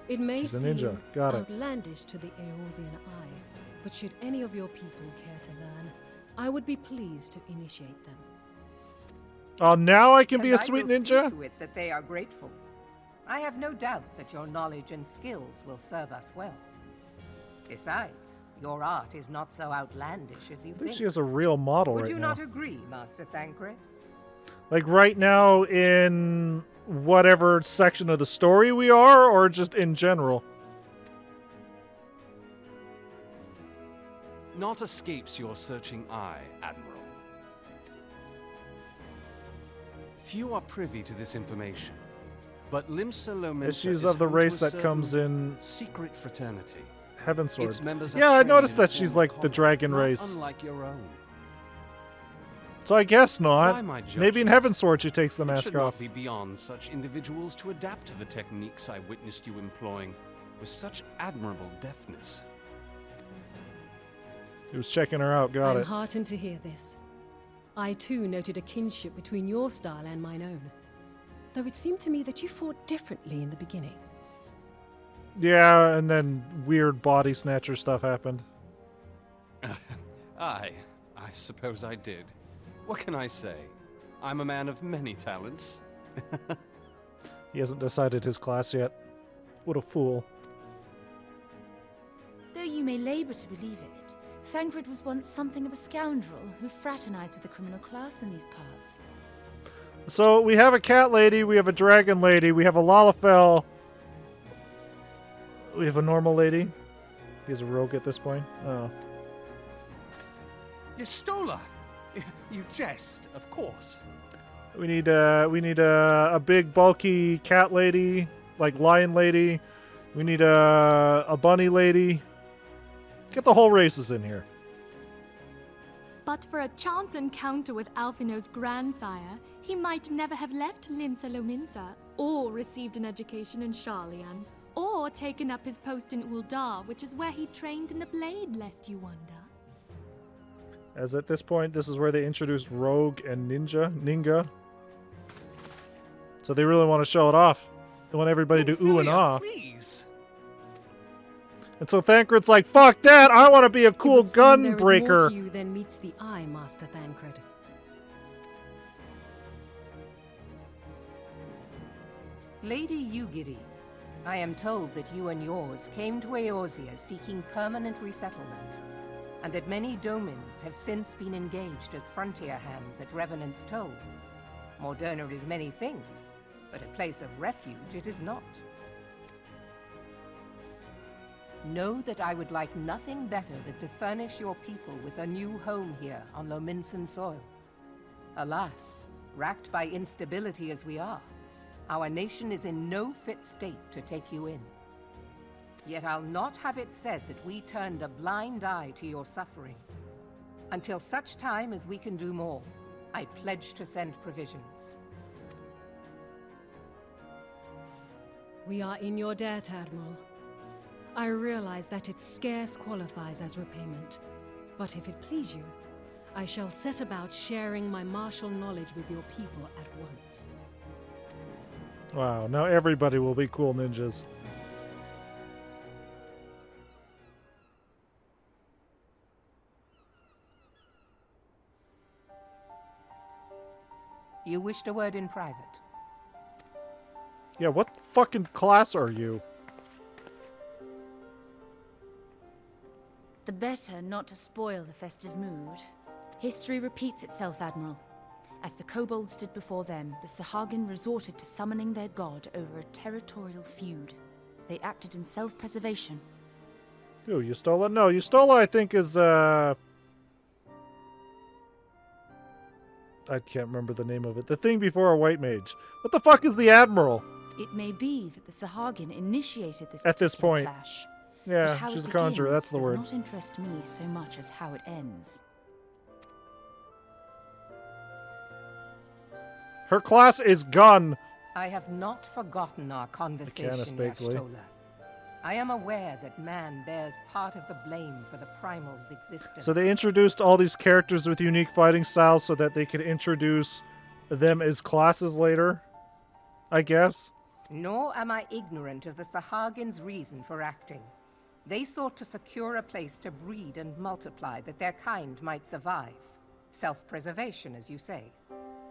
It may She's a seem ninja. Got it. outlandish to the Eorzean eye, but should any of your people care to learn, I would be pleased to initiate them. Oh, now I can be a And I sweet will ninja? see to it that they are grateful. I have no doubt that your knowledge and skills will serve us well. Besides, your art is not so outlandish as you I think think. she has a real model Would right you now. not agree, Master Thancred? Like right now in whatever section of the story we are, or just in general? Naught escapes your searching eye, Admiral. Few are privy to this information, but Limsa Lominsa She's is of the home to race a that comes certain in secret fraternity. Heaven Sword. Its members are Yeah, I trained noticed in a that she's form of like the combat, dragon not race. unlike your own. So I guess By not. my Maybe in judgment, Heaven Sword she takes the it mask should off. not be beyond such individuals to adapt to the techniques I witnessed you employing with such admirable deftness. He was checking her out. Got I'm it. heartened to hear this. I too noted a kinship between your style and mine own, though it seemed to me that you fought differently in the beginning. Yeah, and then weird body snatcher stuff happened. I suppose I did. What can I say? I'm a man of many talents. He hasn't decided his class yet. What a fool. Though you may labor to believe it, Thancred was once something of a scoundrel who fraternized with the criminal class in these parts. So we have a cat lady, we have a dragon lady, we have a Lalafell. We have a normal lady. He's a rogue at this point. Oh. Yestola! You jest, of course. We need a big bulky cat lady, like lion lady. We need a bunny lady. Get the whole races in here. But for a chance encounter with Alphino's grandsire, he might never have left Limsa Lominsa, or received an education in Sharlayan, or taken up his post in Uldar, which is where he trained in the blade, lest you wonder. As at this point, this is where they introduced rogue and ninja. So they really want to show it off. They want everybody to ooh and Ophelia, ah. please. And so Thancred's like, fuck that! I want to be a cool It would seem there is more gunbreaker. to you than meets the eye, Master Thancred. Lady Yugiri, I am told that you and yours came to Eorzea seeking permanent resettlement, and that many domins have since been engaged as frontier hands at Revenant's Toll. Moderna is many things, but a place of refuge it is not. Know that I would like nothing better than to furnish your people with a new home here on Lominsan soil. Alas, racked by instability as we are, our nation is in no fit state to take you in. Yet I'll not have it said that we turned a blind eye to your suffering. Until such time as we can do more, I pledge to send provisions. We are in your debt, Admiral. I realize that it scarce qualifies as repayment, but if it please you, I shall set about sharing my martial knowledge with your people at once. Wow, now everybody will be cool ninjas. You wished a word in private. Yeah, what fucking class are you? The better not to spoil the festive mood. History repeats itself, Admiral. As the kobolds did before them, the Sahagin resorted to summoning their god over a territorial feud. They acted in self-preservation. Who, Yestola? No, Yestola I think is, I can't remember the name of it. The thing before a white mage. What the fuck is the Admiral? It may be that the Sahagin initiated this At this particular point. clash. But Yeah, how she's it a conjurer, begins that's the does word. not interest me so much as how it ends. Her class is gun. I have not forgotten our conversation, Mechanistically. Yashtola. I am aware that man bears part of the blame for the Primal's existence. So they introduced all these characters with unique fighting styles so that they could introduce them as classes later, I guess. Nor am I ignorant of the Sahagins' reason for acting. They sought to secure a place to breed and multiply that their kind might survive. Self-preservation, as you say.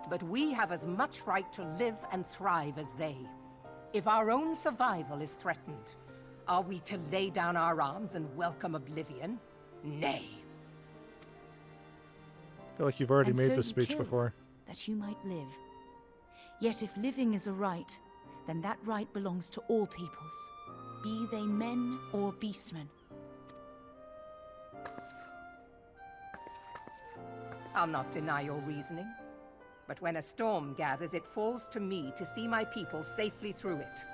But we have as much right to live and thrive as they. If our own survival is threatened, are we to lay down our arms and welcome oblivion? Nay. I feel like you've already And made so this you speech kill, before. that you might live. Yet if living is a right, then that right belongs to all peoples, be they men or beastmen. I'll not deny your reasoning. But when a storm gathers, it falls to me to see my people safely through it.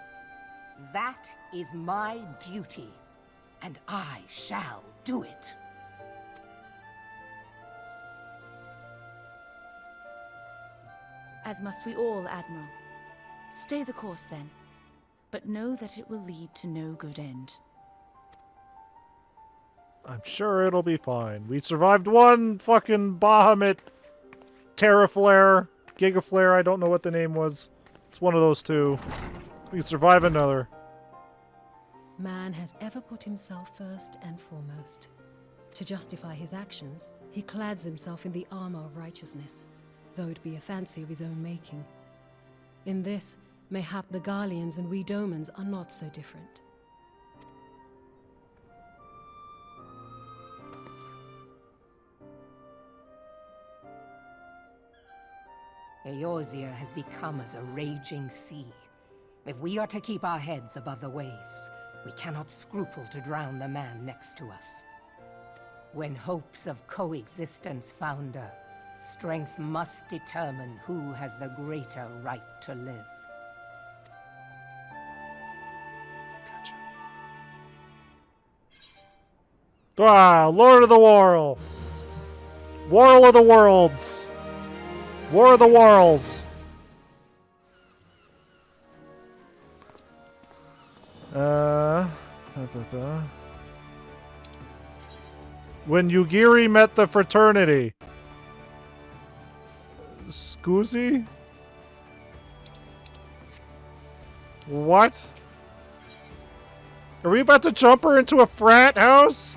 That is my duty, and I shall do it. As must we all, Admiral. Stay the course, then. But know that it will lead to no good end. I'm sure it'll be fine. We survived one fucking Bahamut Terraflare, Gigaflare, I don't know what the name was. It's one of those two. We can survive another. Man has ever put himself first and foremost. To justify his actions, he clads himself in the armor of righteousness, though it be a fancy of his own making. In this, mayhap the Garleans and we Domans are not so different. Eorzea has become as a raging sea. If we are to keep our heads above the waves, we cannot scruple to drown the man next to us. When hopes of coexistence founder, strength must determine who has the greater right to live. Ah, Lord of the Whirl. Whirl of the Worlds. War of the Worlds. When Yugiri met the fraternity. Scusi? What? Are we about to jump her into a frat house?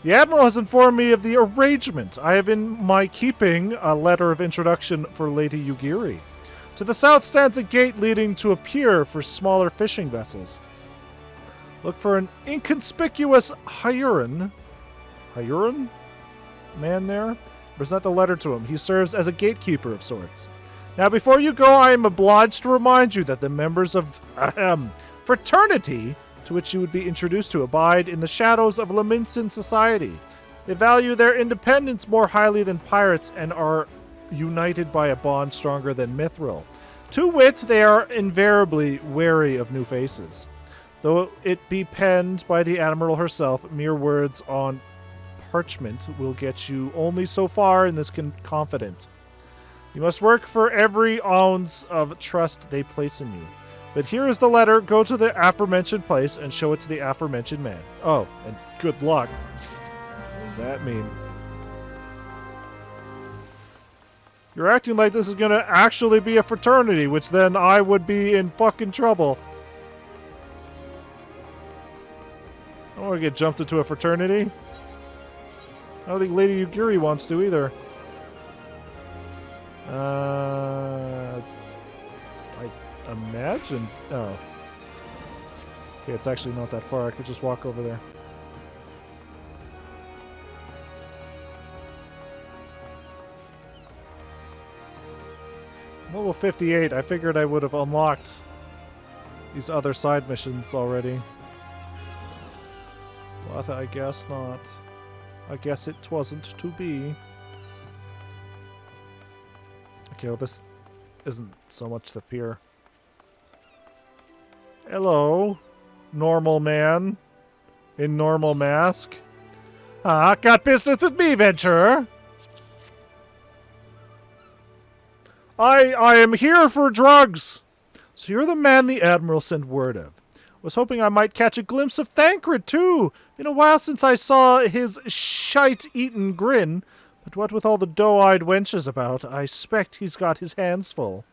The Admiral has informed me of the arrangement. I have in my keeping a letter of introduction for Lady Yugiri. To the south stands a gate leading to a pier for smaller fishing vessels. Look for an inconspicuous Hyuran man there. Present the letter to him. He serves as a gatekeeper of sorts. Now, before you go, I am obliged to remind you that the members of fraternity to which you would be introduced to abide in the shadows of Laminsan society. They value their independence more highly than pirates and are united by a bond stronger than mithril. To wit, they are invariably wary of new faces. Though it be penned by the Admiral herself, mere words on parchment will get you only so far in this confident. You must work for every ounce of trust they place in you. But here is the letter. Go to the aforementioned place and show it to the aforementioned man. Oh, and good luck. What does that mean? You're acting like this is going to actually be a fraternity, which then I would be in fucking trouble. I don't want to get jumped into a fraternity. I don't think Lady Yugiri wants to either. I imagine. Oh. Okay, it's actually not that far. I could just walk over there. Level 58. I figured I would have unlocked these other side missions already. But I guess not. I guess it wasn't to be. Okay, well this isn't so much the pier. Hello, normal man in normal mask. Got business with me, venturer? I am here for drugs. So you're the man the Admiral sent word of. Was hoping I might catch a glimpse of Thancred, too. Been a while since I saw his shite-eaten grin, but what with all the doe-eyed wenches about, I expect he's got his hands full.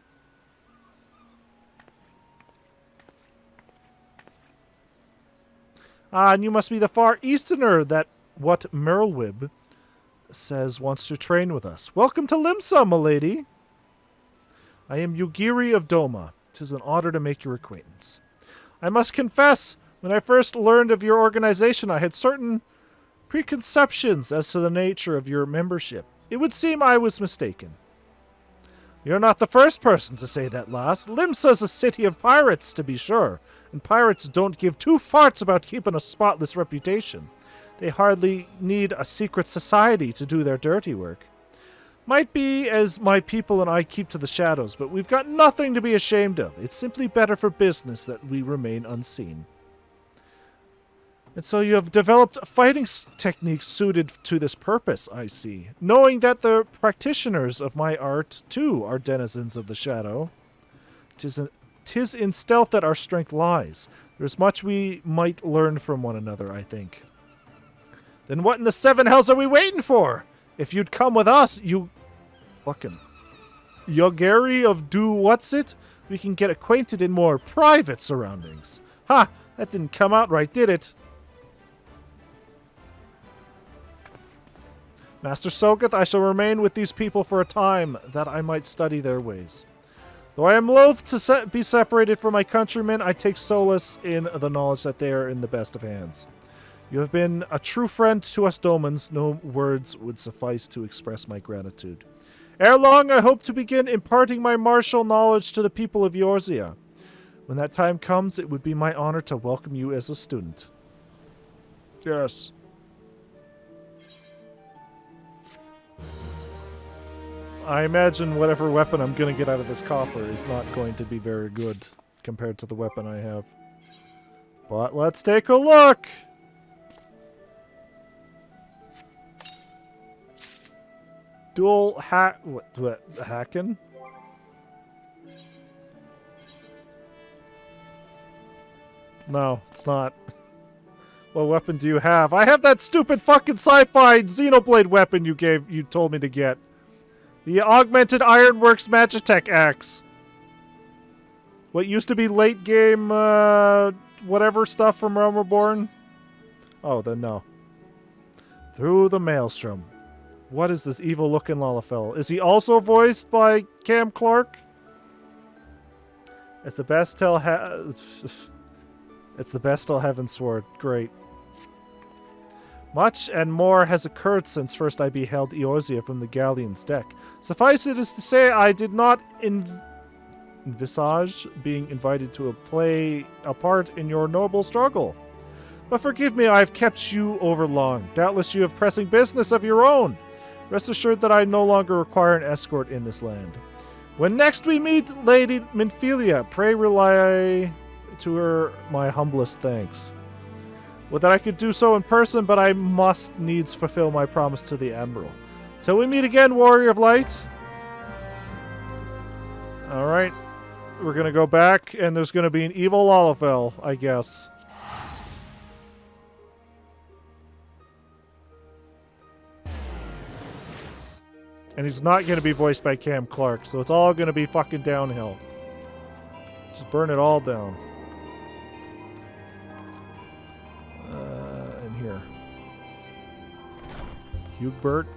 Ah, and you must be the Far Easterner that what Merlwib says wants to train with us. Welcome to Limsa, milady. I am Yugiri of Doma. 'Tis an honor to make your acquaintance. I must confess, when I first learned of your organization, I had certain preconceptions as to the nature of your membership. It would seem I was mistaken. You're not the first person to say that, lass. Limsa's a city of pirates, to be sure, and pirates don't give two farts about keeping a spotless reputation. They hardly need a secret society to do their dirty work. Might be as my people and I keep to the shadows, but we've got nothing to be ashamed of. It's simply better for business that we remain unseen. And so you have developed fighting techniques suited to this purpose, I see. Knowing that the practitioners of my art, too, are denizens of the shadow. 'Tis in stealth that our strength lies. There's much we might learn from one another, I think. Then what in the seven hells are we waiting for? If you'd come with us, you fucking Yogari of Do-What's-It, we can get acquainted in more private surroundings. Ha! That didn't come out right, did it? Master Sogeth, I shall remain with these people for a time, that I might study their ways. Though I am loath to be separated from my countrymen, I take solace in the knowledge that they are in the best of hands. You have been a true friend to us Domans. No words would suffice to express my gratitude. Ere long, I hope to begin imparting my martial knowledge to the people of Eorzea. When that time comes, it would be my honor to welcome you as a student. Yes. I imagine whatever weapon I'm going to get out of this coffer is not going to be very good compared to the weapon I have. But let's take a look! Dual hack... What? Hacking? No, it's not. What weapon do you have? I have that stupid fucking sci-fi Xenoblade weapon you told me to get. The Augmented Ironworks Magitech Axe. What used to be late game, whatever stuff from Realm Reborn? Oh, then no. Through the Maelstrom. What is this evil-looking Lalafell? Is he also voiced by Cam Clark? It's the best till It's the best till heaven sword. Great. Much and more has occurred since first I beheld Eorzea from the galleon's deck. Suffice it is to say, I did not envisage being invited to play a part in your noble struggle. But forgive me, I have kept you over long. Doubtless you have pressing business of your own. Rest assured that I no longer require an escort in this land. When next we meet, Lady Minfilia, pray relay to her my humblest thanks. Would that I could do so in person, but I must needs fulfill my promise to the Admiral. Till we meet again, Warrior of Light. Alright. We're going to go back, and there's going to be an evil Lalafell, I guess. And he's not going to be voiced by Cam Clark, so it's all going to be fucking downhill. Just burn it all down. In here. Hugbert.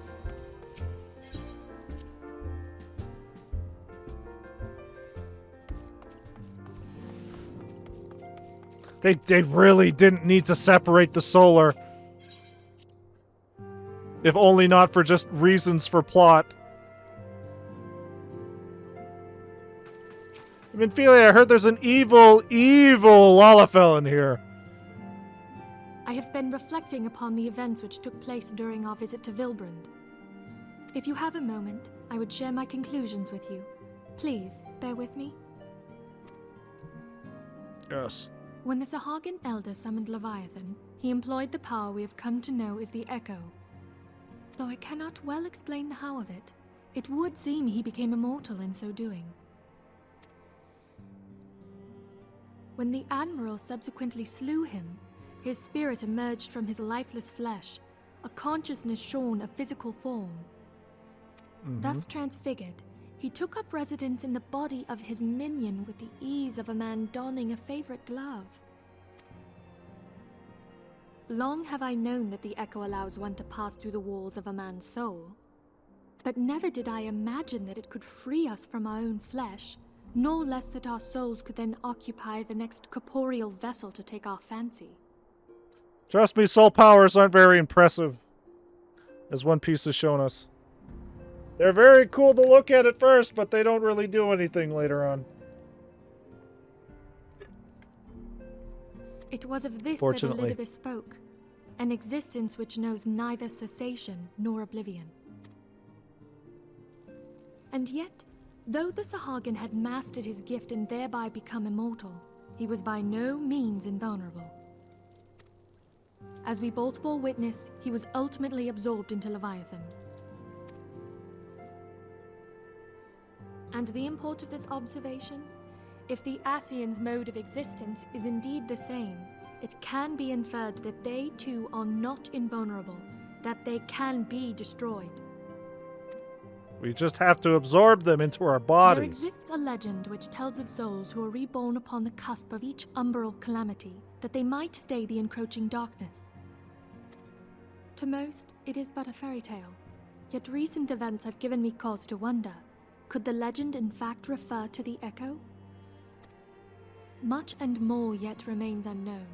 They really didn't need to separate the solar. If only not for just reasons for plot. Minfilia, I heard there's an evil Lalafell in here. I have been reflecting upon the events which took place during our visit to Vilbrand. If you have a moment, I would share my conclusions with you. Please, bear with me. Yes. When the Sahagin Elder summoned Leviathan, he employed the power we have come to know as the Echo. Though I cannot well explain the how of it, It would seem he became immortal in so doing. When the Admiral subsequently slew him, his spirit emerged from his lifeless flesh, a consciousness shorn of physical form. Thus transfigured, he took up residence in the body of his minion with the ease of a man donning a favorite glove. Long have I known that the echo allows one to pass through the walls of a man's soul, but never did I imagine that it could free us from our own flesh, nor less that our souls could then occupy the next corporeal vessel to take our fancy. Trust me, soul powers aren't very impressive, as One Piece has shown us. They're very cool to look at first, but they don't really do anything later on. It was of this that Fortunately. Elizabeth spoke, an existence which knows neither cessation nor oblivion. And yet, though the Sahagin had mastered his gift and thereby become immortal, he was by no means invulnerable. As we both bore witness, he was ultimately absorbed into Leviathan. And the import of this observation? If the Ascians' mode of existence is indeed the same, it can be inferred that they too are not invulnerable, that they can be destroyed. We just have to absorb them into our There bodies. exists a legend which tells of souls who are reborn upon the cusp of each umbral calamity, that they might stay the encroaching darkness. To most, it is but a fairy tale, yet recent events have given me cause to wonder, could the legend in fact refer to the echo? Much and more yet remains unknown,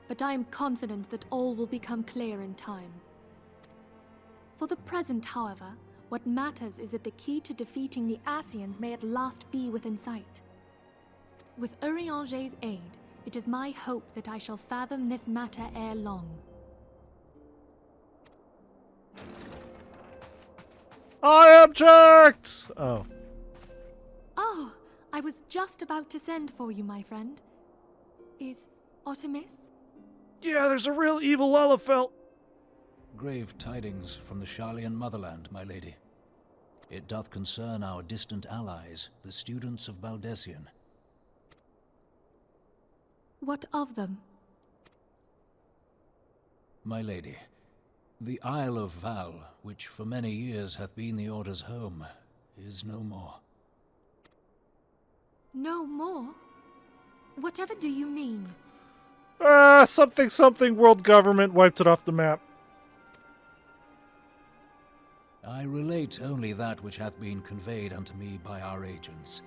but I am confident that all will become clear in time. For the present, however, what matters is that the key to defeating the Ascians may at last be within sight. With Urianger's aid, it is my hope that I shall fathom this matter ere long. I object! Oh. Oh, I was just about to send for you, my friend. Is Artemis? Yeah, there's a real evil Lalafell. Grave tidings from the Sharlayan motherland, my lady. It doth concern our distant allies, the students of Baldessian. What of them? My lady, the Isle of Val, which for many years hath been the Order's home, is no more. No more? Whatever do you mean? Something world government wiped it off the map. I relate only that which hath been conveyed unto me by our agents.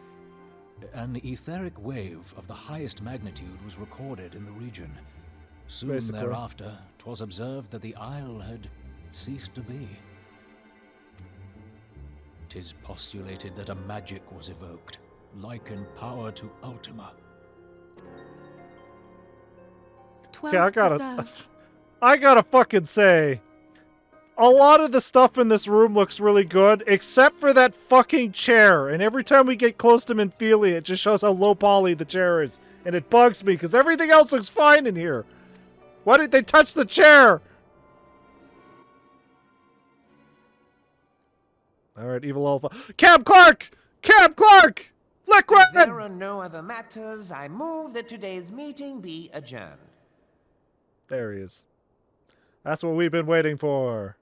An etheric wave of the highest magnitude was recorded in the region. Soon Basically. thereafter, 'twas observed that the isle had ceased to be. 'Tis postulated that a magic was evoked, like in power to Ultima. 12 Okay, preserved. I gotta fucking say, a lot of the stuff in this room looks really good, except for that fucking chair. And every time we get close to Minfilia, it just shows how low poly the chair is. And it bugs me, because everything else looks fine in here. Why did they touch the chair? Alright, evil alpha. Cab Clark! Cab Clark! Liquid! If there are no other matters, I move that today's meeting be adjourned. There he is. That's what we've been waiting for.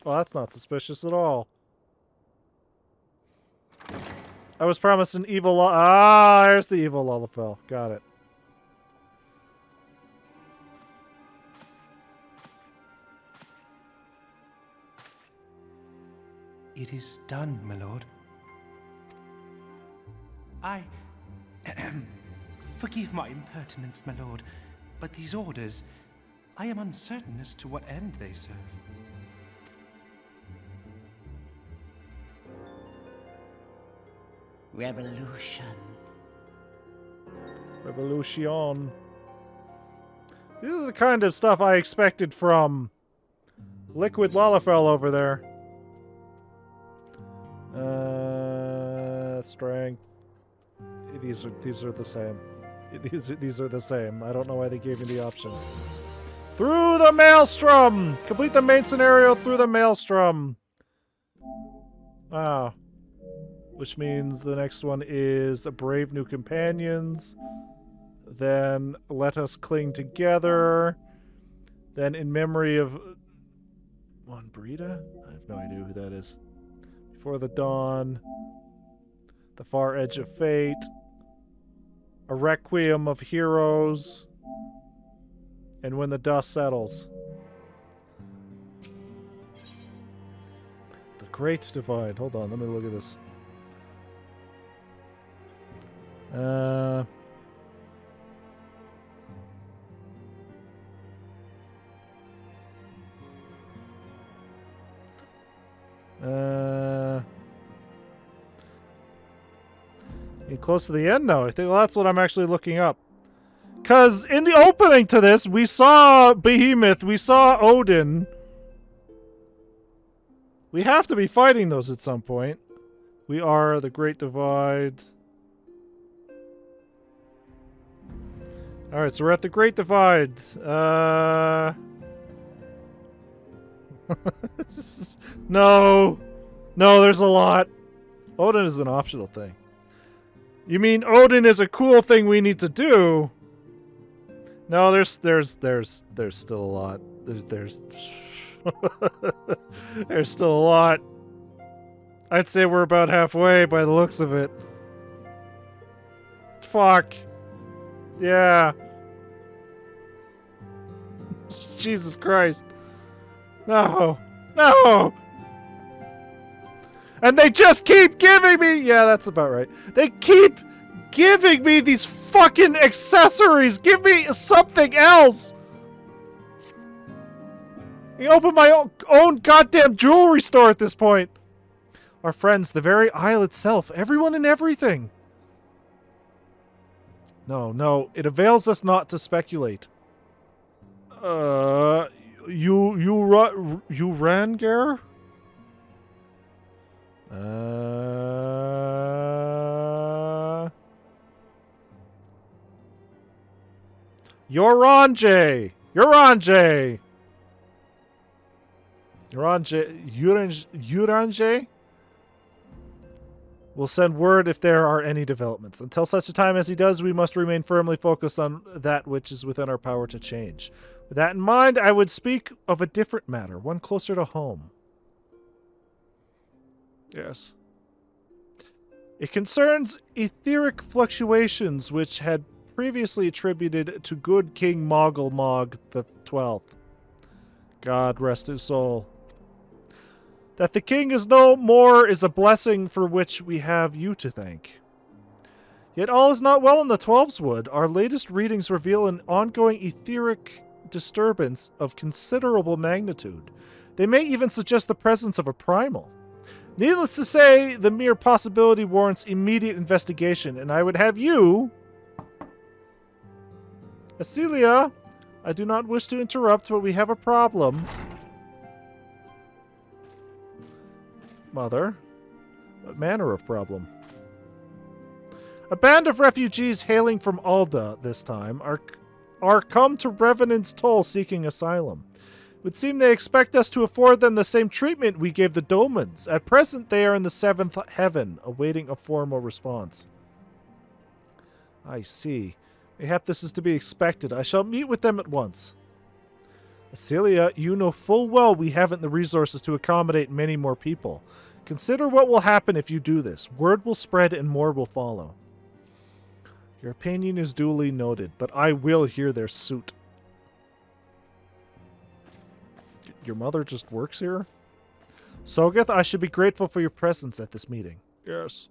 Well, that's not suspicious at all. I was promised an evil... there's the evil Lullafell. Got it. It is done, my lord. I... Forgive my impertinence, my lord, but these orders, I am uncertain as to what end they serve. Revolution. Revolution. This is the kind of stuff I expected from Liquid Lullafell over there. Strength. These are the same. These are the same. I don't know why they gave me the option. Through the Maelstrom! Complete the main scenario through the Maelstrom. Ah. Which means the next one is A Brave New Companions. Then Let Us Cling Together. Then In Memory of... Juan Brita? I have no idea who that is. Before the Dawn. The Far Edge of Fate. A Requiem of Heroes. And When the Dust Settles. The Great Divide. Hold on, let me look at this. Getting close to the end now. I think that's what I'm actually looking up. Because in the opening to this, we saw Behemoth, we saw Odin. We have to be fighting those at some point. We are the Great Divide. Alright, so we're at the Great Divide. No. No, there's a lot. Odin is an optional thing. You mean Odin is a cool thing we need to do? No, there's still a lot. There's there's still a lot. I'd say we're about halfway by the looks of it. Fuck. Yeah. Jesus Christ. No. No. And they just keep giving me... Yeah, that's about right. They keep giving me these fucking accessories. Give me something else. I can open my own goddamn jewelry store at this point. Our friends, the very isle itself. Everyone and everything. No, no. It avails us not to speculate. You ran, Gare? Yoranje! Yoranje! Uranje? We'll send word if there are any developments. Until such a time as he does, we must remain firmly focused on that which is within our power to change. With that in mind, I would speak of a different matter, one closer to home. Yes. It concerns etheric fluctuations which had previously attributed to good King Moggle the 12th. God rest his soul. That the king is no more is a blessing for which we have you to thank. Yet all is not well in the 12's Wood. Our latest readings reveal an ongoing etheric disturbance of considerable magnitude. They may even suggest the presence of a primal. Needless to say, the mere possibility warrants immediate investigation, and I would have you... Acelia, I do not wish to interrupt, but we have a problem. Mother, what manner of problem? A band of refugees hailing from Alda this time are come to Revenant's Toll seeking asylum. It would seem they expect us to afford them the same treatment we gave the Dolmens. At present, they are in the 7th heaven, awaiting a formal response. I see. Mayhap this is to be expected. I shall meet with them at once. Acelia, you know full well we haven't the resources to accommodate many more people. Consider what will happen if you do this. Word will spread and more will follow. Your opinion is duly noted, but I will hear their suit. Your mother just works here? Sogeth, I should be grateful for your presence at this meeting. Yes.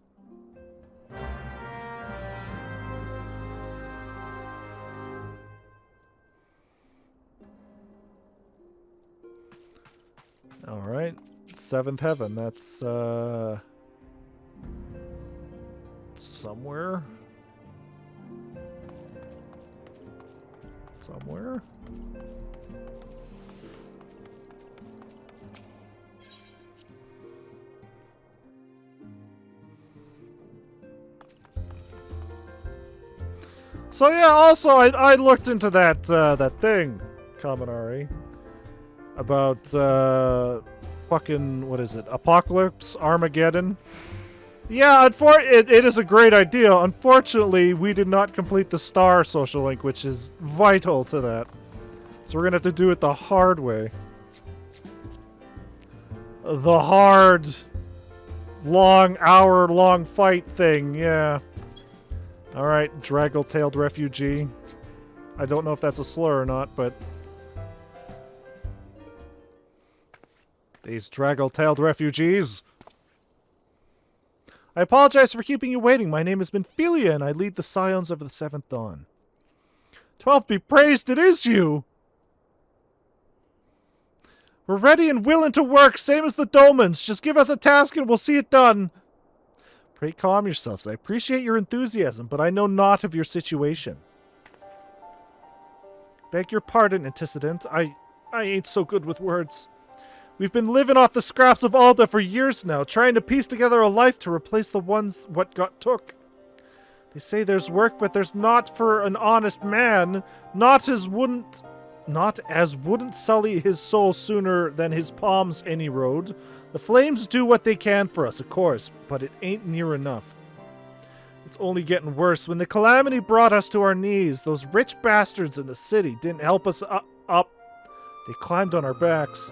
Alright. 7th heaven, that's, somewhere? Somewhere? So yeah, also I looked into that that thing, Kaminari, about fucking, what is it? Apocalypse Armageddon. Yeah, it is a great idea. Unfortunately, we did not complete the star social link, which is vital to that. So we're gonna have to do it the hard way. The hard, long, hour-long fight thing, yeah. Alright, draggle-tailed refugee. I don't know if that's a slur or not, but... These draggle-tailed refugees. I apologize for keeping you waiting. My name has been Philia, and I lead the Scions of the Seventh Dawn. 12 be praised, it is you! We're ready and willing to work, same as the Dolmens. Just give us a task and we'll see it done. Pray calm yourselves. I appreciate your enthusiasm, but I know naught of your situation. Beg your pardon, antecedent. I ain't so good with words. We've been living off the scraps of Alda for years now, trying to piece together a life to replace the ones what got took. They say there's work, but there's not for an honest man. Not as wouldn't sully his soul sooner than his palms any road. The flames do what they can for us, of course, but it ain't near enough. It's only getting worse. When the calamity brought us to our knees, those rich bastards in the city didn't help us up. They climbed on our backs.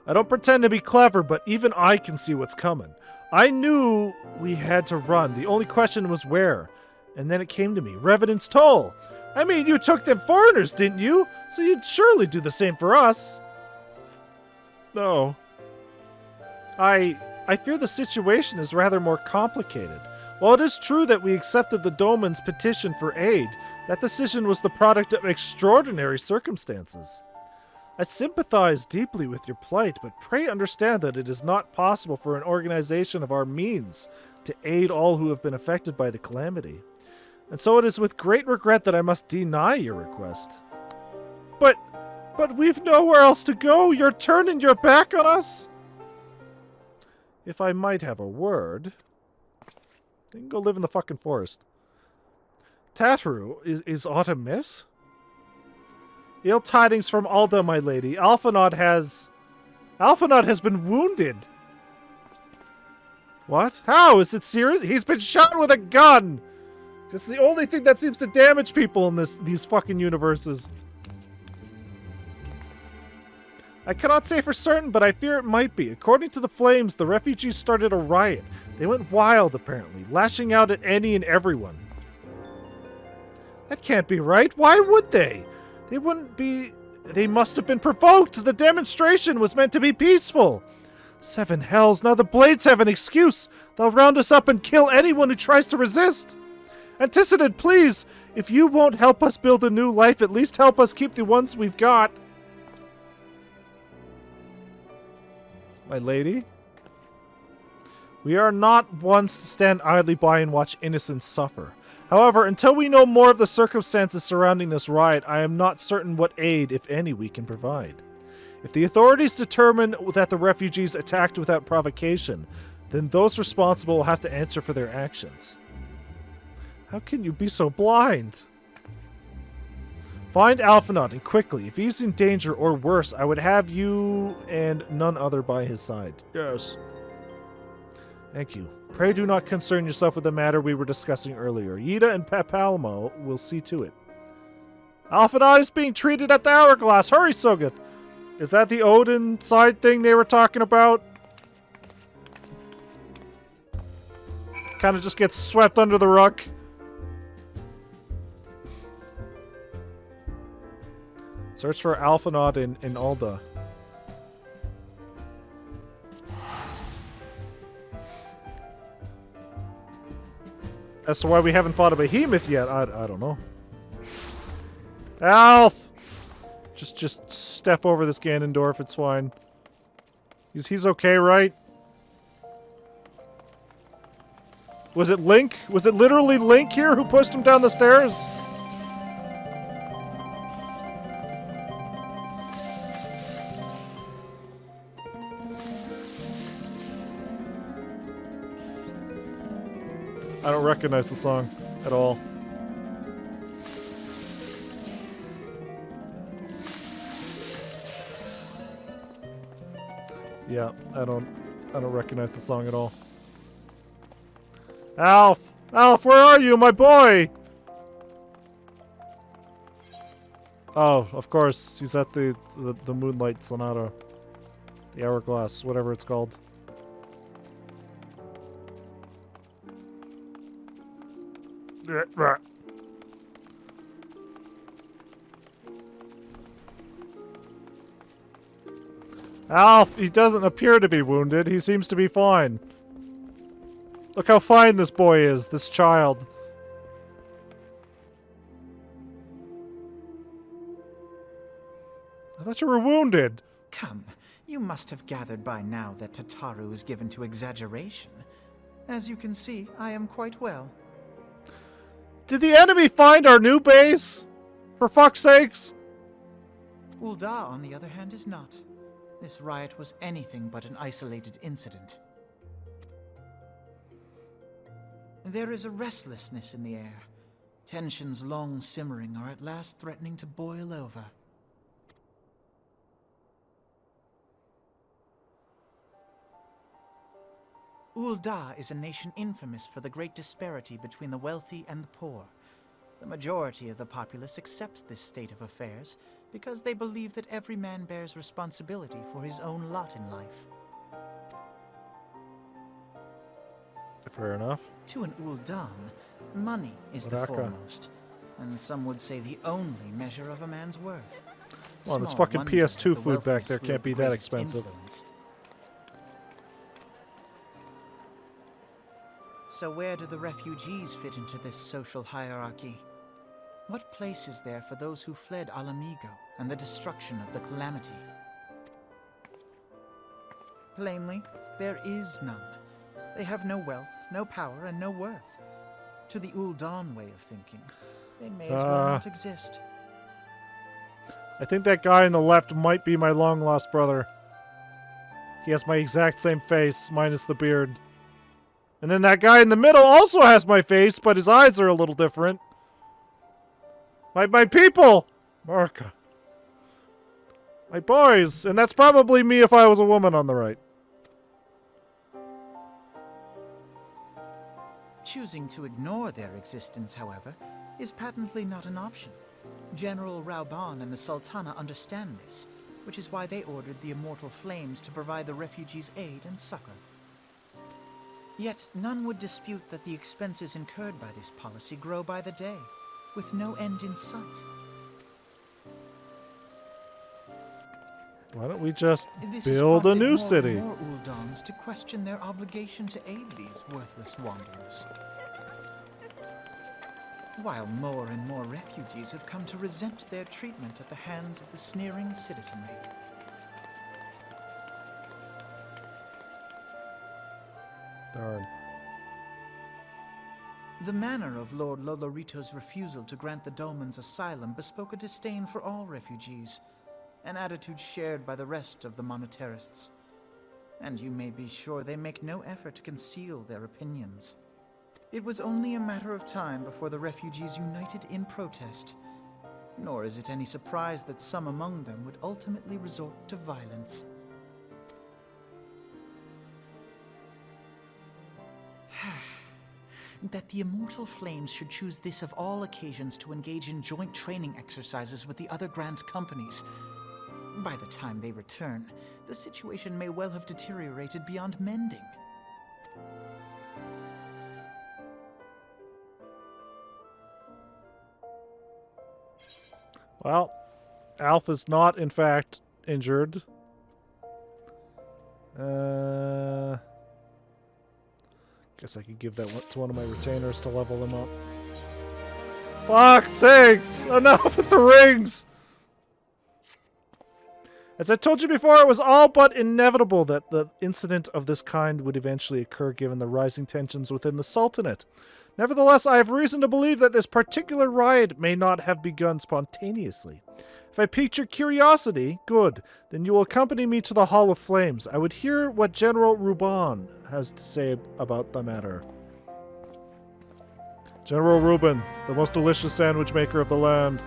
I don't pretend to be clever, but even I can see what's coming. I knew we had to run. The only question was where. And then it came to me. Revenant's Toll. I mean, you took them foreigners, didn't you? So you'd surely do the same for us. No. I fear the situation is rather more complicated. While it is true that we accepted the Dolmen's petition for aid, that decision was the product of extraordinary circumstances. I sympathize deeply with your plight, but pray understand that it is not possible for an organization of our means to aid all who have been affected by the calamity. And so it is with great regret that I must deny your request. But we've nowhere else to go. You're turning your back on us? If I might have a word, you can go live in the fucking forest. Tataru, is aught amiss? Ill tidings from Alda, my lady. Alphinaud has been wounded. What? How? Is it serious? He's been shot with a gun! It's the only thing that seems to damage people in these fucking universes. I cannot say for certain, but I fear it might be. According to the Flames, the refugees started a riot. They went wild, apparently, lashing out at any and everyone. That can't be right. Why would they? They wouldn't be... They must have been provoked. The demonstration was meant to be peaceful. Seven hells. Now the Blades have an excuse. They'll round us up and kill anyone who tries to resist. Antecedent, please. If you won't help us build a new life, at least help us keep the ones we've got. My lady? We are not ones to stand idly by and watch innocents suffer. However, until we know more of the circumstances surrounding this riot, I am not certain what aid, if any, we can provide. If the authorities determine that the refugees attacked without provocation, then those responsible will have to answer for their actions. How can you be so blind? Find Alphinaud, and quickly. If he's in danger or worse, I would have you and none other by his side. Yes. Thank you. Pray do not concern yourself with the matter we were discussing earlier. Yida and Papalmo will see to it. Alphinaud is being treated at the Hourglass. Hurry, Sogeth. Is that the Odin side thing they were talking about? Kind of just gets swept under the rug. Search for Alphinaud in Alda. As to why we haven't fought a behemoth yet, I don't know. Alf! Just step over this Ganondorf, it's fine. He's okay, right? Was it Link? Was it literally Link here who pushed him down the stairs? I don't recognize the song at all. Yeah, I don't recognize the song at all. Alf! Alf, where are you, my boy? Oh, of course, he's at the Moonlight Sonata. The Hourglass, whatever it's called. Alf, he doesn't appear to be wounded. He seems to be fine. Look how fine this boy is, this child. I thought you were wounded. Come, you must have gathered by now that Tataru is given to exaggeration. As you can see, I am quite well. Did the enemy find our new base? For fuck's sakes! Ul'dah, on the other hand, is not. This riot was anything but an isolated incident. There is a restlessness in the air. Tensions long simmering are at last threatening to boil over. Ul'dah is a nation infamous for the great disparity between the wealthy and the poor. The majority of the populace accepts this state of affairs because they believe that every man bears responsibility for his own lot in life. Fair enough. To an Ul'dan, money is the foremost, and some would say the only measure of a man's worth. Well, this fucking PS2 food back there can't be that expensive. So where do the refugees fit into this social hierarchy? What place is there for those who fled Alamigo and the destruction of the Calamity? Plainly, there is none. They have no wealth, no power, and no worth. To the Ul'dan way of thinking, they may as well not exist. I think that guy on the left might be my long-lost brother. He has my exact same face, minus the beard. And then that guy in the middle also has my face, but his eyes are a little different. My people! Marka. My boys! And that's probably me if I was a woman on the right. Choosing to ignore their existence, however, is patently not an option. General Reborn and the Sultana understand this, which is why they ordered the Immortal Flames to provide the refugees aid and succor. Yet none would dispute that the expenses incurred by this policy grow by the day, with no end in sight. Why don't we just build a new city? More Uldans to question their obligation to aid these worthless wanderers. While more and more refugees have come to resent their treatment at the hands of the sneering citizenry. Darn. The manner of Lord Lolorito's refusal to grant the Dolmens asylum bespoke a disdain for all refugees, an attitude shared by the rest of the monetarists. And you may be sure they make no effort to conceal their opinions. It was only a matter of time before the refugees united in protest, nor is it any surprise that some among them would ultimately resort to violence. That the Immortal Flames should choose this of all occasions to engage in joint training exercises with the other Grand Companies. By the time they return, the situation may well have deteriorated beyond mending. Well, Alpha's not, in fact, injured. Guess I could give that to one of my retainers to level him up. Fuck's sakes! Enough with the rings! As I told you before, it was all but inevitable that the incident of this kind would eventually occur given the rising tensions within the Sultanate. Nevertheless, I have reason to believe that this particular riot may not have begun spontaneously. If I piqued your curiosity, good. Then you will accompany me to the Hall of Flames. I would hear what General Reborn has to say about the matter. General Reuben, the most delicious sandwich maker of the land.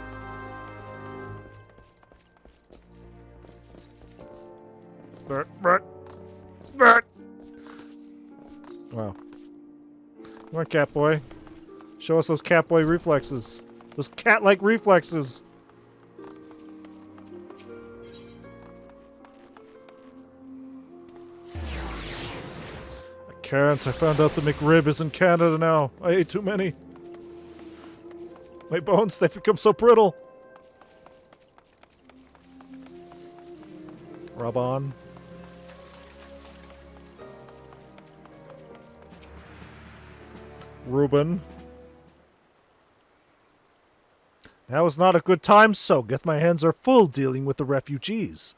Wow. Come on, Catboy. Show us those Catboy reflexes. Those cat-like reflexes. I can't. I found out the McRib is in Canada now. I ate too many. My bones, they've become so brittle. Rub on. Reuben. Now is not a good time, Sogeth. My hands are full dealing with the refugees.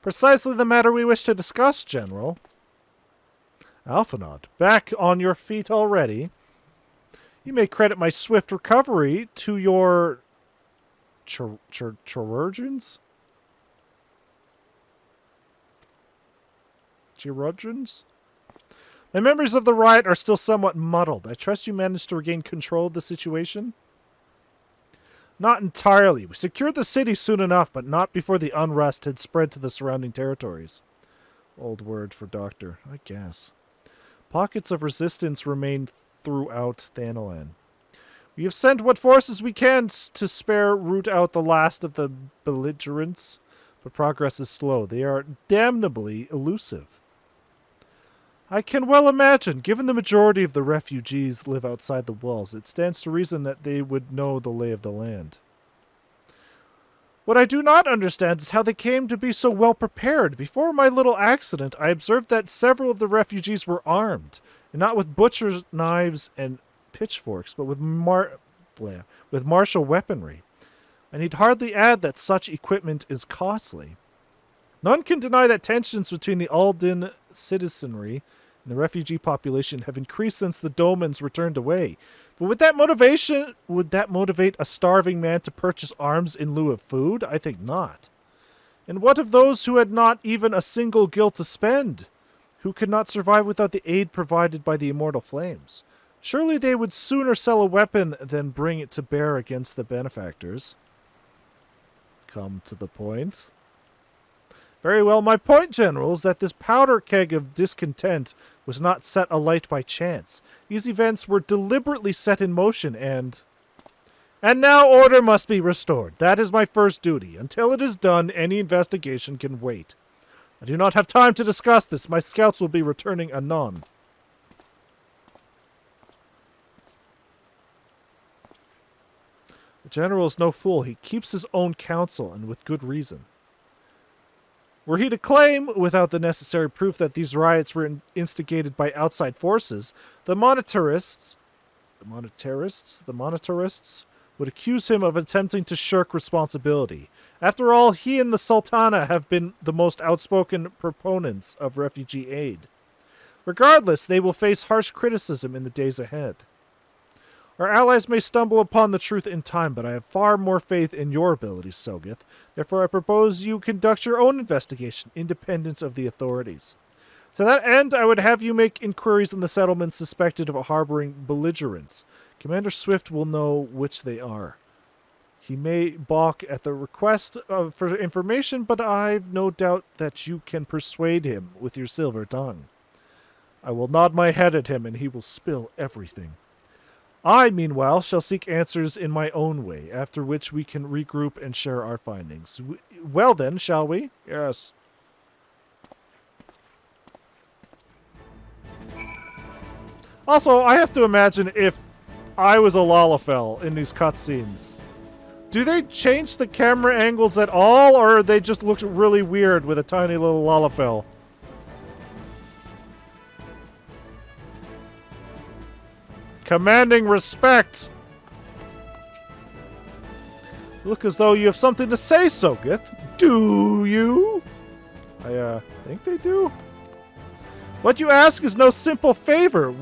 Precisely the matter we wish to discuss, General. Alphinaud, back on your feet already. You may credit my swift recovery to your... chirurgeons? Chirurgeons? My memories of the riot are still somewhat muddled. I trust you managed to regain control of the situation? Not entirely. We secured the city soon enough, but not before the unrest had spread to the surrounding territories. Old word for doctor, I guess. Pockets of resistance remain throughout Thanalan. We have sent what forces we can to root out the last of the belligerents, but progress is slow. They are damnably elusive. I can well imagine, given the majority of the refugees live outside the walls, it stands to reason that they would know the lay of the land. What I do not understand is how they came to be so well prepared. Before my little accident, I observed that several of the refugees were armed, and not with butcher's knives and pitchforks, but with martial weaponry. I need hardly add that such equipment is costly. None can deny that tensions between the Alden citizenry and the refugee population have increased since the Domans returned away. But would that motivate a starving man to purchase arms in lieu of food? I think not. And what of those who had not even a single gil to spend, who could not survive without the aid provided by the immortal flames? Surely they would sooner sell a weapon than bring it to bear against the benefactors. Come to the point. Very well, my point, General, is that this powder keg of discontent was not set alight by chance. These events were deliberately set in motion and now order must be restored. That is my first duty. Until it is done, any investigation can wait. I do not have time to discuss this. My scouts will be returning anon. The General is no fool. He keeps his own counsel, and with good reason. Were he to claim, without the necessary proof, that these riots were instigated by outside forces, the monetarists would accuse him of attempting to shirk responsibility. After all, he and the Sultana have been the most outspoken proponents of refugee aid. Regardless, they will face harsh criticism in the days ahead. Our allies may stumble upon the truth in time, but I have far more faith in your abilities, Sogeth. Therefore, I propose you conduct your own investigation, independent of the authorities. To that end, I would have you make inquiries in the settlements suspected of harboring belligerents. Commander Swift will know which they are. He may balk at the request for information, but I've no doubt that you can persuade him with your silver tongue. I will nod my head at him, and he will spill everything. I, meanwhile, shall seek answers in my own way, after which we can regroup and share our findings. Well then, shall we? Yes. Also, I have to imagine if I was a Lalafell in these cutscenes. Do they change the camera angles at all, or they just look really weird with a tiny little Lalafell? Commanding respect! Look as though you have something to say, Sogeth. Do you? I think they do. What you ask is no simple favor.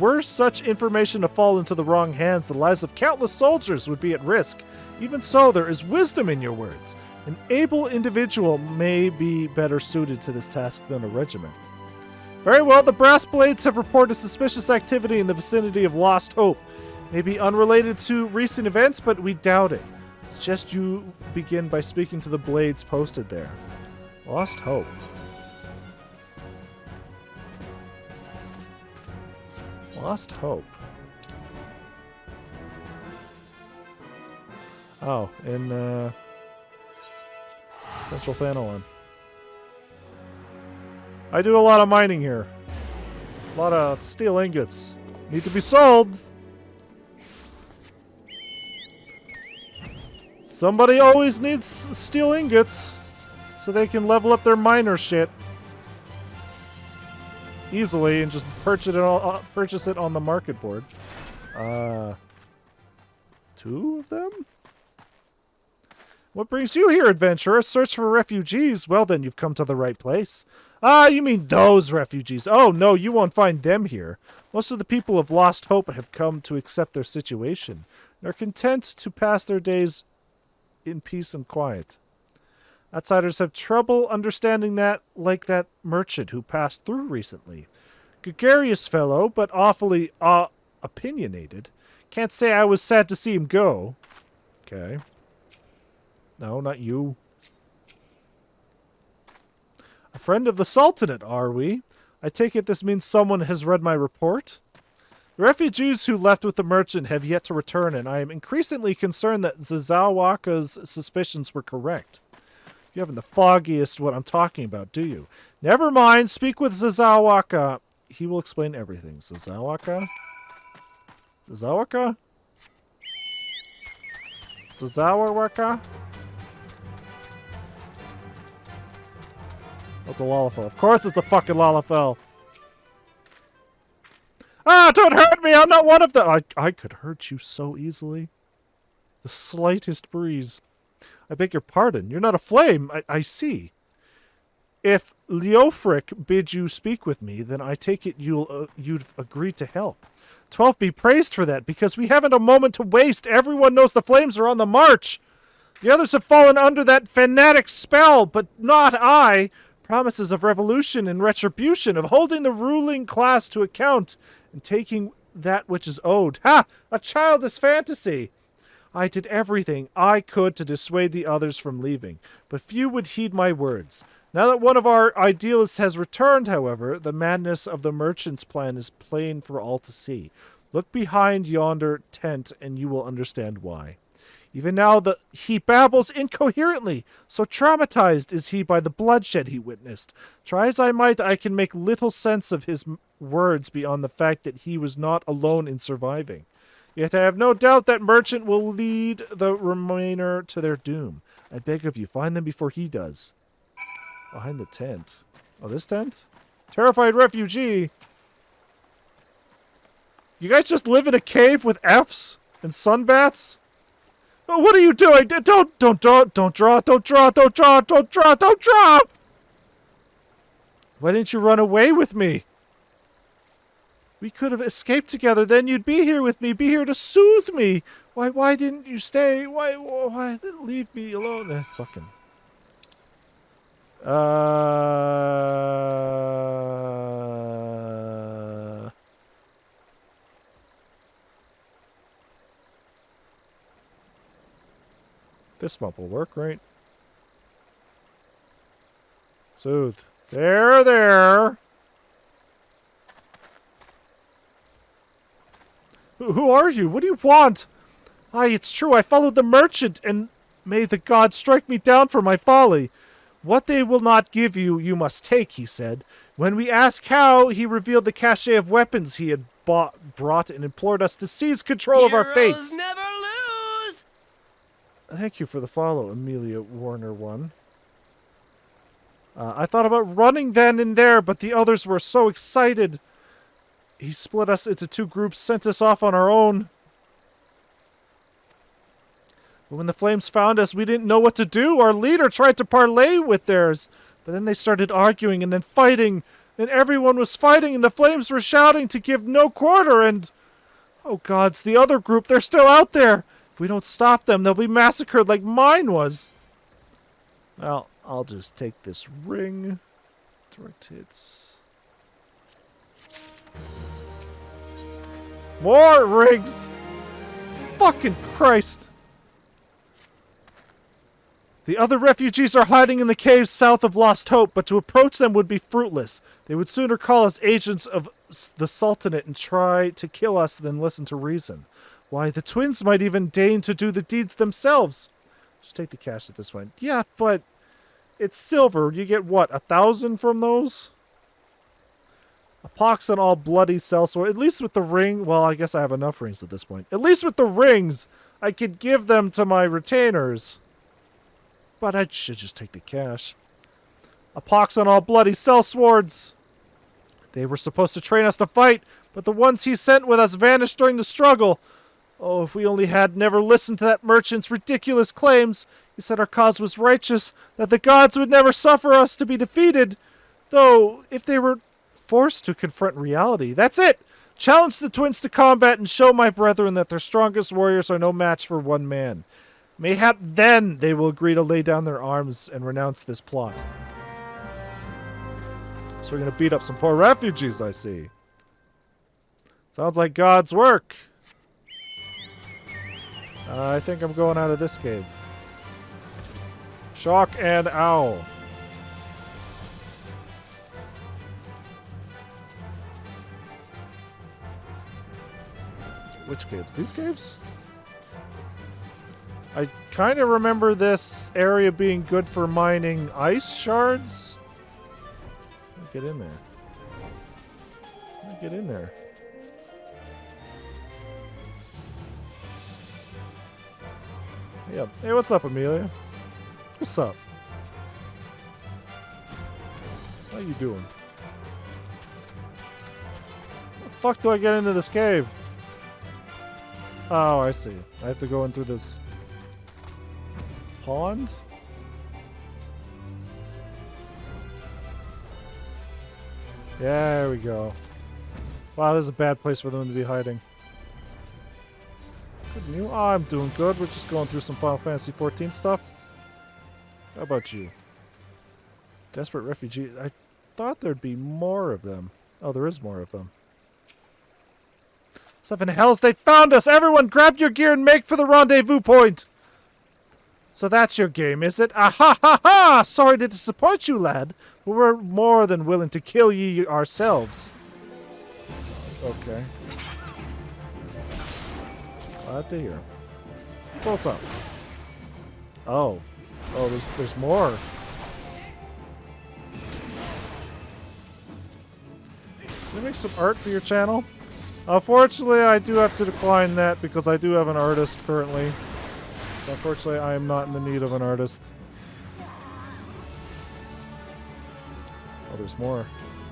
Were such information to fall into the wrong hands, the lives of countless soldiers would be at risk. Even so, there is wisdom in your words. An able individual may be better suited to this task than a regiment. Very well, the Brass Blades have reported suspicious activity in the vicinity of Lost Hope. Maybe unrelated to recent events, but we doubt it. Suggest you begin by speaking to the Blades posted there. Lost Hope. Lost Hope. Oh, in Central Phanalon. I do a lot of mining here. A lot of steel ingots. Need to be sold. Somebody always needs steel ingots so they can level up their miner shit easily and just purchase it on the market board. 2 of them? What brings you here, adventurer? Search for refugees? Well, then you've come to the right place. Ah, you mean those refugees. Oh, no, you won't find them here. Most of the people of Lost Hope have come to accept their situation and are content to pass their days in peace and quiet. Outsiders have trouble understanding that, like that merchant who passed through recently. Gregarious fellow, but awfully opinionated. Can't say I was sad to see him go. Okay. No, not you. A friend of the Sultanate, are we? I take it this means someone has read my report? The refugees who left with the merchant have yet to return, and I am increasingly concerned that Zazawaka's suspicions were correct. You haven't the foggiest what I'm talking about, do you? Never mind, speak with Zazawaka. He will explain everything. Zazawaka? Zazawaka? Zazawaka? That's a Lalafell. Of course it's a fucking Lalafell. Ah, don't hurt me! I'm not one of them! I could hurt you so easily. The slightest breeze. I beg your pardon. You're not a flame. I see. If Leofric bid you speak with me, then I take it you'd agree to help. 12 be praised for that, because we haven't a moment to waste. Everyone knows the flames are on the march. The others have fallen under that fanatic spell, but not I. Promises of revolution and retribution, of holding the ruling class to account, and taking that which is owed. Ha! A childish fantasy! I did everything I could to dissuade the others from leaving, but few would heed my words. Now that one of our idealists has returned, however, the madness of the merchant's plan is plain for all to see. Look behind yonder tent, and you will understand why. Even now he babbles incoherently, so traumatized is he by the bloodshed he witnessed. Try as I might, I can make little sense of his words beyond the fact that he was not alone in surviving. Yet I have no doubt that merchant will lead the remainder to their doom. I beg of you, find them before he does. Behind the tent. Oh, this tent? Terrified refugee. You guys just live in a cave with Fs and sunbats? Oh, what are you doing? Don't draw. Why didn't you run away with me? We could have escaped together. Then you'd be here with me, be here to soothe me. Why didn't you stay? Why leave me alone? Fucking. This bump will work, right? Soothe. There. Who are you? What do you want? Aye, it's true. I followed the merchant, and may the gods strike me down for my folly. What they will not give you, you must take, he said. When we asked how, he revealed the cache of weapons he had brought and implored us to seize control of our fates. Never lose! Thank you for the follow, Amelia Warner 1. I thought about running then and there, but the others were so excited. He split us into 2 groups, sent us off on our own. But when the flames found us, we didn't know what to do. Our leader tried to parley with theirs, but then they started arguing and then fighting. Then everyone was fighting, and the flames were shouting to give no quarter, and... oh gods, the other group, they're still out there. If we don't stop them, they'll be massacred like mine was. Well, I'll just take this ring. Direct hits. More rings! Fucking Christ! The other refugees are hiding in the caves south of Lost Hope, but to approach them would be fruitless. They would sooner call us agents of the Sultanate and try to kill us than listen to reason. Why, the twins might even deign to do the deeds themselves. Just take the cash at this point. Yeah, but it's silver. You get, what, 1,000 from those? A pox on all bloody sellsword. At least with the ring. Well, I guess I have enough rings at this point. At least with the rings, I could give them to my retainers. But I should just take the cash. A pox on all bloody sellswords. They were supposed to train us to fight, but the ones he sent with us vanished during the struggle. Oh, if we only had never listened to that merchant's ridiculous claims. He said our cause was righteous, that the gods would never suffer us to be defeated. Though, if they were forced to confront reality, that's it! Challenge the twins to combat and show my brethren that their strongest warriors are no match for one man. Mayhap then they will agree to lay down their arms and renounce this plot. So we're going to beat up some poor refugees, I see. Sounds like God's work. I think I'm going out of this cave. Shock and Owl. Which caves? These caves? I kind of remember this area being good for mining ice shards. Let me get in there. Let me get in there. Yeah. Hey, what's up, Amelia? What's up? How you doing? How the fuck do I get into this cave? Oh, I see. I have to go in through this pond? There we go. Wow, this is a bad place for them to be hiding. Good new. Oh, I'm doing good. We're just going through some Final Fantasy XIV stuff. How about you? Desperate refugee. I thought there'd be more of them. Oh, there is more of them. Seven hells, they found us! Everyone grab your gear and make for the rendezvous point! So that's your game, is it? Ah ha ha ha! Sorry to disappoint you, lad, but we're more than willing to kill ye ourselves. Okay. Glad to hear. What's up? Oh. Oh, there's more. Can you make some art for your channel? Unfortunately, I do have to decline that because I do have an artist currently. Unfortunately, I am not in the need of an artist. Oh, there's more.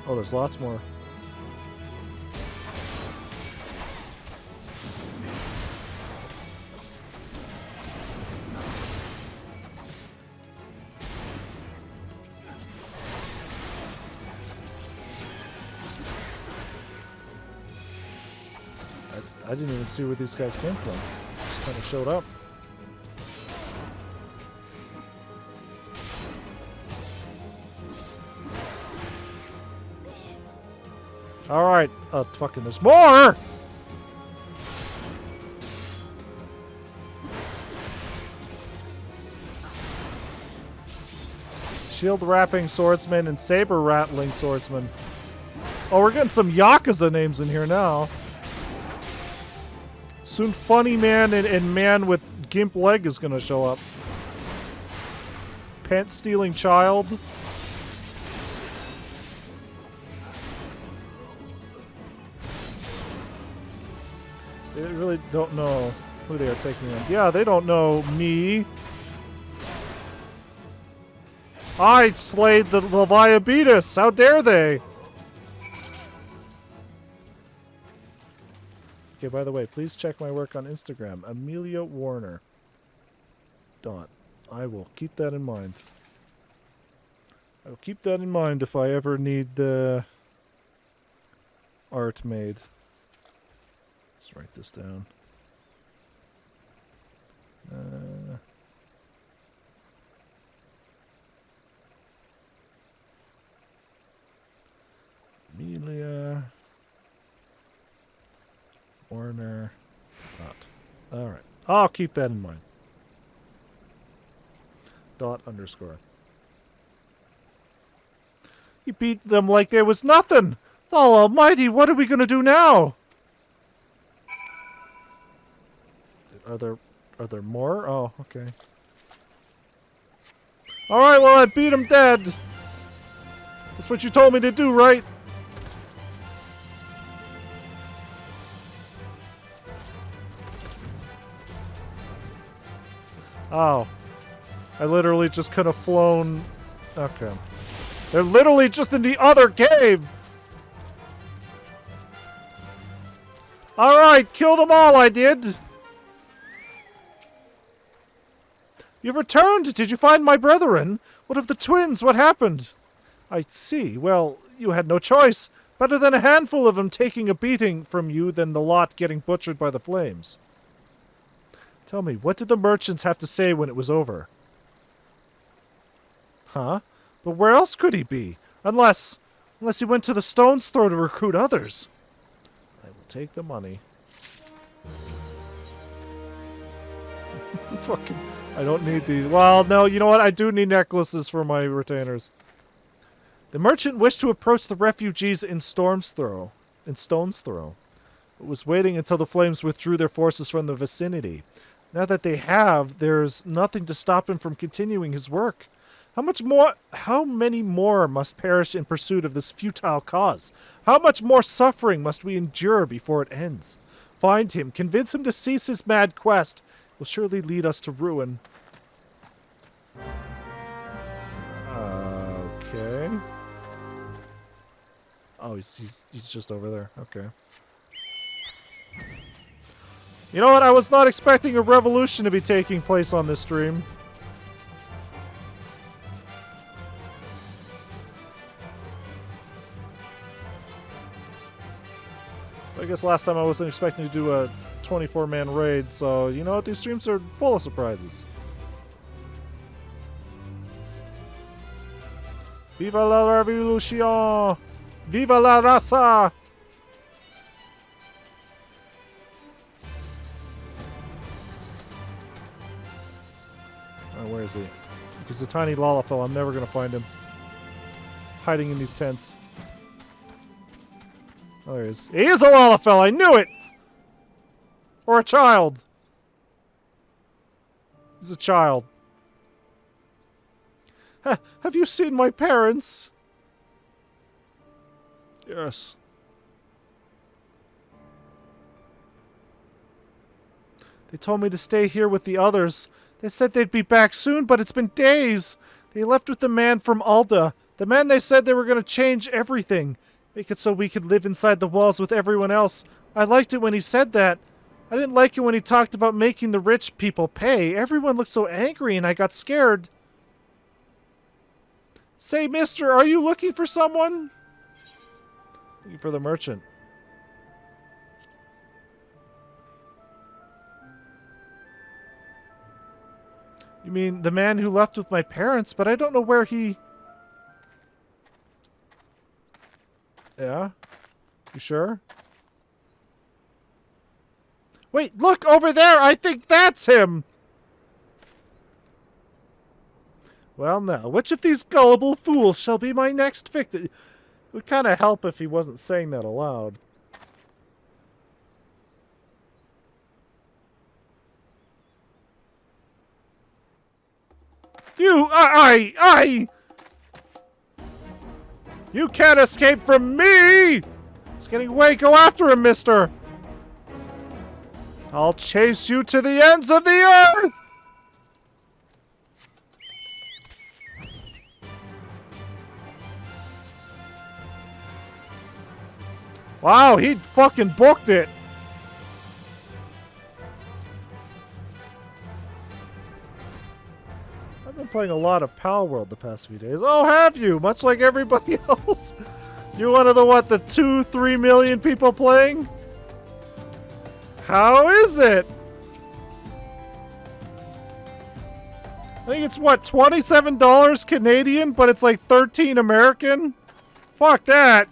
Oh, there's lots more. I didn't even see where these guys came from. Just kind of showed up. Alright. Oh, fucking, there's more! Shield wrapping swordsman and saber rattling swordsman. Oh, we're getting some Yakuza names in here now. Soon funny man and man with gimp leg is gonna show up. Pants stealing child. They really don't know who they are taking on. Yeah, they don't know me. I slayed the Leviabetus. How dare they? Okay, by the way, please check my work on Instagram. Amelia Warner. I will keep that in mind. I will keep that in mind if I ever need art made. Let's write this down. Amelia Warner. Alright. I'll keep that in mind. ._. He beat them like there was nothing. Thal Almighty, what are we gonna do now? Are there more? Oh, okay. Alright, well, I beat him dead. That's what you told me to do, right? Oh. I literally just could have flown... Okay. They're literally just in the other cave! Alright, kill them all, I did! You've returned! Did you find my brethren? What of the twins? What happened? I see. Well, you had no choice. Better than a handful of them taking a beating from you than the lot getting butchered by the flames. Tell me, what did the merchants have to say when it was over? Huh? But where else could he be? Unless he went to the Stone's Throw to recruit others. I will take the money. Fucking... I don't need these. Well, no, you know what? I do need necklaces for my retainers. The merchant wished to approach the refugees in Stone's Throw, but was waiting until the flames withdrew their forces from the vicinity. Now that they have, there's nothing to stop him from continuing his work. How many more must perish in pursuit of this futile cause? How much more suffering must we endure before it ends? Find him, convince him to cease his mad quest. Will surely lead us to ruin. Okay. Oh, he's just over there. Okay. You know what? I was not expecting a revolution to be taking place on this stream. I guess last time I wasn't expecting to do a 24-man raid, so you know what? These streams are full of surprises. Viva la revolution! Viva la raza! Oh, where is he? If he's a tiny Lalafell, I'm never gonna find him. Hiding in these tents. Oh, there he is. He is a Lalafell! I knew it! Or a child. He's a child. Have you seen my parents? Yes. They told me to stay here with the others. They said they'd be back soon, but it's been days. They left with the man from Alda. The man they said they were going to change everything. Make it so we could live inside the walls with everyone else. I liked it when he said that. I didn't like it when he talked about making the rich people pay. Everyone looked so angry and I got scared. Say, mister, are you looking for someone? Looking for the merchant. You mean the man who left with my parents, but I don't know where he... Yeah? You sure? Wait, look over there! I think that's him! Well, now, which of these gullible fools shall be my next victim? It would kind of help if he wasn't saying that aloud. You, You can't escape from me! It's getting away, go after him, mister! I'll chase you to the ends of the earth! Wow, he fucking booked it! I've been playing a lot of Pal World the past few days. Oh, have you? Much like everybody else? You're one of the, what, the 2-3 million people playing? How is it? I think it's, what, $27 Canadian, but it's like 13 American? Fuck that.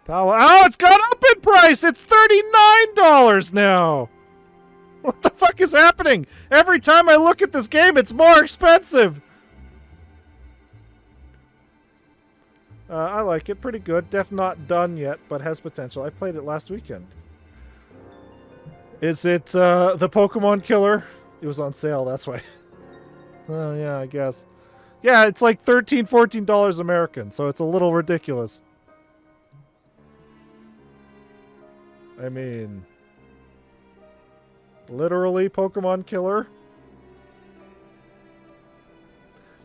Oh, it's gone up in price! It's $39 now! What the fuck is happening? Every time I look at this game, it's more expensive. I like it. Pretty good. Def not done yet, but has potential. I played it last weekend. Is it the Pokemon Killer? It was on sale, that's why. Oh, yeah, I guess. Yeah, it's like $13, $14 American, so it's a little ridiculous. I mean... literally Pokemon Killer?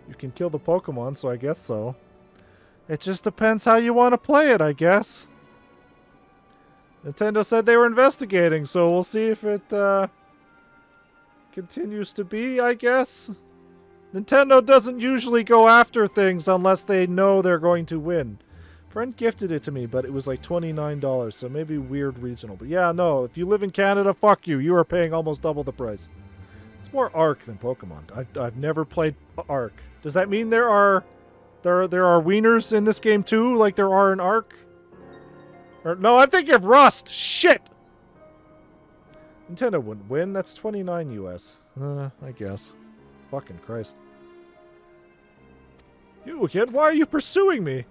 You can kill the Pokemon, so I guess so. It just depends how you want to play it, I guess. Nintendo said they were investigating, so we'll see if it continues to be, I guess. Nintendo doesn't usually go after things unless they know they're going to win. Friend gifted it to me, but it was like $29, so maybe weird regional. But yeah, no, if you live in Canada, fuck you. You are paying almost double the price. It's more Arc than Pokemon. I've never played Arc. Does that mean there are wieners in this game too, like there are in Arc? Or, no, I'm thinking of Rust. Shit! Nintendo wouldn't win. That's 29 US. I guess. Fucking Christ. You kid, why are you pursuing me?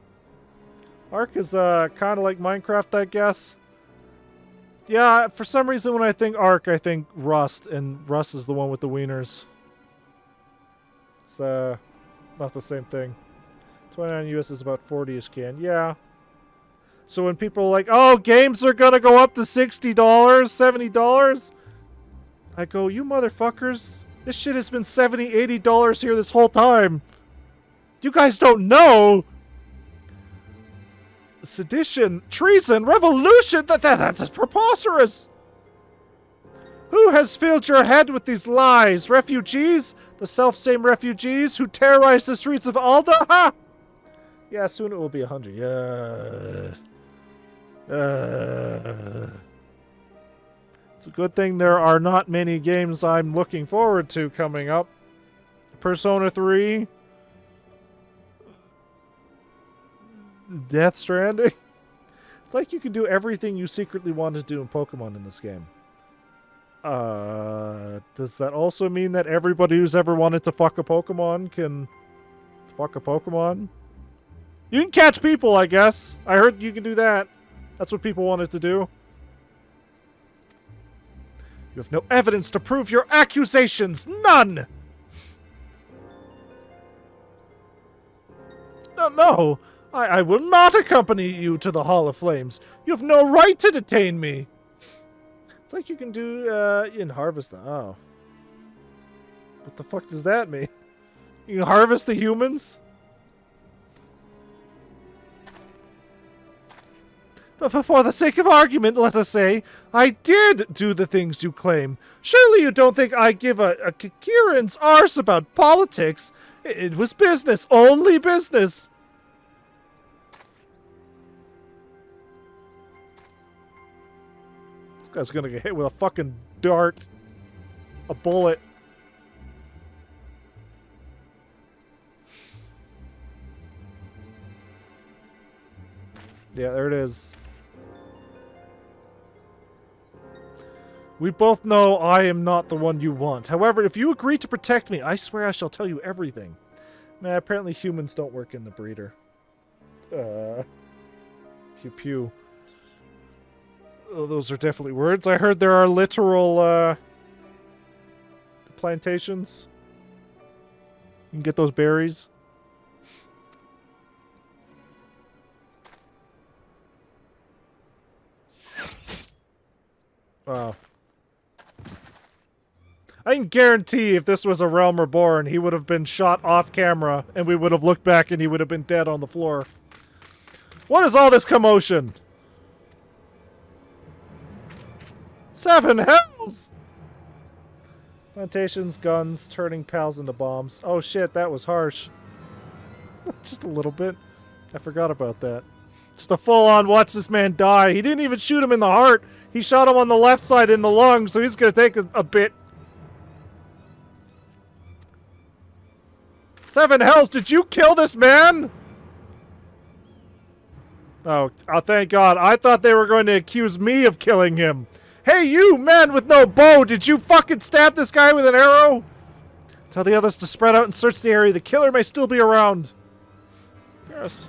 Ark is kind of like Minecraft, I guess. Yeah, for some reason when I think Ark, I think Rust, and Rust is the one with the wieners. It's not the same thing. 29 US is about 40-ish can. Yeah. So when people are like, oh, games are gonna go up to $60, $70, I go, you motherfuckers, this shit has been $70, $80 here this whole time. You guys don't know. Sedition, treason, revolution, that's preposterous. Who has filled your head with these lies? Refugees? The self-same refugees who terrorize the streets of Alda? Ha! Yeah, soon it will be 100. Yeah. It's a good thing there are not many games I'm looking forward to coming up. Persona 3. Death Stranding. It's like you can do everything you secretly want to do in Pokemon in this game. Does that also mean that everybody who's ever wanted to fuck a Pokemon can fuck a Pokemon? You can catch people, I guess. I heard you can do that. That's what people wanted to do. You have no evidence to prove your accusations. None! No. I will not accompany you to the Hall of Flames. You have no right to detain me. It's like you can do in Harvest. Oh. What the fuck does that mean? You can harvest the humans? But for the sake of argument, let us say, I did do the things you claim. Surely you don't think I give a Kikiran's arse about politics. It was business, only business. This guy's gonna get hit with a fucking dart. A bullet. Yeah, there it is. We both know I am not the one you want. However, if you agree to protect me, I swear I shall tell you everything. Man, apparently humans don't work in the breeder. Pew pew. Oh, those are definitely words. I heard there are literal, plantations. You can get those berries. Wow. I can guarantee if this was a Realm Reborn, he would have been shot off camera, and we would have looked back and he would have been dead on the floor. What is all this commotion? 7 hells! Plantations, guns, turning pals into bombs. Oh shit, that was harsh. Just a little bit. I forgot about that. Just a full-on watch this man die. He didn't even shoot him in the heart. He shot him on the left side in the lung, so he's gonna take a bit. 7 hells, did you kill this man? Oh, thank God. I thought they were going to accuse me of killing him. Hey, you man with no bow! Did you fucking stab this guy with an arrow? Tell the others to spread out and search the area. The killer may still be around. Yes.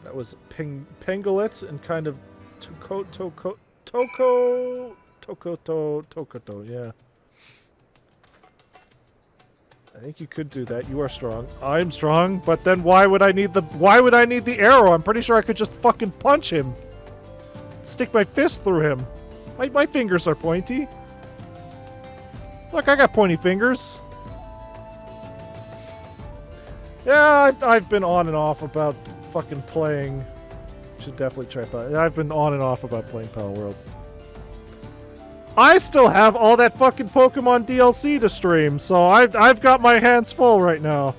That was Pengolet and kind of Tokoto, yeah. I think you could do that. You are strong. I'm strong, but then why would I need the arrow? I'm pretty sure I could just fucking punch him. Stick my fist through him. My fingers are pointy. Look, I got pointy fingers. Yeah, I've been on and off about fucking playing. Should definitely try that. I've been on and off about playing Pal World. I still have all that fucking Pokemon DLC to stream, so I've got my hands full right now.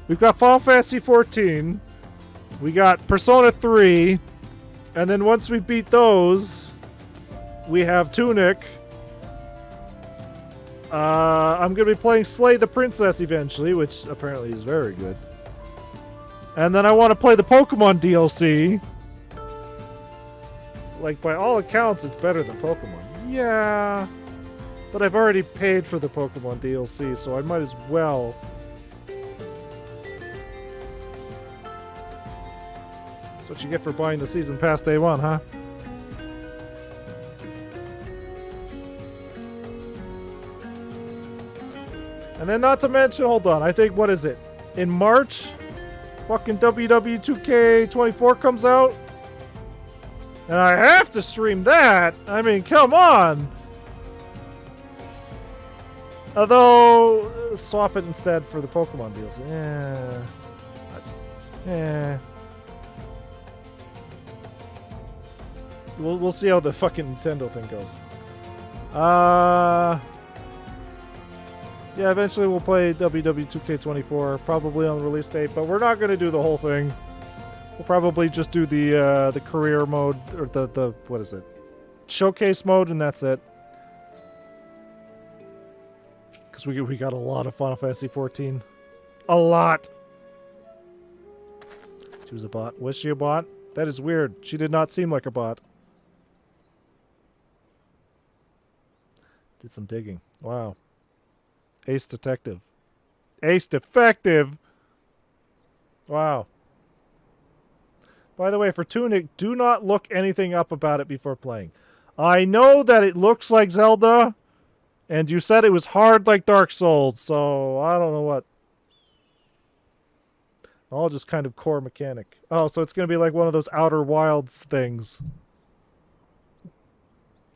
We've got Final Fantasy 14. We got Persona 3. And then once we beat those, we have Tunic. I'm going to be playing Slay the Princess eventually, which apparently is very good. And then I want to play the Pokemon DLC. Like, by all accounts, it's better than Pokemon. Yeah. But I've already paid for the Pokemon DLC, so I might as well. That's what you get for buying the Season Pass day one, huh? And then not to mention, hold on, I think, what is it? In March, fucking WW2K24 comes out. And I have to stream that! I mean, come on! Although, swap it instead for the Pokemon deals. Yeah. Yeah. We'll see how the fucking Nintendo thing goes. Yeah, eventually we'll play WW2K24, probably on the release date, but we're not going to do the whole thing. We'll probably just do the career mode, or the what is it? Showcase mode, and that's it. Because we got a lot of Final Fantasy 14. A lot! She was a bot. Was she a bot? That is weird. She did not seem like a bot. Did some digging. Wow. Ace Detective. Ace Defective! Wow. By the way, for Tunic, do not look anything up about it before playing. I know that it looks like Zelda, and you said it was hard like Dark Souls, so I don't know what. All just kind of core mechanic. Oh, so it's going to be like one of those Outer Wilds things.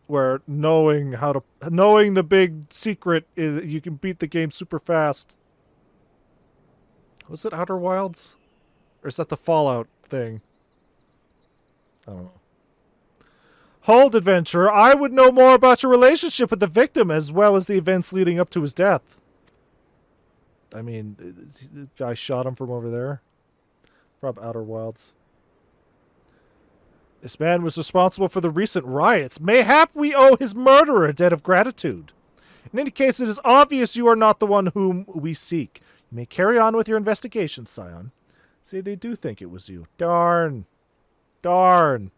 Where knowing the big secret is you can beat the game super fast. Was it Outer Wilds? Or is that the Fallout thing? I don't know. Hold, adventurer. I would know more about your relationship with the victim as well as the events leading up to his death. I mean, the guy shot him from over there. From Outer Wilds. This man was responsible for the recent riots. Mayhap we owe his murderer a debt of gratitude. In any case, it is obvious you are not the one whom we seek. You may carry on with your investigation, Scion. See, they do think it was you. Darn. Darn.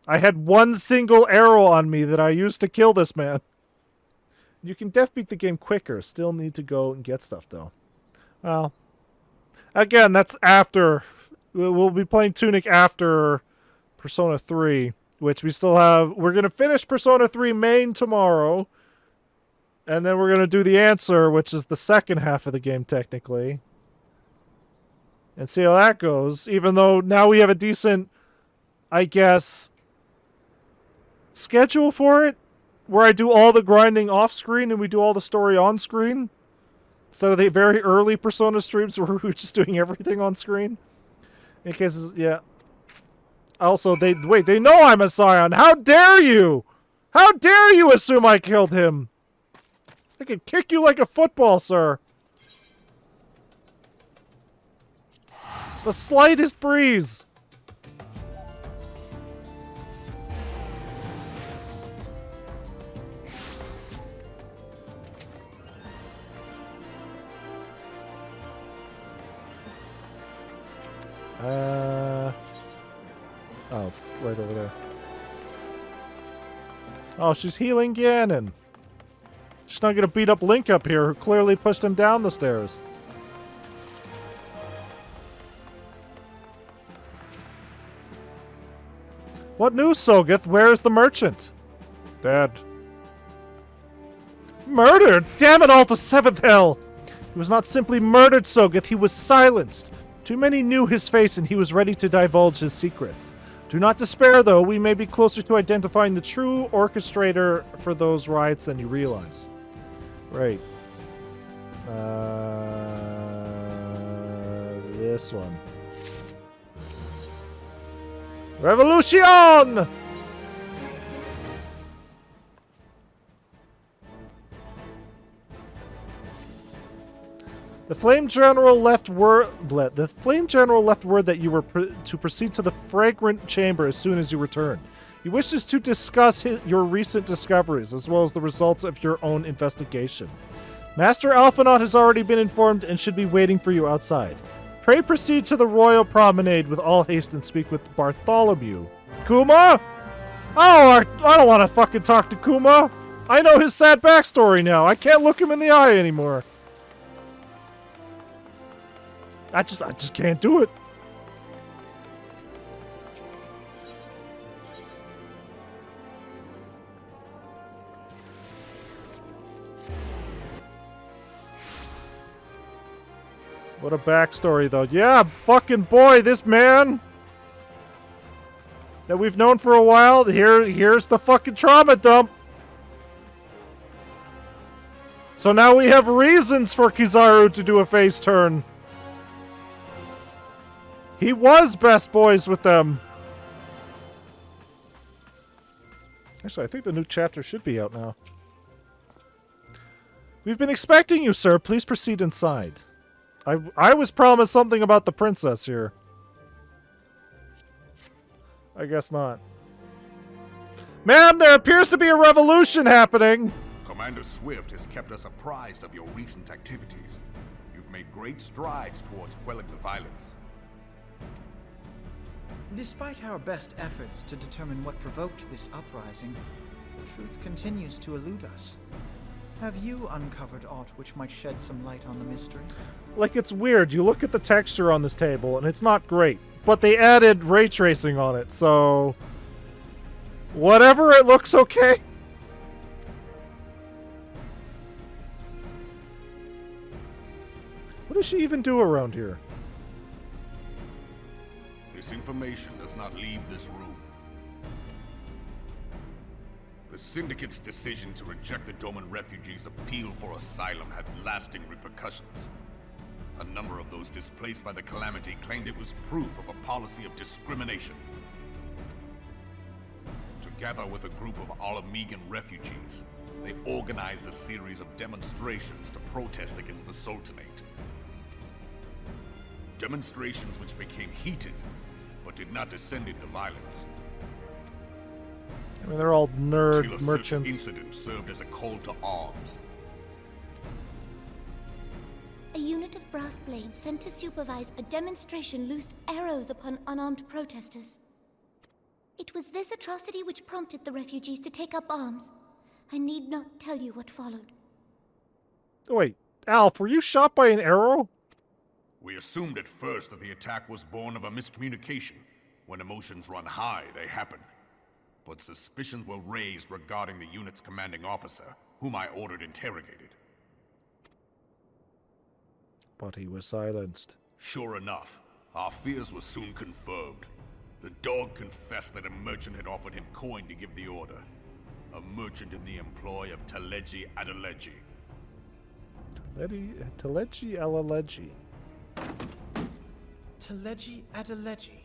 I had one single arrow on me that I used to kill this man. You can def beat the game quicker. Still need to go and get stuff, though. Well, again, that's after. We'll be playing Tunic after Persona 3, which we still have. We're going to finish Persona 3 main tomorrow. And then we're going to do the answer, which is the second half of the game, technically. And see how that goes. Even though now we have a decent, I guess, schedule for it. Where I do all the grinding off-screen and we do all the story on-screen. Instead of the very early Persona streams where we were just doing everything on-screen. In cases, yeah. Also, they know I'm a Scion. How dare you? How dare you assume I killed him? I could kick you like a football, sir. The slightest breeze. it's right over there. Oh, she's healing Ganon. She's not gonna beat up Link up here, who clearly pushed him down the stairs. What news, Sogeth? Where is the merchant? Dead. Murdered? Damn it all to 7th hell! He was not simply murdered, Sogeth, he was silenced. Too many knew his face and he was ready to divulge his secrets. Do not despair, though. We may be closer to identifying the true orchestrator for those riots than you realize. Right. This one. Revolution! The Flame General left word. The Flame General left word that you were to proceed to the Fragrant Chamber as soon as you return. He wishes to discuss your recent discoveries as well as the results of your own investigation. Master Alphanot has already been informed and should be waiting for you outside. Pray proceed to the Royal Promenade with all haste and speak with Bartholomew. Kuma? Oh, I don't want to fucking talk to Kuma. I know his sad backstory now. I can't look him in the eye anymore. I just can't do it. What a backstory, though. Yeah, fucking boy, this man that we've known for a while, here's the fucking trauma dump. So now we have reasons for Kizaru to do a face turn. He was best boys with them. Actually, I think the new chapter should be out now. We've been expecting you, sir. Please proceed inside. I was promised something about the princess here. I guess not. Ma'am, there appears to be a revolution happening. Commander Swift has kept us apprised of your recent activities. You've made great strides towards quelling the violence. Despite our best efforts to determine what provoked this uprising, the truth continues to elude us. Have you uncovered aught which might shed some light on the mystery? Like, it's weird. You look at the texture on this table, and it's not great. But they added ray tracing on it, so... whatever, it looks okay. What does she even do around here? This information does not leave this room. The Syndicate's decision to reject the Doman refugees' appeal for asylum had lasting repercussions. A number of those displaced by the calamity claimed it was proof of a policy of discrimination. Together with a group of Alamegan refugees, they organized a series of demonstrations to protest against the Sultanate. Demonstrations which became heated, but did not descend into violence. I mean, they're all nerd Till a merchants. incident served as a call to arms. A unit of brass blades sent to supervise a demonstration loosed arrows upon unarmed protesters. It was this atrocity which prompted the refugees to take up arms. I need not tell you what followed. Oh, wait, Alf, were you shot by an arrow? We assumed at first that the attack was born of a miscommunication. When emotions run high, they happen. But suspicions were raised regarding the unit's commanding officer, whom I ordered interrogated. But he was silenced. Sure enough, our fears were soon confirmed. The dog confessed that a merchant had offered him coin to give the order. A merchant in the employ of Teleji Adeleji. Teleji Adeleji. Teleji Adeleji.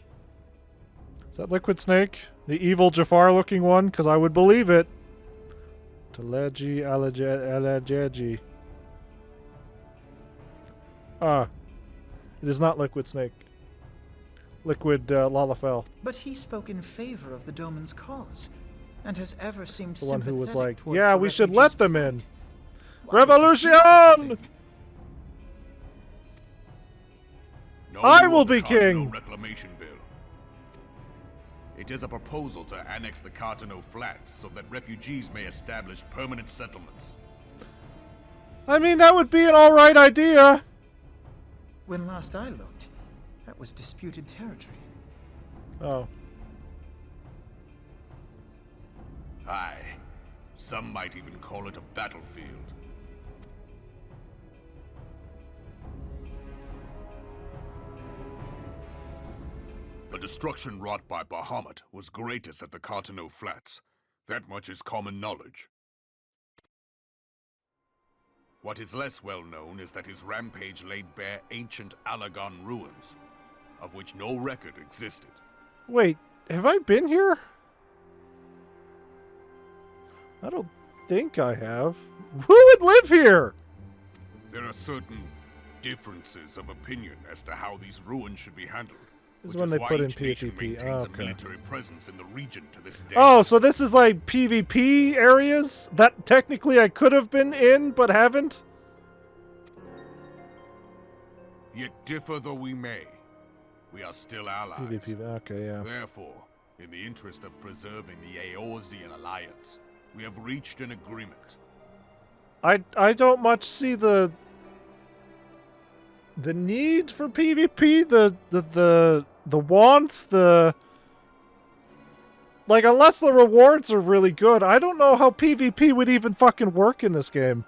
Is that Liquid Snake? The evil Jafar-looking one? Because I would believe it. Teleji Adeleji. Ah. It is not Liquid Snake. Liquid Lalafell. But he spoke in favor of the Doman's cause, and has ever seemed The one who was like, towards yeah, the we should refugees' let them in. Why would he do Revolution! No I more will of the be Continental king! Reclamation Bill. It is a proposal to annex the Cartano Flats so that refugees may establish permanent settlements. I mean, that would be an alright idea. When last I looked, that was disputed territory. Oh. Aye. Some might even call it a battlefield. The destruction wrought by Bahamut was greatest at the Cartano Flats. That much is common knowledge. What is less well known is that his rampage laid bare ancient Alagon ruins, of which no record existed. Wait, have I been here? I don't think I have. Who would live here? There are certain differences of opinion as to how these ruins should be handled. This is Which when is they why put in each nation PvP. maintains Okay. a military presence in the region to this day. Oh, so this is like PvP areas that technically I could have been in, but haven't? Yet differ though we may, we are still allies. PvP, okay, yeah. Therefore, in the interest of preserving the Eorzean alliance, we have reached an agreement. I don't much see the need for PvP, the wants, like, unless the rewards are really good, I don't know how PvP would even fucking work in this game.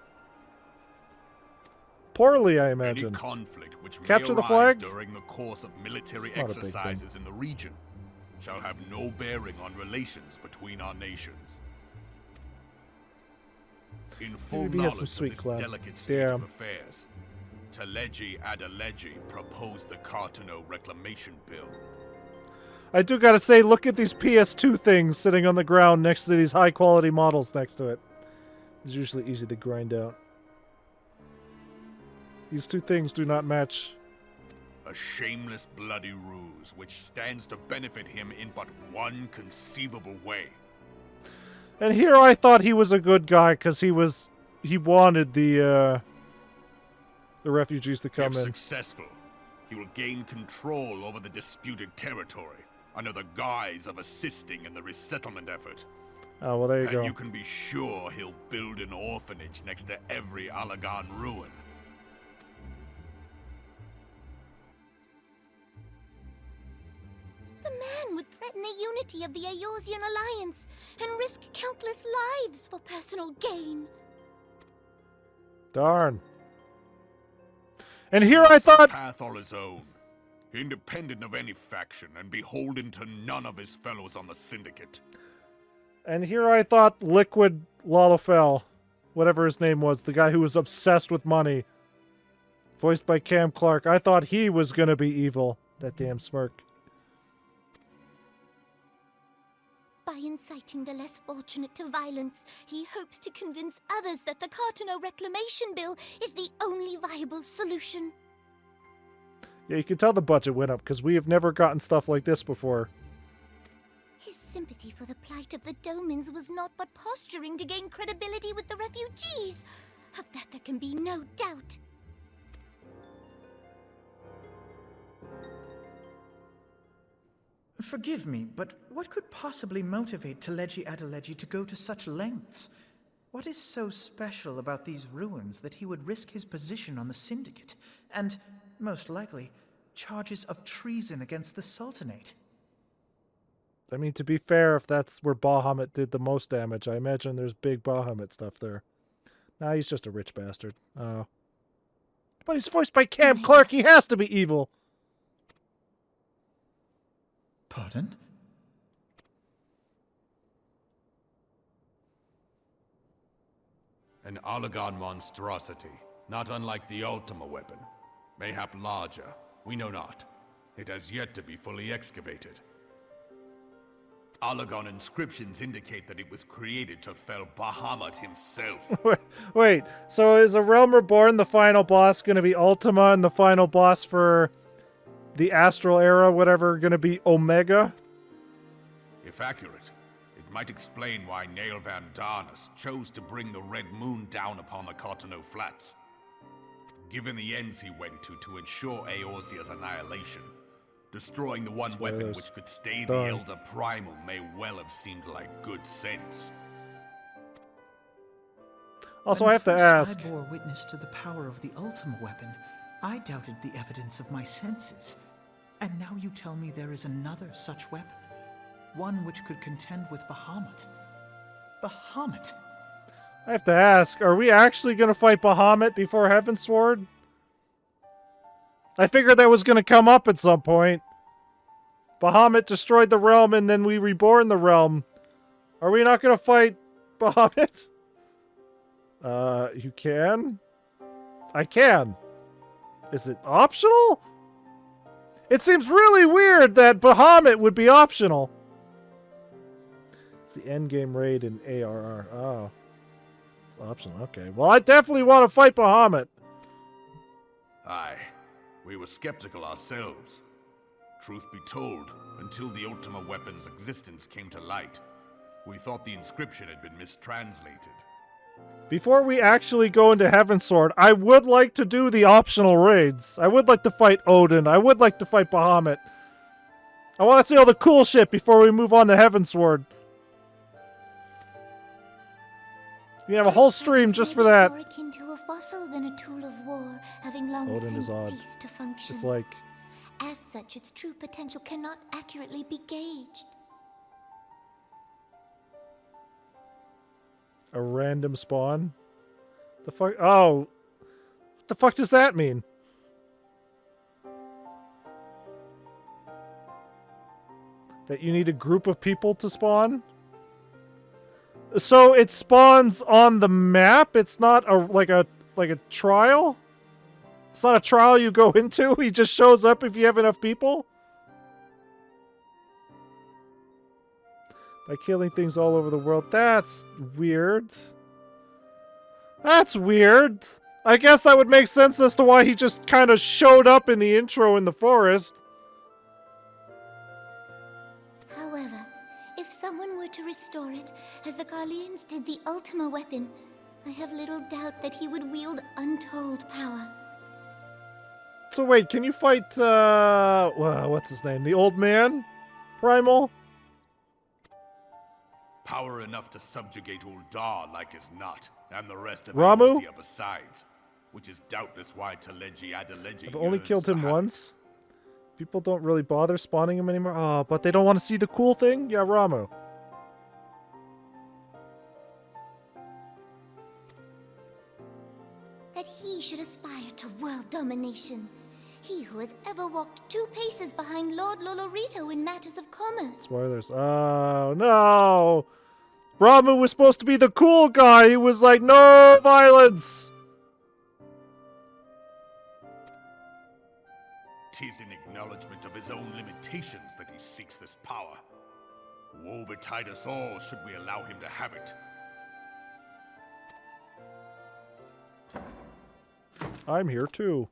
Poorly, I imagine. Any conflict which Capture may the flag? during the course of military It's not a big thing. exercises in the region shall have no bearing on relations between our nations. In full Maybe he has some knowledge sweet of this clown. delicate state Damn. of affairs, Teleji Adeleji proposed the Cartano Reclamation Bill. I do gotta say, look at these PS2 things sitting on the ground next to these high-quality models next to it. It's usually easy to grind out. These two things do not match. A shameless bloody ruse which stands to benefit him in but one conceivable way. And here I thought he was a good guy because he wanted the refugees to come If in. successful, he will gain control over the disputed territory under the guise of assisting in the resettlement effort. Oh, well, there you go. And you can be sure he'll build an orphanage next to every Alagon ruin. The man would threaten the unity of the Eorzean alliance and risk countless lives for personal gain. Darn. And here I thought... A path all his own, independent of any faction and beholden to none of his fellows on the Syndicate. And here I thought Liquid Lalafell, whatever his name was, the guy who was obsessed with money, voiced by Cam Clark, I thought he was gonna be evil. That damn smirk. By inciting the less fortunate to violence, he hopes to convince others that the Cartano Reclamation Bill is the only viable solution. Yeah, you can tell the budget went up, because we have never gotten stuff like this before. His sympathy for the plight of the Domans was not but posturing to gain credibility with the refugees. Of that there can be no doubt. Forgive me, but what could possibly motivate Teleji Adeleji to go to such lengths? What is so special about these ruins that he would risk his position on the Syndicate, and, most likely, charges of treason against the Sultanate? I mean, to be fair, if that's where Bahamut did the most damage, I imagine there's big Bahamut stuff there. Nah, he's just a rich bastard. Oh. But he's voiced by Cam Clark, he has to be evil! Pardon? An Alagon monstrosity, not unlike the Ultima weapon. Mayhap larger, we know not. It has yet to be fully excavated. Alagon inscriptions indicate that it was created to fell Bahamut himself. Wait, so is A Realm Reborn the final boss going to be Ultima, and the final boss for the Astral Era, whatever, going to be Omega? If accurate, it might explain why Nail Van Darnus chose to bring the Red Moon down upon the Cartano Flats. Given the ends he went to ensure Eorzea's annihilation, Destroying the one weapon Spoilers. which could stay Done. the Elder Primal may well have seemed like good sense. Also, When I have to first ask. I bore witness to the power of the Ultima weapon, I doubted the evidence of my senses. And now you tell me there is another such weapon. One which could contend with Bahamut. Bahamut? I have to ask, are we actually going to fight Bahamut before Heavensward? I figured that was going to come up at some point. Bahamut destroyed the realm and then we reborn the realm. Are we not going to fight Bahamut? You can? I can. Is it optional? It seems really weird that Bahamut would be optional. It's the endgame raid in ARR. Oh. It's optional. Okay. Well, I definitely want to fight Bahamut. Aye. We were skeptical ourselves. Truth be told, until the Ultima weapon's existence came to light, we thought the inscription had been mistranslated. Before we actually go into Heavensward, I would like to do the optional raids. I would like to fight Odin. I would like to fight Bahamut. I want to see all the cool shit before we move on to Heavensward. You have a whole stream just for that. More akin to a fossil than a tool of war, having long Odin since is odd. ceased to function. It's like... As such, its true potential cannot accurately be gauged. A random spawn? The fuck? Oh. What the fuck does that mean? That you need a group of people to spawn? So it spawns on the map? It's not like a trial? It's not a trial you go into? He just shows up if you have enough people? By killing things all over the world. That's weird. That's weird. I guess that would make sense as to why he just kind of showed up in the intro in the forest. However, if someone were to restore it, as the Garleans did the Ultima weapon, I have little doubt that he would wield untold power. So wait, can you fight, what's his name? The old man? Primal? Power enough to subjugate Uldar like as not, and the rest of Ramu? Eorzea besides, which is doubtless why Teleji Adeleji I've only yearns killed to him have it. once. People don't really bother spawning him anymore. Oh, but they don't want to see the cool thing? Yeah, Ramu. That he should aspire to world domination. He who has ever walked 2 paces behind Lord Lolorito in matters of commerce. Spoilers. Oh, no! Ramu was supposed to be the cool guy. He was like, no violence! 'Tis in acknowledgement of his own limitations that he seeks this power. Woe betide us all should we allow him to have it. I'm here too.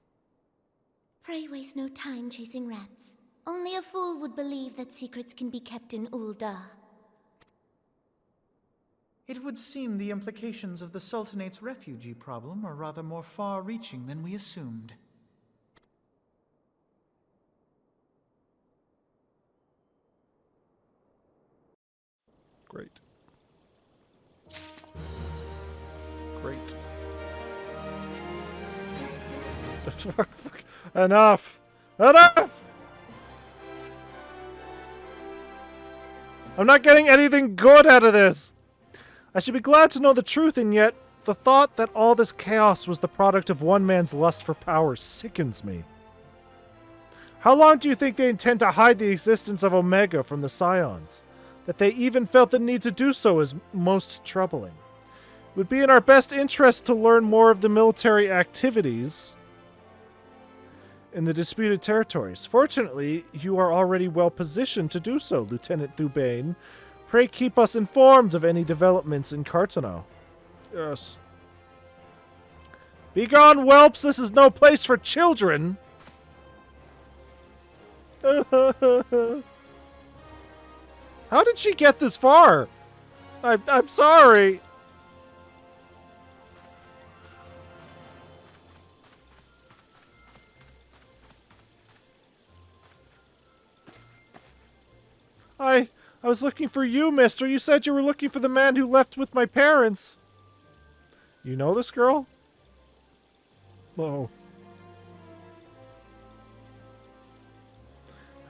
Pray waste no time chasing rats. Only a fool would believe that secrets can be kept in Uldar. It would seem the implications of the Sultanate's refugee problem are rather more far-reaching than we assumed. Great. Great. Enough! Enough! I'm not getting anything good out of this! I should be glad to know the truth, and yet the thought that all this chaos was the product of one man's lust for power sickens me. How long do you think they intend to hide the existence of Omega from the Scions? That they even felt the need to do so is most troubling. It would be in our best interest to learn more of the military activities in the disputed territories. Fortunately, you are already well positioned to do so, Lieutenant Thubain. Pray keep us informed of any developments in Cartano. Yes. Begone, whelps! This is no place for children! How did she get this far? I'm sorry. I was looking for you, mister. You said you were looking for the man who left with my parents. You know this girl? Oh.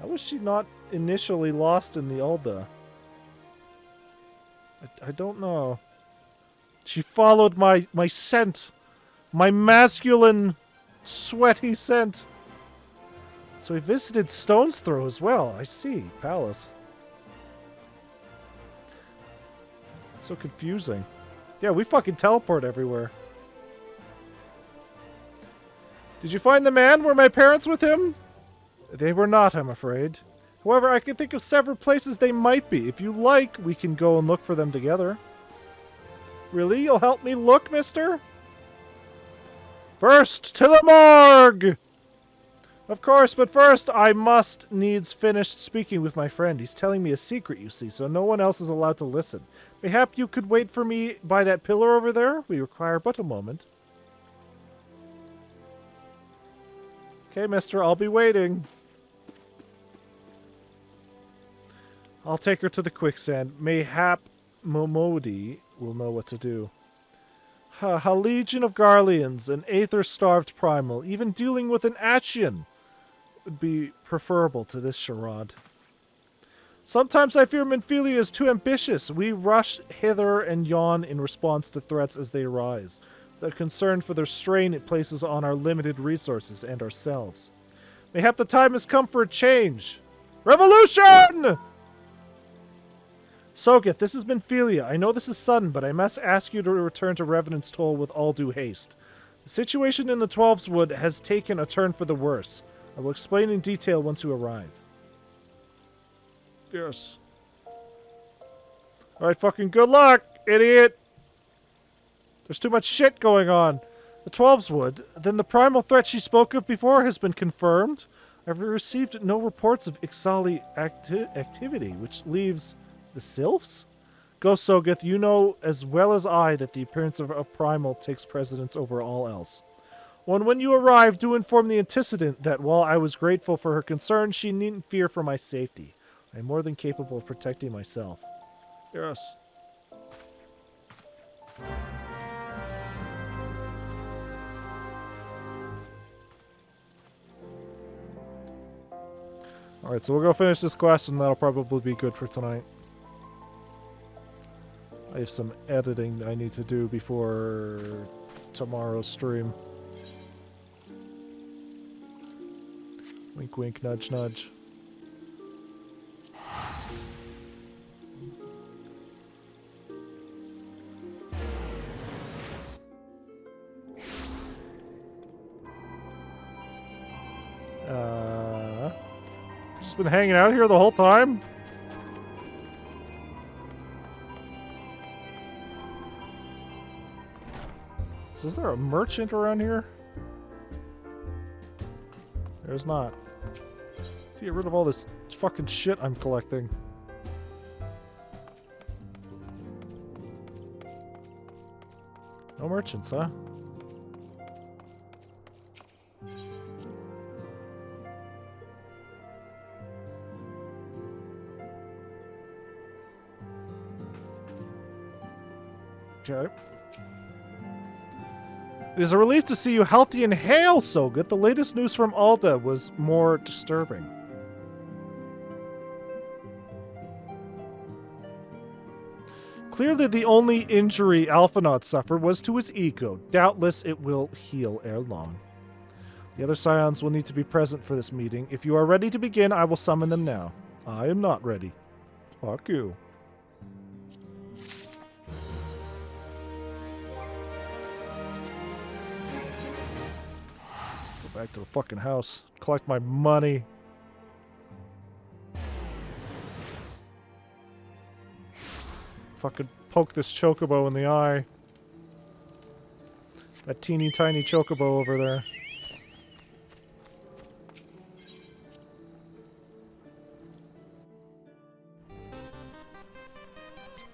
How was she not initially lost in the Ulda? I don't know. She followed my scent. My masculine, sweaty scent. So he visited Stone's Throw as well. I see. Palace. It's so confusing. Yeah, we fucking teleport everywhere. Did you find the man? Were my parents with him? They were not, I'm afraid. However, I can think of several places they might be. If you like, we can go and look for them together. Really? You'll help me look, mister? First, to the morgue! Of course, but first, I must needs finish speaking with my friend. He's telling me a secret, you see, so no one else is allowed to listen. Mayhap you could wait for me by that pillar over there? We require but a moment. Okay, mister, I'll be waiting. I'll take her to the quicksand. Mayhap Momodi will know what to do. A legion of Garleans, an aether-starved primal, even dealing with an Ashian would be preferable to this charade. Sometimes I fear Minfilia is too ambitious. We rush hither and yon in response to threats as they arise. The concern for the strain it places on our limited resources and ourselves. Mayhap the time has come for a change. Revolution! Sogeth, this is Minfilia. I know this is sudden, but I must ask you to return to Revenant's Toll with all due haste. The situation in the Twelves Wood has taken a turn for the worse. I will explain in detail once you arrive. Yes. Alright, fucking good luck, idiot! There's too much shit going on. The Twelves Wood, then the primal threat she spoke of before has been confirmed. I've received no reports of Ixali activity, which leaves... the Sylphs? Go, Sogeth, you know as well as I that the appearance of Primal takes precedence over all else. When you arrive, do inform the antecedent that while I was grateful for her concern, she needn't fear for my safety. I am more than capable of protecting myself. Yes. Alright, so we'll go finish this quest and that'll probably be good for tonight. I have some editing I need to do before tomorrow's stream. Wink, wink, nudge, nudge. Just been hanging out here the whole time? So is there a merchant around here? There's not. Let's get rid of all this fucking shit I'm collecting. No merchants, huh? Okay. It is a relief to see you healthy and hale, Sogeth. The latest news from Alda was more disturbing. Clearly the only injury Alphinaud suffered was to his ego. Doubtless it will heal ere long. The other Scions will need to be present for this meeting. If you are ready to begin, I will summon them now. I am not ready. Fuck you. Back to the fucking house. Collect my money. Fucking poke this chocobo in the eye. That teeny tiny chocobo over there.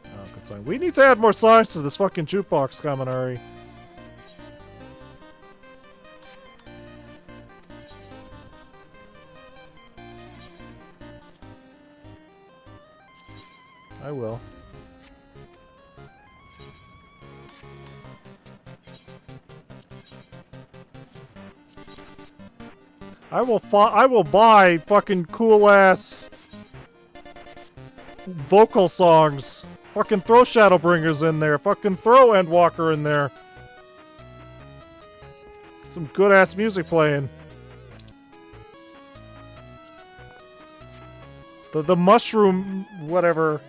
Oh, good sign. We need to add more songs to this fucking jukebox, Kaminari. I will. I will buy fucking cool ass vocal songs. Fucking throw Shadowbringers in there. Fucking throw Endwalker in there. Some good ass music playing. The mushroom, whatever.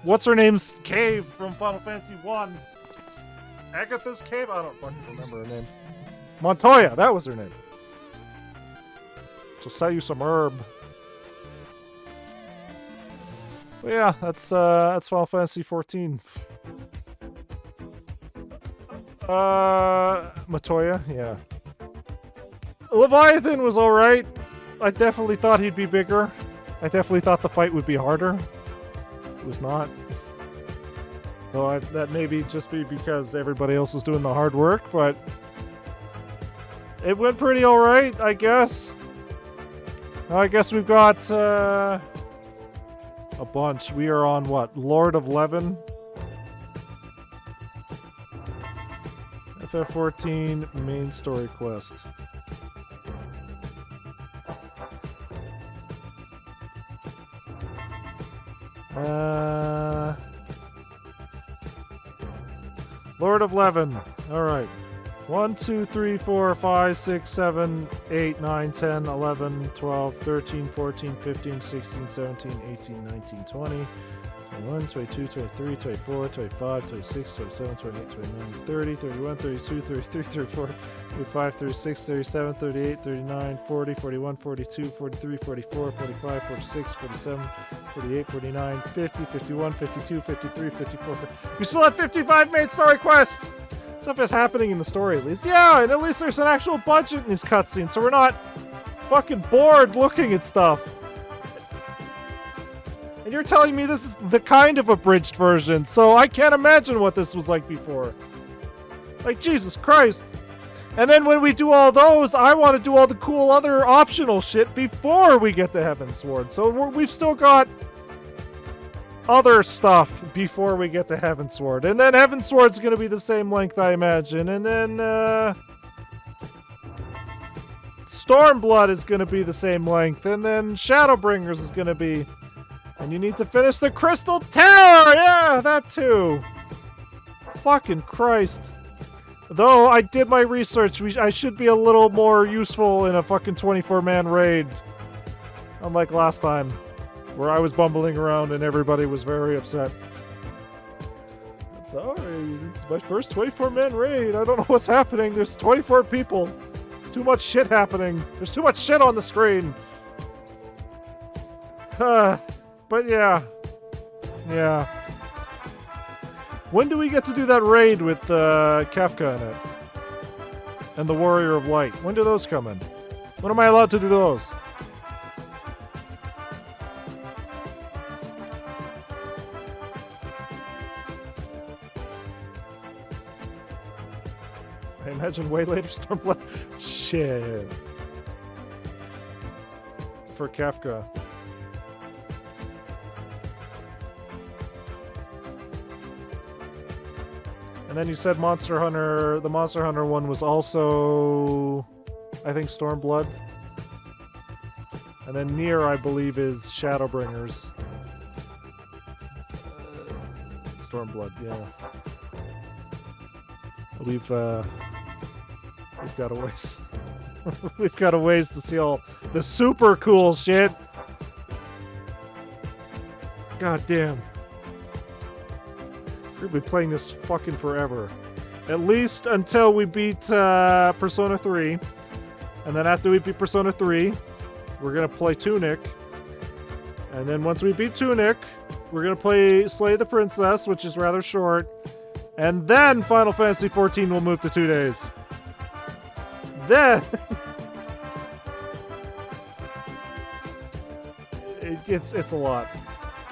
What's her name's cave from Final Fantasy 1? Agatha's cave? I don't fucking remember her name. Montoya, that was her name. She'll sell you some herb. But yeah, that's Final Fantasy 14. Montoya, yeah. Leviathan was alright. I definitely thought he'd be bigger. I definitely thought the fight would be harder. It was not. Though that may just be because everybody else was doing the hard work, but it went pretty alright, I guess. I guess we've got a bunch. We are on what? Lord of Levin? FF14 main story quest. Lord of Levin. Alright. 1, 2, 3, 4, 5, 6, 7, 8, 9, 10, 11, 12, 13, 14, 15, 16, 17, 18, 19, 20, 21, 22, 23, 24, 25, 26, 27, 28, 29, 30, 31, 32, 33, 34, 35, 36, 37, 38, 39, 40, 41, 42, 43, 44, 45, 46, 47, 48, 49, 50, 51, 52, 53, 54. We still have 55 main story quests! Stuff is happening in the story at least. Yeah, and at least there's an actual budget in these cutscenes, so we're not fucking bored looking at stuff. And you're telling me this is the kind of abridged version, so I can't imagine what this was like before. Like, Jesus Christ. And then when we do all those, I want to do all the cool other optional shit before we get to Heavensward. So we've still got other stuff before we get to Heavensward. And then Heavensward's going to be the same length, I imagine. And then Stormblood is going to be the same length. And then Shadowbringers is going to be... And you need to finish the Crystal Tower! Yeah, that too. Fucking Christ. Though I did my research, I should be a little more useful in a fucking 24-man raid. Unlike last time, where I was bumbling around and everybody was very upset. Sorry, it's my first 24-man raid. I don't know what's happening. There's 24 people. There's too much shit happening. There's too much shit on the screen. But yeah. Yeah. When do we get to do that raid with Kefka in it? And the Warrior of Light? When do those come in? When am I allowed to do those? I imagine way later Stormblood. Shit. For Kefka. And then you said Monster Hunter, the Monster Hunter one was also, I think, Stormblood. And then Nier, I believe, is Shadowbringers. Stormblood, yeah. We've got a ways. We've got a ways to see all the super cool shit. God damn. We're gonna be playing this fucking forever. At least until we beat Persona 3. And then after we beat Persona 3, we're gonna play Tunic. And then once we beat Tunic, we're gonna play Slay the Princess, which is rather short. And then Final Fantasy 14 will move to 2 days. Then... it's a lot.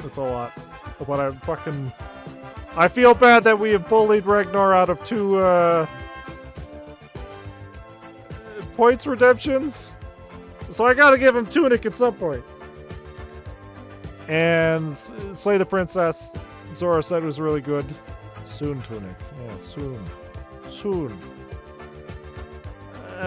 It's a lot. But I'm fucking... I feel bad that we have bullied Ragnar out of 2 points redemptions. So I gotta give him Tunic at some point. And Slay the Princess, Zora said was really good. Soon, Tunic. Yeah, soon. Soon.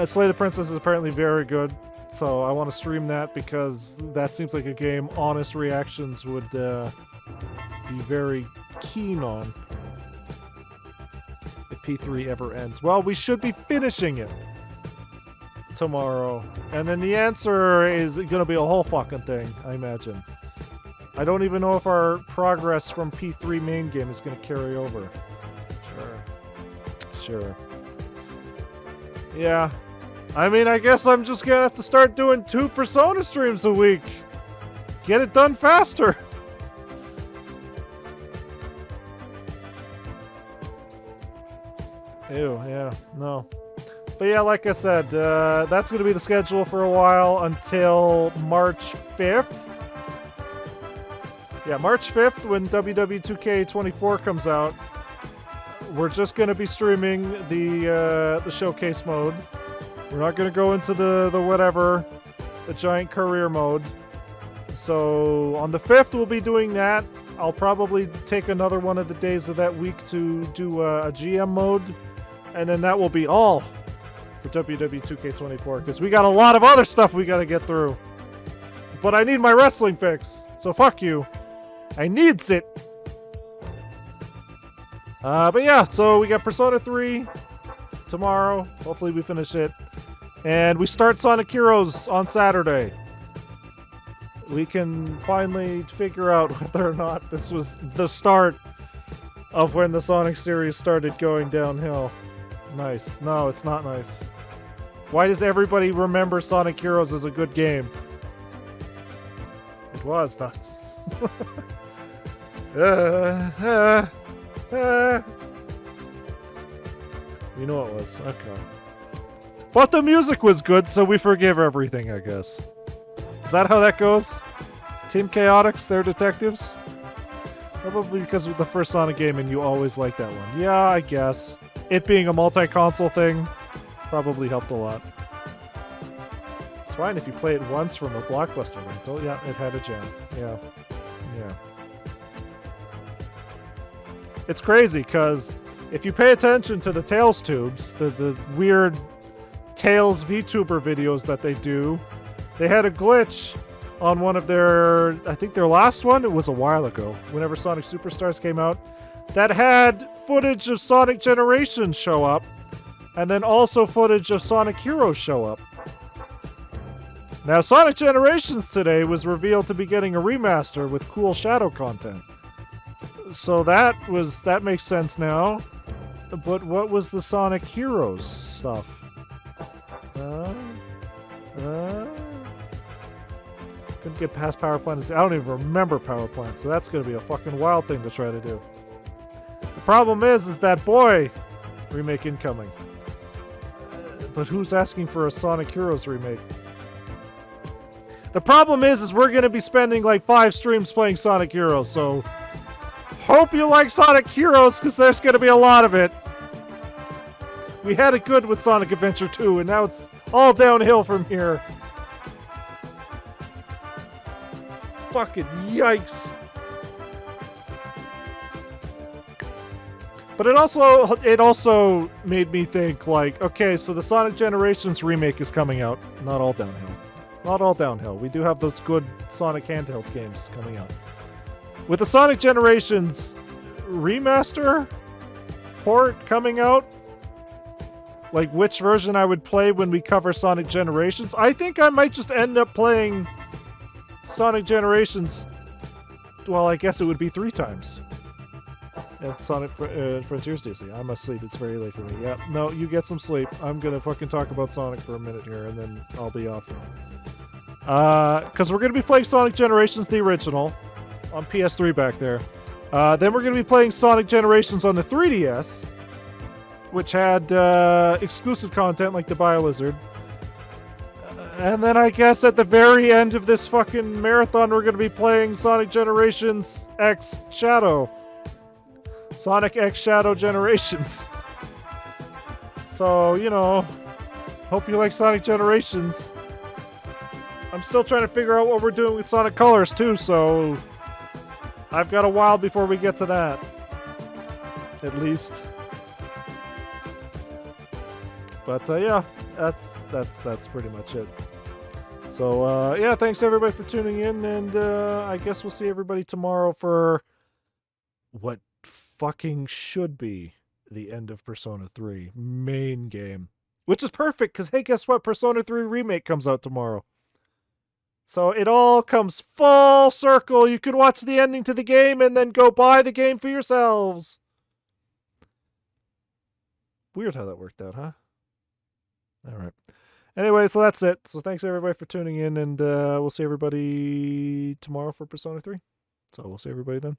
Slay the Princess is apparently very good, so I want to stream that because that seems like a game honest reactions would be very keen on if P3 ever ends. Well, we should be finishing it tomorrow, and then the answer is going to be a whole fucking thing, I imagine. I don't even know if our progress from P3 main game is going to carry over. Sure. Yeah. I mean, I guess I'm just going to have to start doing 2 Persona streams a week. Get it done faster. Ew, yeah, no. But yeah, like I said, that's going to be the schedule for a while until March 5th. Yeah, March 5th when WW2K24 comes out. We're just going to be streaming the showcase mode. We're not going to go into the whatever, the giant career mode. So on the 5th we'll be doing that. I'll probably take another one of the days of that week to do a GM mode. And then that will be all for WW2K24 because we got a lot of other stuff we got to get through. But I need my wrestling fix, so fuck you. I needs it. But yeah, so we got Persona 3 tomorrow. Hopefully we finish it. And we start Sonic Heroes on Saturday. We can finally figure out whether or not this was the start of when the Sonic series started going downhill. Nice. No, it's not nice. Why does everybody remember Sonic Heroes as a good game? It was not. You know it was. Okay. But the music was good, so we forgive everything, I guess. Is that how that goes? Team Chaotix, they're detectives? Probably because of the first Sonic game and you always like that one. Yeah, I guess. It being a multi-console thing probably helped a lot. It's fine if you play it once from a Blockbuster rental. Yeah, it had a jam. Yeah. It's crazy, because if you pay attention to the Tails tubes, the weird Tails VTuber videos that they do, they had a glitch on one of their, I think their last one, it was a while ago, whenever Sonic Superstars came out, that had footage of Sonic Generations show up, and then also footage of Sonic Heroes show up. Now, Sonic Generations today was revealed to be getting a remaster with cool shadow content. So that makes sense now. But what was the Sonic Heroes stuff? Couldn't get past Power Plant. I don't even remember Power Plant, so that's going to be a fucking wild thing to try to do. The problem is that boy remake incoming. But who's asking for a Sonic Heroes remake? The problem is we're going to be spending like 5 streams playing Sonic Heroes, so hope you like Sonic Heroes, because there's going to be a lot of it. We had it good with Sonic Adventure 2, and now it's all downhill from here. Fucking yikes. But it also made me think, like, okay, so the Sonic Generations remake is coming out. Not all downhill. Not all downhill. We do have those good Sonic handheld games coming out. With the Sonic Generations remaster port coming out, like which version I would play when we cover Sonic Generations, I think I might just end up playing Sonic Generations, well, I guess it would be 3 times. At Sonic Frontiers DC. I must sleep, it's very late for me. Yeah, no, you get some sleep. I'm gonna fucking talk about Sonic for a minute here, and then I'll be off. Because we're gonna be playing Sonic Generations, the original, on PS3 back there. Then we're gonna be playing Sonic Generations on the 3DS, which had exclusive content like the BioLizard. And then I guess at the very end of this fucking marathon, we're going to be playing Sonic Generations X Shadow. Sonic X Shadow Generations. So, you know, hope you like Sonic Generations. I'm still trying to figure out what we're doing with Sonic Colors too, so I've got a while before we get to that. At least. But yeah, that's pretty much it. So yeah, thanks everybody for tuning in, and I guess we'll see everybody tomorrow for what fucking should be the end of Persona 3 main game. Which is perfect, because hey, guess what? Persona 3 Remake comes out tomorrow. So it all comes full circle. You can watch the ending to the game and then go buy the game for yourselves. Weird how that worked out, huh? All right. Anyway, so that's it. So thanks everybody for tuning in, and we'll see everybody tomorrow for Persona 3. So we'll see everybody then.